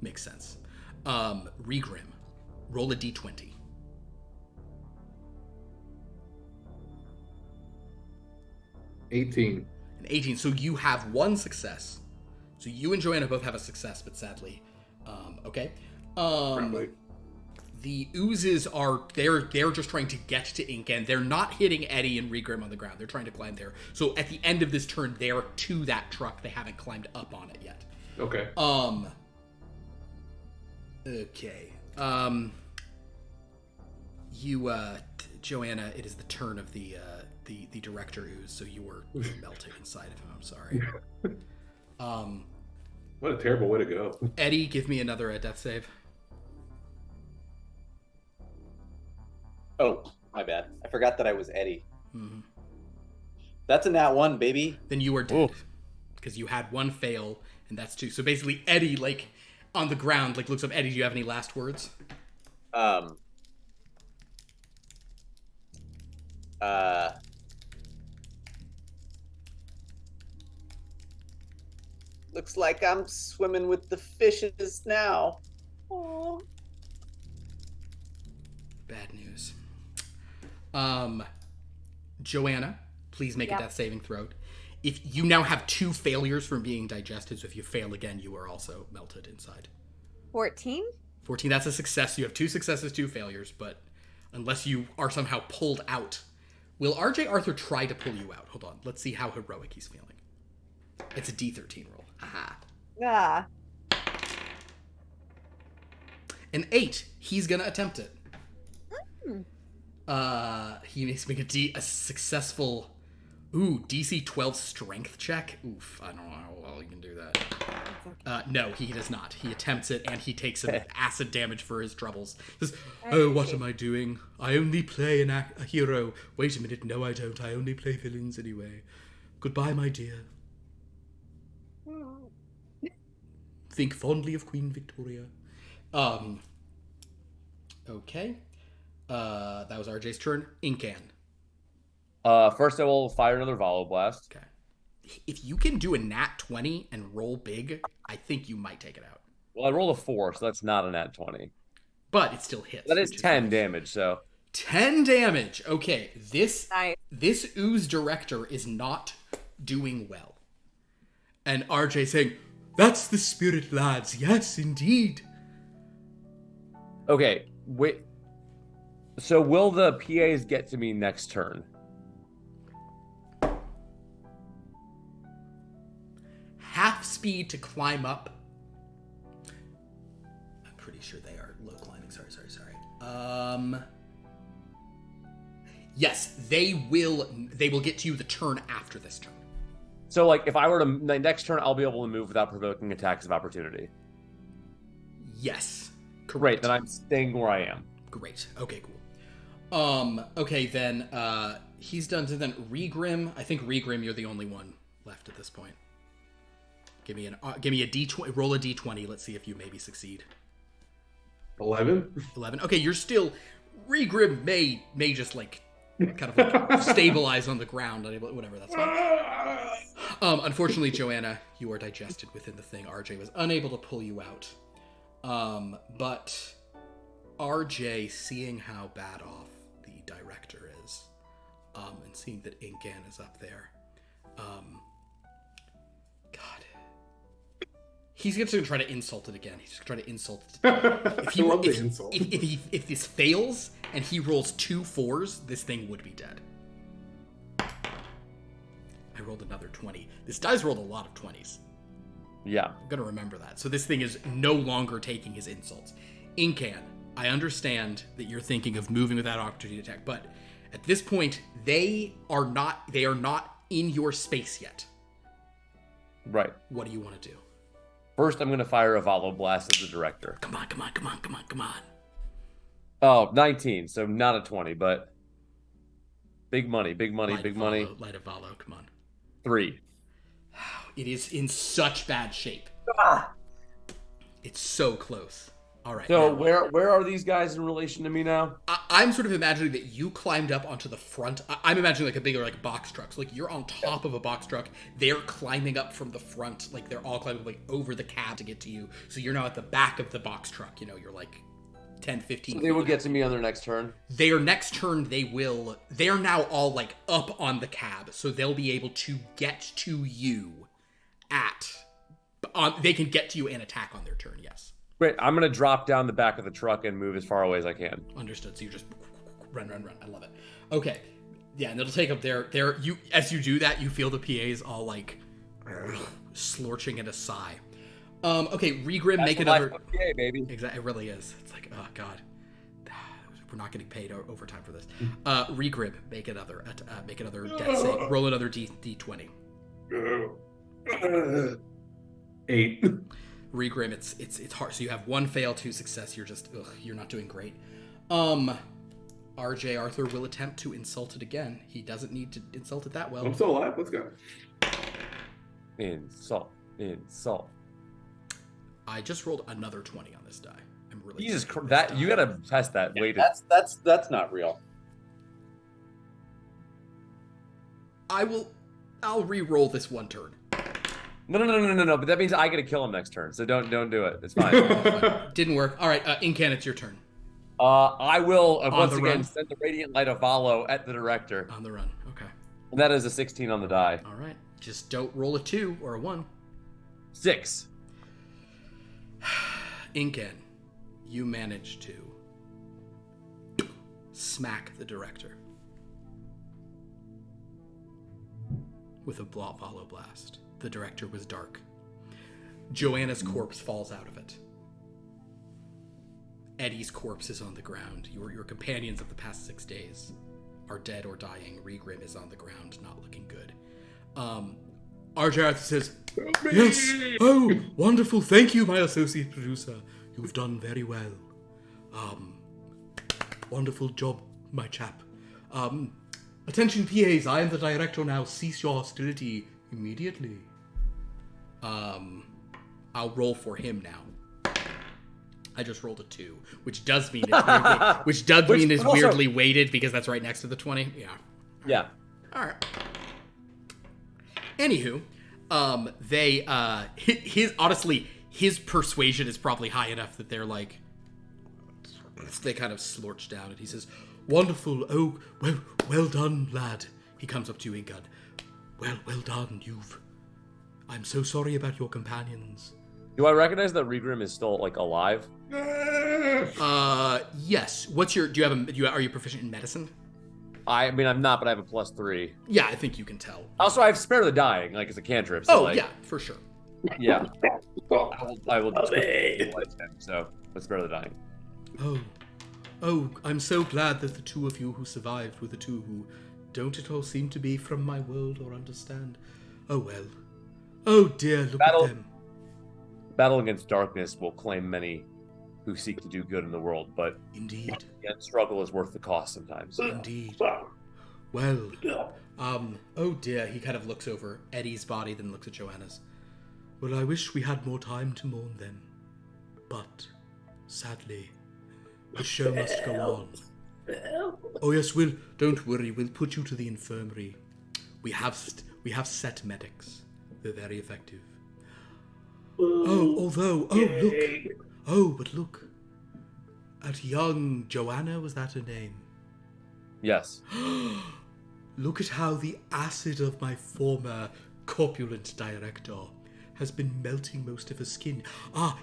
S1: Makes sense. Regrim, roll a D20.
S5: $18.
S1: An 18. So you have one success. So you and Joanna both have a success, but sadly, okay.
S5: Probably.
S1: The oozes they're just trying to get to Incan. They're not hitting Eddie and Regrim on the ground. They're trying to climb there. So at the end of this turn, they're to that truck. They haven't climbed up on it yet.
S5: Okay.
S1: Okay. Joanna, it is the turn of the director ooze, so you were melting inside of him. I'm sorry.
S5: What a terrible way to go.
S1: Eddie, give me another death save.
S6: oh, my bad. I forgot that I was Eddie.
S1: Mm-hmm.
S6: That's a nat 1, baby.
S1: Then you are dead because you had one fail, and that's 2. So basically, Eddie, like on the ground, like looks up. Eddie, do you have any last words?
S6: Looks like I'm swimming with the fishes now. Aw.
S1: Bad news. Joanna, please make a death saving throw. If you now have 2 failures from being digested, so if you fail again, you are also melted inside.
S3: 14?
S1: 14, that's a success. You have 2 successes, 2 failures, but unless you are somehow pulled out. Will R.J. Arthur try to pull you out? Hold on, let's see how heroic he's feeling. It's a D13 roll. Aha.
S3: Ah.
S1: An 8. He's gonna attempt it. He needs to make a successful DC 12 strength check. Oof, I don't know how well he can do that. No, he does not. He attempts it, and he takes some acid damage for his troubles. He says, "Oh, what am I doing? I only play a hero. Wait a minute, no I don't. I only play villains anyway. Goodbye, my dear. Think fondly of Queen Victoria." Okay. That was RJ's turn. Incan.
S2: First I will fire another Valo Blast.
S1: Okay. If you can do a nat 20 and roll big, I think you might take it out.
S2: Well, I rolled a 4, so that's not a nat 20.
S1: But it still hits.
S2: That is
S1: which
S2: 10
S1: nice.
S2: damage, so.
S1: 10 damage. Okay, this
S3: Nice.
S1: ooze director is not doing well. And RJ saying, "That's the spirit, lads. Yes, indeed."
S2: Okay, wait. So will the PAs get to me next turn?
S1: half speed to climb up. I'm pretty sure they are low climbing. Sorry. Yes, they will get to you the turn after this turn.
S2: So, like, if I were to the next turn, I'll be able to move without provoking attacks of opportunity.
S1: Yes.
S2: Great,
S1: Correct.
S2: then I'm staying where I am.
S1: Great. Okay, cool. Okay, then he's done. So then Regrim. I think Regrim, you're the only one left at this point. Give me a d20. Roll a d20. Let's see if you maybe succeed.
S5: 11.
S1: 11. Okay, you're still. Regrim may just like kind of like stabilize on the ground. Whatever. That's fine. Unfortunately, Joanna, you are digested within the thing. RJ was unable to pull you out. But RJ, seeing how bad off the director is, and seeing that Incan is up there, God, he's going to try to insult it again. He's just going to try to insult it. If this fails and he rolls 2 4s, this thing would be dead. I rolled another 20. This dice rolled a lot of 20s.
S2: Yeah.
S1: I'm going to remember that. So this thing is no longer taking his insults. Incan, I understand that you're thinking of moving without opportunity attack, but at this point, they are not in your space yet.
S2: Right.
S1: What do you want to do?
S2: First, I'm going to fire a Valo Blast at the director.
S1: Come on.
S2: Oh, 19, so not a 20, but big money.
S1: Light of Valo, come on.
S2: 3.
S1: It is in such bad shape. It's so close. All right.
S2: So where are these guys in relation to me now?
S1: I'm sort of imagining that you climbed up onto the front. I'm imagining like a bigger like box truck. So like you're on top of a box truck. They're climbing up from the front. Like they're all climbing like over the cab to get to you. So you're now at the back of the box truck. You know, you're like 10, 15.
S2: So they will get to me on their next turn?
S1: Their next turn, they're now all like up on the cab. So they'll be able to get to you they can get to you and attack on their turn, yes.
S2: Great, I'm going to drop down the back of the truck and move as far away as I can.
S1: Understood. So you just run. I love it. Okay. Yeah, and it'll take up you as you do that, you feel the PAs all like slorching at a sigh. Okay, Regrim,
S2: That's
S1: make
S2: the
S1: another
S2: life of PA, baby.
S1: Exactly, it really is. It's like, oh god. We're not getting paid overtime for this. Regrim, make another death save. Roll another D20.
S5: 8.
S1: Regrim, it's hard. So you have 1 fail, 2 success. You're not doing great. RJ Arthur will attempt to insult it again. He doesn't need to insult it that well.
S5: I'm still alive. Let's go.
S2: Insult.
S1: I just rolled another 20 on this die. I'm really
S2: Jesus
S1: sorry
S2: Christ,
S1: about
S2: you
S1: this die.
S2: gotta test that.
S6: Yeah,
S2: Wait.
S6: that's not real.
S1: I'll re-roll this one turn.
S2: No. But that means I get to kill him next turn. So don't do it. It's fine.
S1: Didn't work. All right, Incan, it's your turn.
S2: I will once again
S1: run?
S2: send the radiant light of Valo at the director.
S1: On the run. Okay.
S2: And that is a 16 on the die.
S1: All right. Just don't roll a 2 or a 1.
S2: 6.
S1: Incan, you manage to smack the director with a Valo blast. The director was dark. Joanna's corpse falls out of it. Eddie's corpse is on the ground. Your companions of the past 6 days are dead or dying. Regrim is on the ground, not looking good. Arthur says, "Yes! Oh, wonderful! Thank you, my associate producer. You've done very well. Wonderful job, my chap. Attention, PAs. I am the director now. Cease your hostility immediately." I'll roll for him now. I just rolled a 2, which does mean it's weirdly weighted because that's right next to the 20. Yeah. All right. Anywho, his persuasion is probably high enough that they're like, they kind of slorch down, and he says, "Wonderful. Oh, well done, lad." He comes up to you, Ingad. Well done. I'm so sorry about your companions.
S2: Do I recognize that Regrim is still like alive?
S1: Yes. Are you proficient in medicine?
S2: I mean, I'm not, but I have a +3.
S1: Yeah, I think you can tell.
S2: Also, I have Spare the Dying, like, as a cantrip. So,
S1: yeah, for sure.
S2: Yeah. I will disqualify him, so let's spare the dying.
S1: Oh, I'm so glad that the two of you who survived were the two who don't at all seem to be from my world or understand. Oh well. Oh dear, look at them.
S2: Battle against darkness will claim many who seek to do good in the world, but
S1: Indeed.
S2: yet struggle is worth the cost sometimes.
S1: Indeed. Well, oh dear, he kind of looks over Eddie's body, then looks at Joanna's. Well, I wish we had more time to mourn them. But, sadly, the show must go on. Oh yes, don't worry, we'll put you to the infirmary. We have set medics. They're very effective. But look. At young Joanna, was that her name?
S2: Yes.
S1: Look at how the acid of my former corpulent director has been melting most of her skin.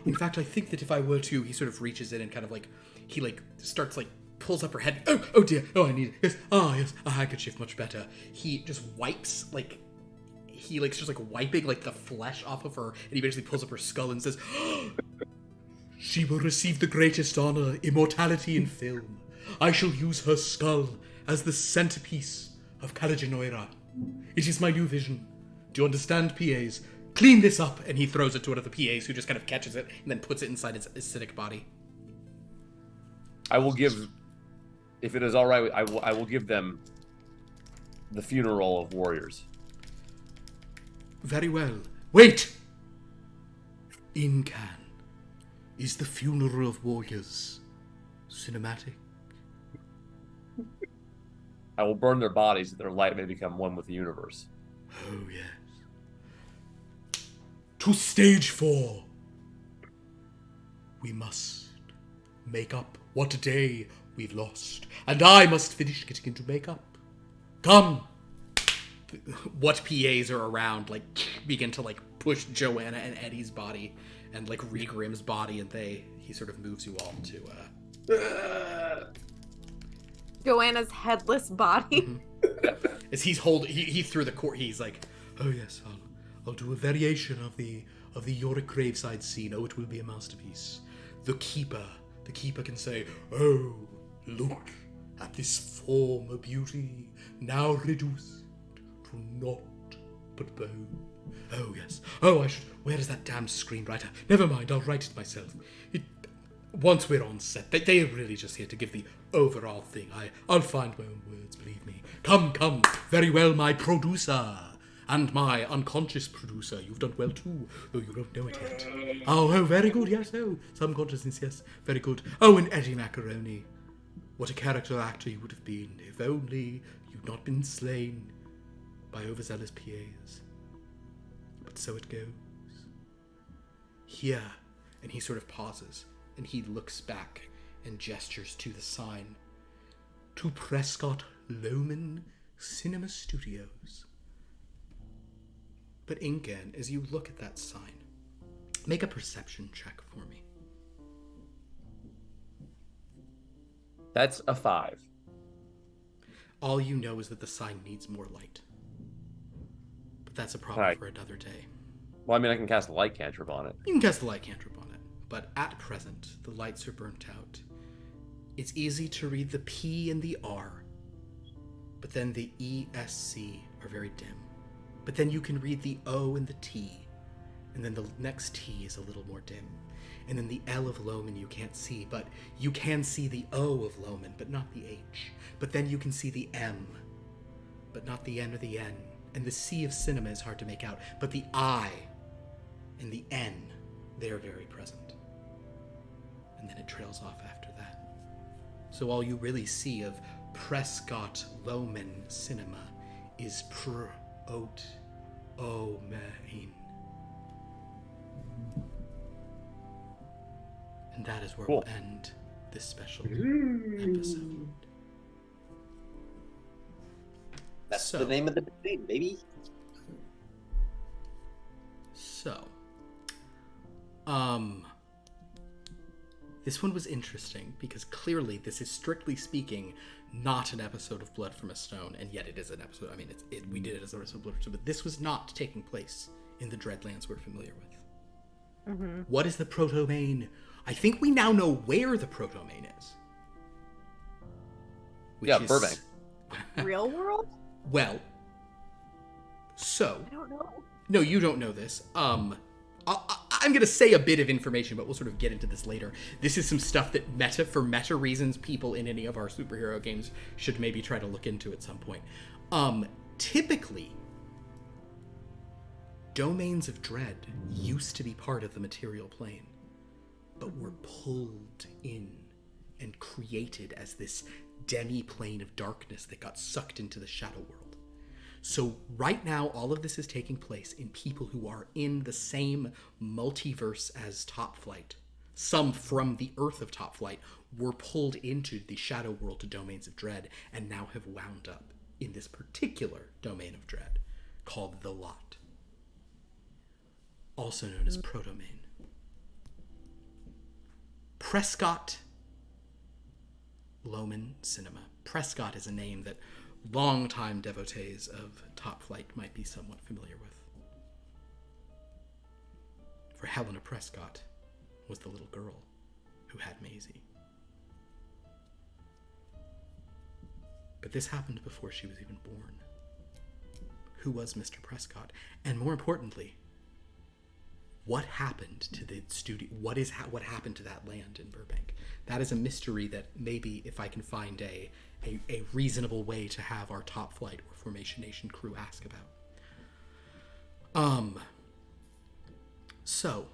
S1: In fact, I think that if I were to, he sort of reaches in and kind of starts pulls up her head. Oh dear, I need it. Yes, a handkerchief, much better. He just wipes, wiping, the flesh off of her, and he basically pulls up her skull and says, she will receive the greatest honor, immortality in film. I shall use her skull as the centerpiece of Kalagenoira. It is my new vision. Do you understand, PAs? Clean this up! And he throws it to one of the PAs, who just kind of catches it and then puts it inside his acidic body.
S2: I will give, if it is all right, I will give them the funeral of warriors.
S1: Very well. Wait! Incan, is the funeral of warriors cinematic?
S2: I will burn their bodies that their light may become one with the universe.
S1: Oh, yes. To stage 4. We must make up what day we've lost. And I must finish getting into makeup. Come! What PAs are around, begin to, push Joanna and Eddie's body and, Regrim's body, and he sort of moves you all to,
S7: Joanna's headless body.
S1: As he threw the court, he's like, oh yes, I'll do a variation of the Urrek graveside scene. Oh, it will be a masterpiece. The keeper can say, oh, look at this form of beauty, now reduced to naught but bone. Oh yes. Oh, where is that damn screenwriter? Never mind, I'll write it myself. Once we're on set, they are really just here to give the overall thing. I'll find my own words, believe me. Come, very well, my producer. And my unconscious producer. You've done well too, though you don't know it yet. Oh, very good, yes, some consciousness, yes, very good. Oh, and Eddie Macaroni. What a character actor you would have been, if only you'd not been slain by overzealous PAs. But so it goes. Here, and he sort of pauses, and he looks back and gestures to the sign. To Prescott Loman Cinema Studios. But Incan, as you look at that sign, make a perception check for me.
S2: That's a 5.
S1: All you know is that the sign needs more light. But that's a problem for another day.
S2: Well, I mean, I can cast a light cantrip on it.
S1: You can cast a light cantrip on it, but at present, the lights are burnt out. It's easy to read the P and the R, but then the ESC are very dim. But then you can read the O and the T, and then the next T is a little more dim. And then the L of Loman you can't see, but you can see the O of Loman, but not the H. But then you can see the M, but not the N or the N. And the C of cinema is hard to make out, but the I and the N, they're very present. And then it trails off after that. So all you really see of Prescott Loman Cinema is Oat O Main. And that is where we'll end this special episode.
S6: That's the name of the thing, baby.
S1: So, this one was interesting because clearly this is, strictly speaking, not an episode of Blood from a Stone, and yet it is an episode. I mean, we did it as an episode of Blood from a Stone, but this was not taking place in the Dreadlands we're familiar with.
S3: Mm-hmm.
S1: What is the proto-domain? I think we now know where the proto-domain is. Which
S2: Yeah,
S1: is,
S2: Burbank.
S3: Real world?
S1: Well, so...
S3: I don't know.
S1: No, you don't know this. I'm going to say a bit of information, but we'll sort of get into this later. This is some stuff that for meta reasons, people in any of our superhero games should maybe try to look into at some point. Typically, domains of dread used to be part of the material plane, but were pulled in and created as this demi-plane of darkness that got sucked into the shadow world. So right now, all of this is taking place in people who are in the same multiverse as Top Flight. Some from the Earth of Top Flight were pulled into the shadow world to domains of dread and now have wound up in this particular domain of dread called the Lot, also known as Protomain. Prescott Loman Cinema. Prescott is a name that longtime devotees of Top Flight might be somewhat familiar with. For Helena Prescott was the little girl who had Maisie. But this happened before she was even born. Who was Mr. Prescott? And more importantly, what happened to the studio? What happened to that land in Burbank? That is a mystery that maybe if I can find a reasonable way to have our Top Flight or Formation Nation crew ask about. So,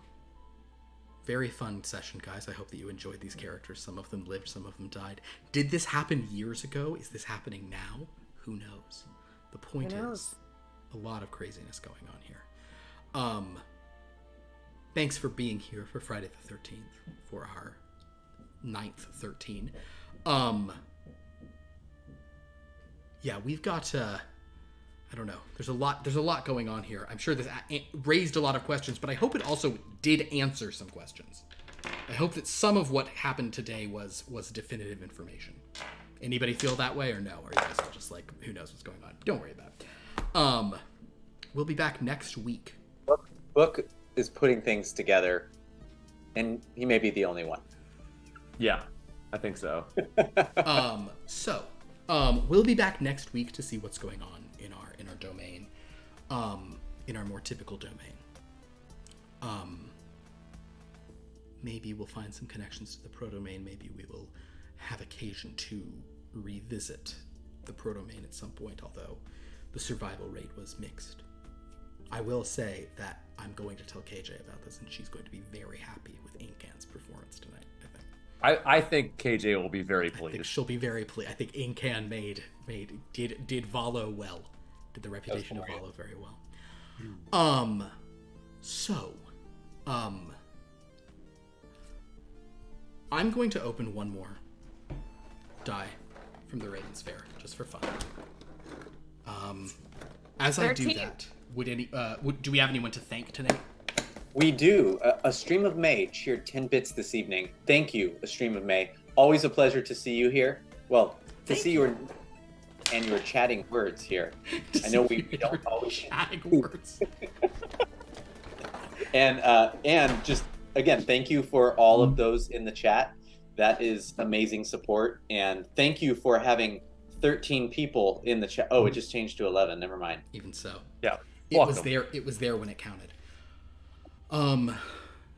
S1: very fun session, guys. I hope that you enjoyed these characters. Some of them lived, some of them died. Did this happen years ago? Is this happening now? Who knows? The point is, a lot of craziness going on here. Thanks for being here for Friday the 13th, for our 9th 13. Yeah, we've got, I don't know. There's a lot going on here. I'm sure this raised a lot of questions, but I hope it also did answer some questions. I hope that some of what happened today was definitive information. Anybody feel that way or no? Or are you guys all just like, who knows what's going on? Don't worry about it. We'll be back next week.
S6: Book is putting things together, and he may be the only one.
S2: Yeah, I think so.
S1: We'll be back next week to see what's going on in our domain, in our more typical domain. Maybe we'll find some connections to the proto-domain. Maybe we will have occasion to revisit the proto-domain at some point, although the survival rate was mixed. I will say that I'm going to tell KJ about this, and she's going to be very happy with Incan's performance tonight, I think.
S2: I think KJ will be very pleased.
S1: I think she'll be very pleased. I think Incan did Valo well. Did the reputation of Valo very well. I'm going to open one more die from the Raven Sphere, just for fun. As 13. I do that, do we have anyone to thank tonight?
S6: We do. A Stream of May cheered 10 bits this evening. Thank you, A Stream of May. Always a pleasure to see you here. Well, to see your chatting words here. I know we don't always
S1: chatting words.
S6: And just again, thank you for all of those in the chat. That is amazing support, and thank you for having 13 people in the chat. Oh, it just changed to 11. Never mind.
S1: Even so,
S2: yeah,
S1: it was there. It was there when it counted.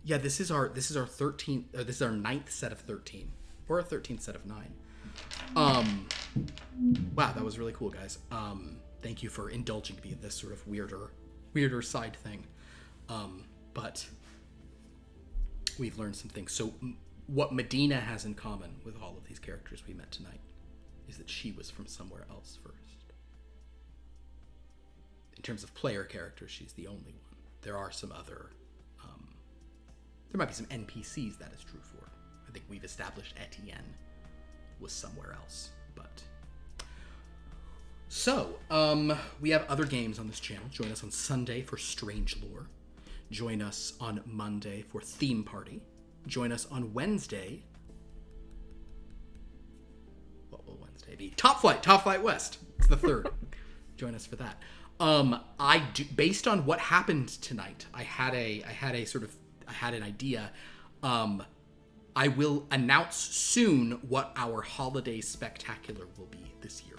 S1: Yeah, this is our 13th. This is our 9th set of 13, or our 13th set of 9. Wow, that was really cool, guys. Thank you for indulging me in this sort of weirder side thing. But we've learned some things. So what Medina has in common with all of these characters we met tonight is that she was from somewhere else first. In terms of player characters, she's the only one. There are some other, there might be some NPCs that is true for. I think we've established Etienne was somewhere else, but... So, we have other games on this channel. Join us on Sunday for Strange Lore. Join us on Monday for Theme Party. Join us on Wednesday. What will Wednesday be? Top Flight West. It's the 3rd. Join us for that. I do, based on what happened tonight, I had an idea. I will announce soon what our holiday spectacular will be this year.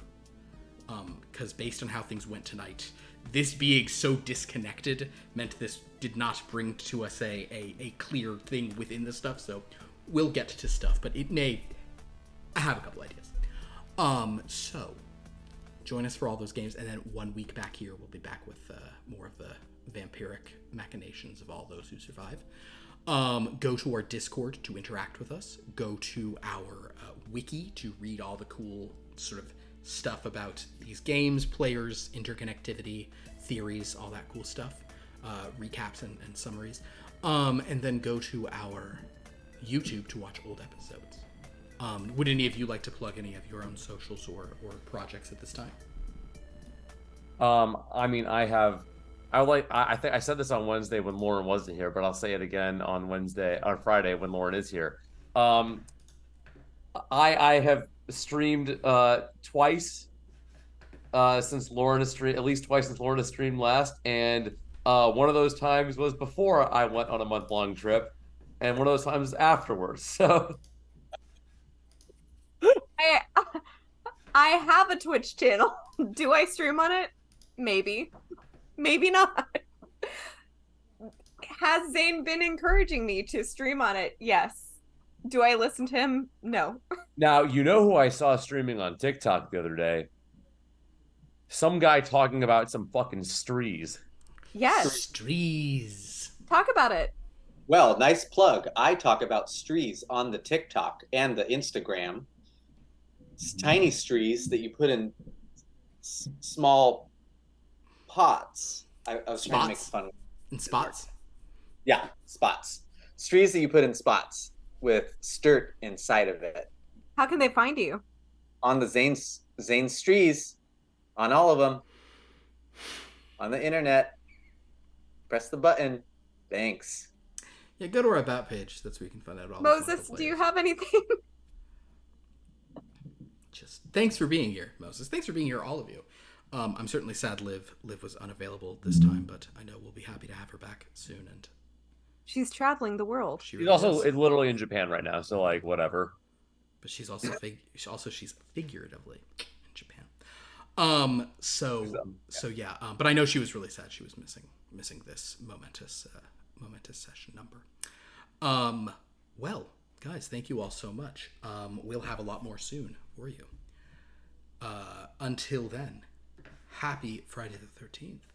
S1: Because based on how things went tonight, this being so disconnected meant this did not bring to us a clear thing within the stuff. So we'll get to stuff, but I have a couple ideas. So join us for all those games, and then 1 week back here, we'll be back with more of the vampiric machinations of all those who survive. Go to our Discord to interact with us. Go to our wiki to read all the cool sort of stuff about these games, players, interconnectivity, theories, all that cool stuff, recaps and summaries. And then go to our YouTube to watch old episodes. Would any of you like to plug any of your own socials or projects at this time?
S2: I mean, I think I said this on Wednesday when Lauren wasn't here, but I'll say it again on Friday when Lauren is here. I have streamed twice since Lauren has streamed, at least twice since Lauren has streamed last, and one of those times was before I went on a month-long trip, and one of those times afterwards. So
S7: I have a Twitch channel. Do I stream on it? Maybe. Maybe not. Has Zane been encouraging me to stream on it? Yes. Do I listen to him? No.
S2: now, you know who I saw streaming on TikTok the other day? Some guy talking about some fucking strees.
S7: Yes.
S1: Strees.
S7: Talk about it.
S6: Well, nice plug. I talk about strees on the TikTok and the Instagram. It's tiny strees that you put in small pots. I was trying to make fun.
S1: In spots?
S6: Yeah, spots. Strees that you put in spots with sturt inside of it.
S7: How can they find you?
S6: On the Zane strees, on all of them, on the internet. Press the button. Thanks.
S1: Yeah, go to our About page. That's where you can find out all.
S7: Moses, do you have anything?
S1: Just thanks for being here, Moses. Thanks for being here, all of you. I'm certainly sad Liv was unavailable this time, but I know we'll be happy to have her back soon. And
S7: She's traveling the world.
S1: she
S2: He's
S1: really
S2: also
S1: is.
S2: literally in Japan right now, so like whatever.
S1: But she's also she's figuratively in Japan. So yeah. But I know she was really sad. She was missing this momentous session number. Well, guys, thank you all so much. We'll have a lot more soon for you. Until then, happy Friday the 13th,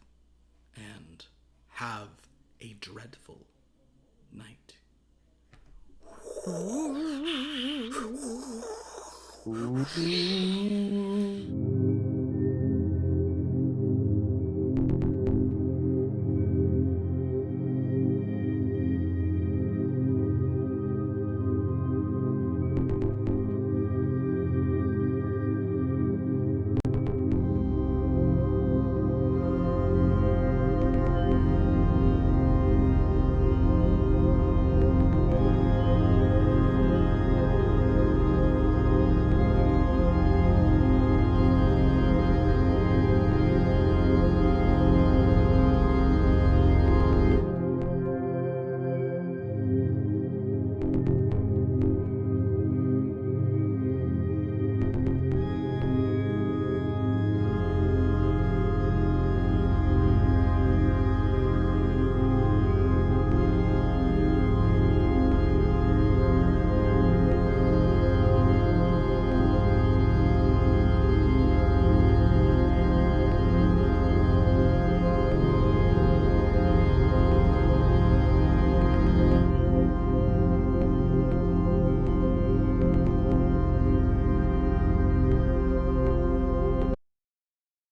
S1: and have a dreadful night.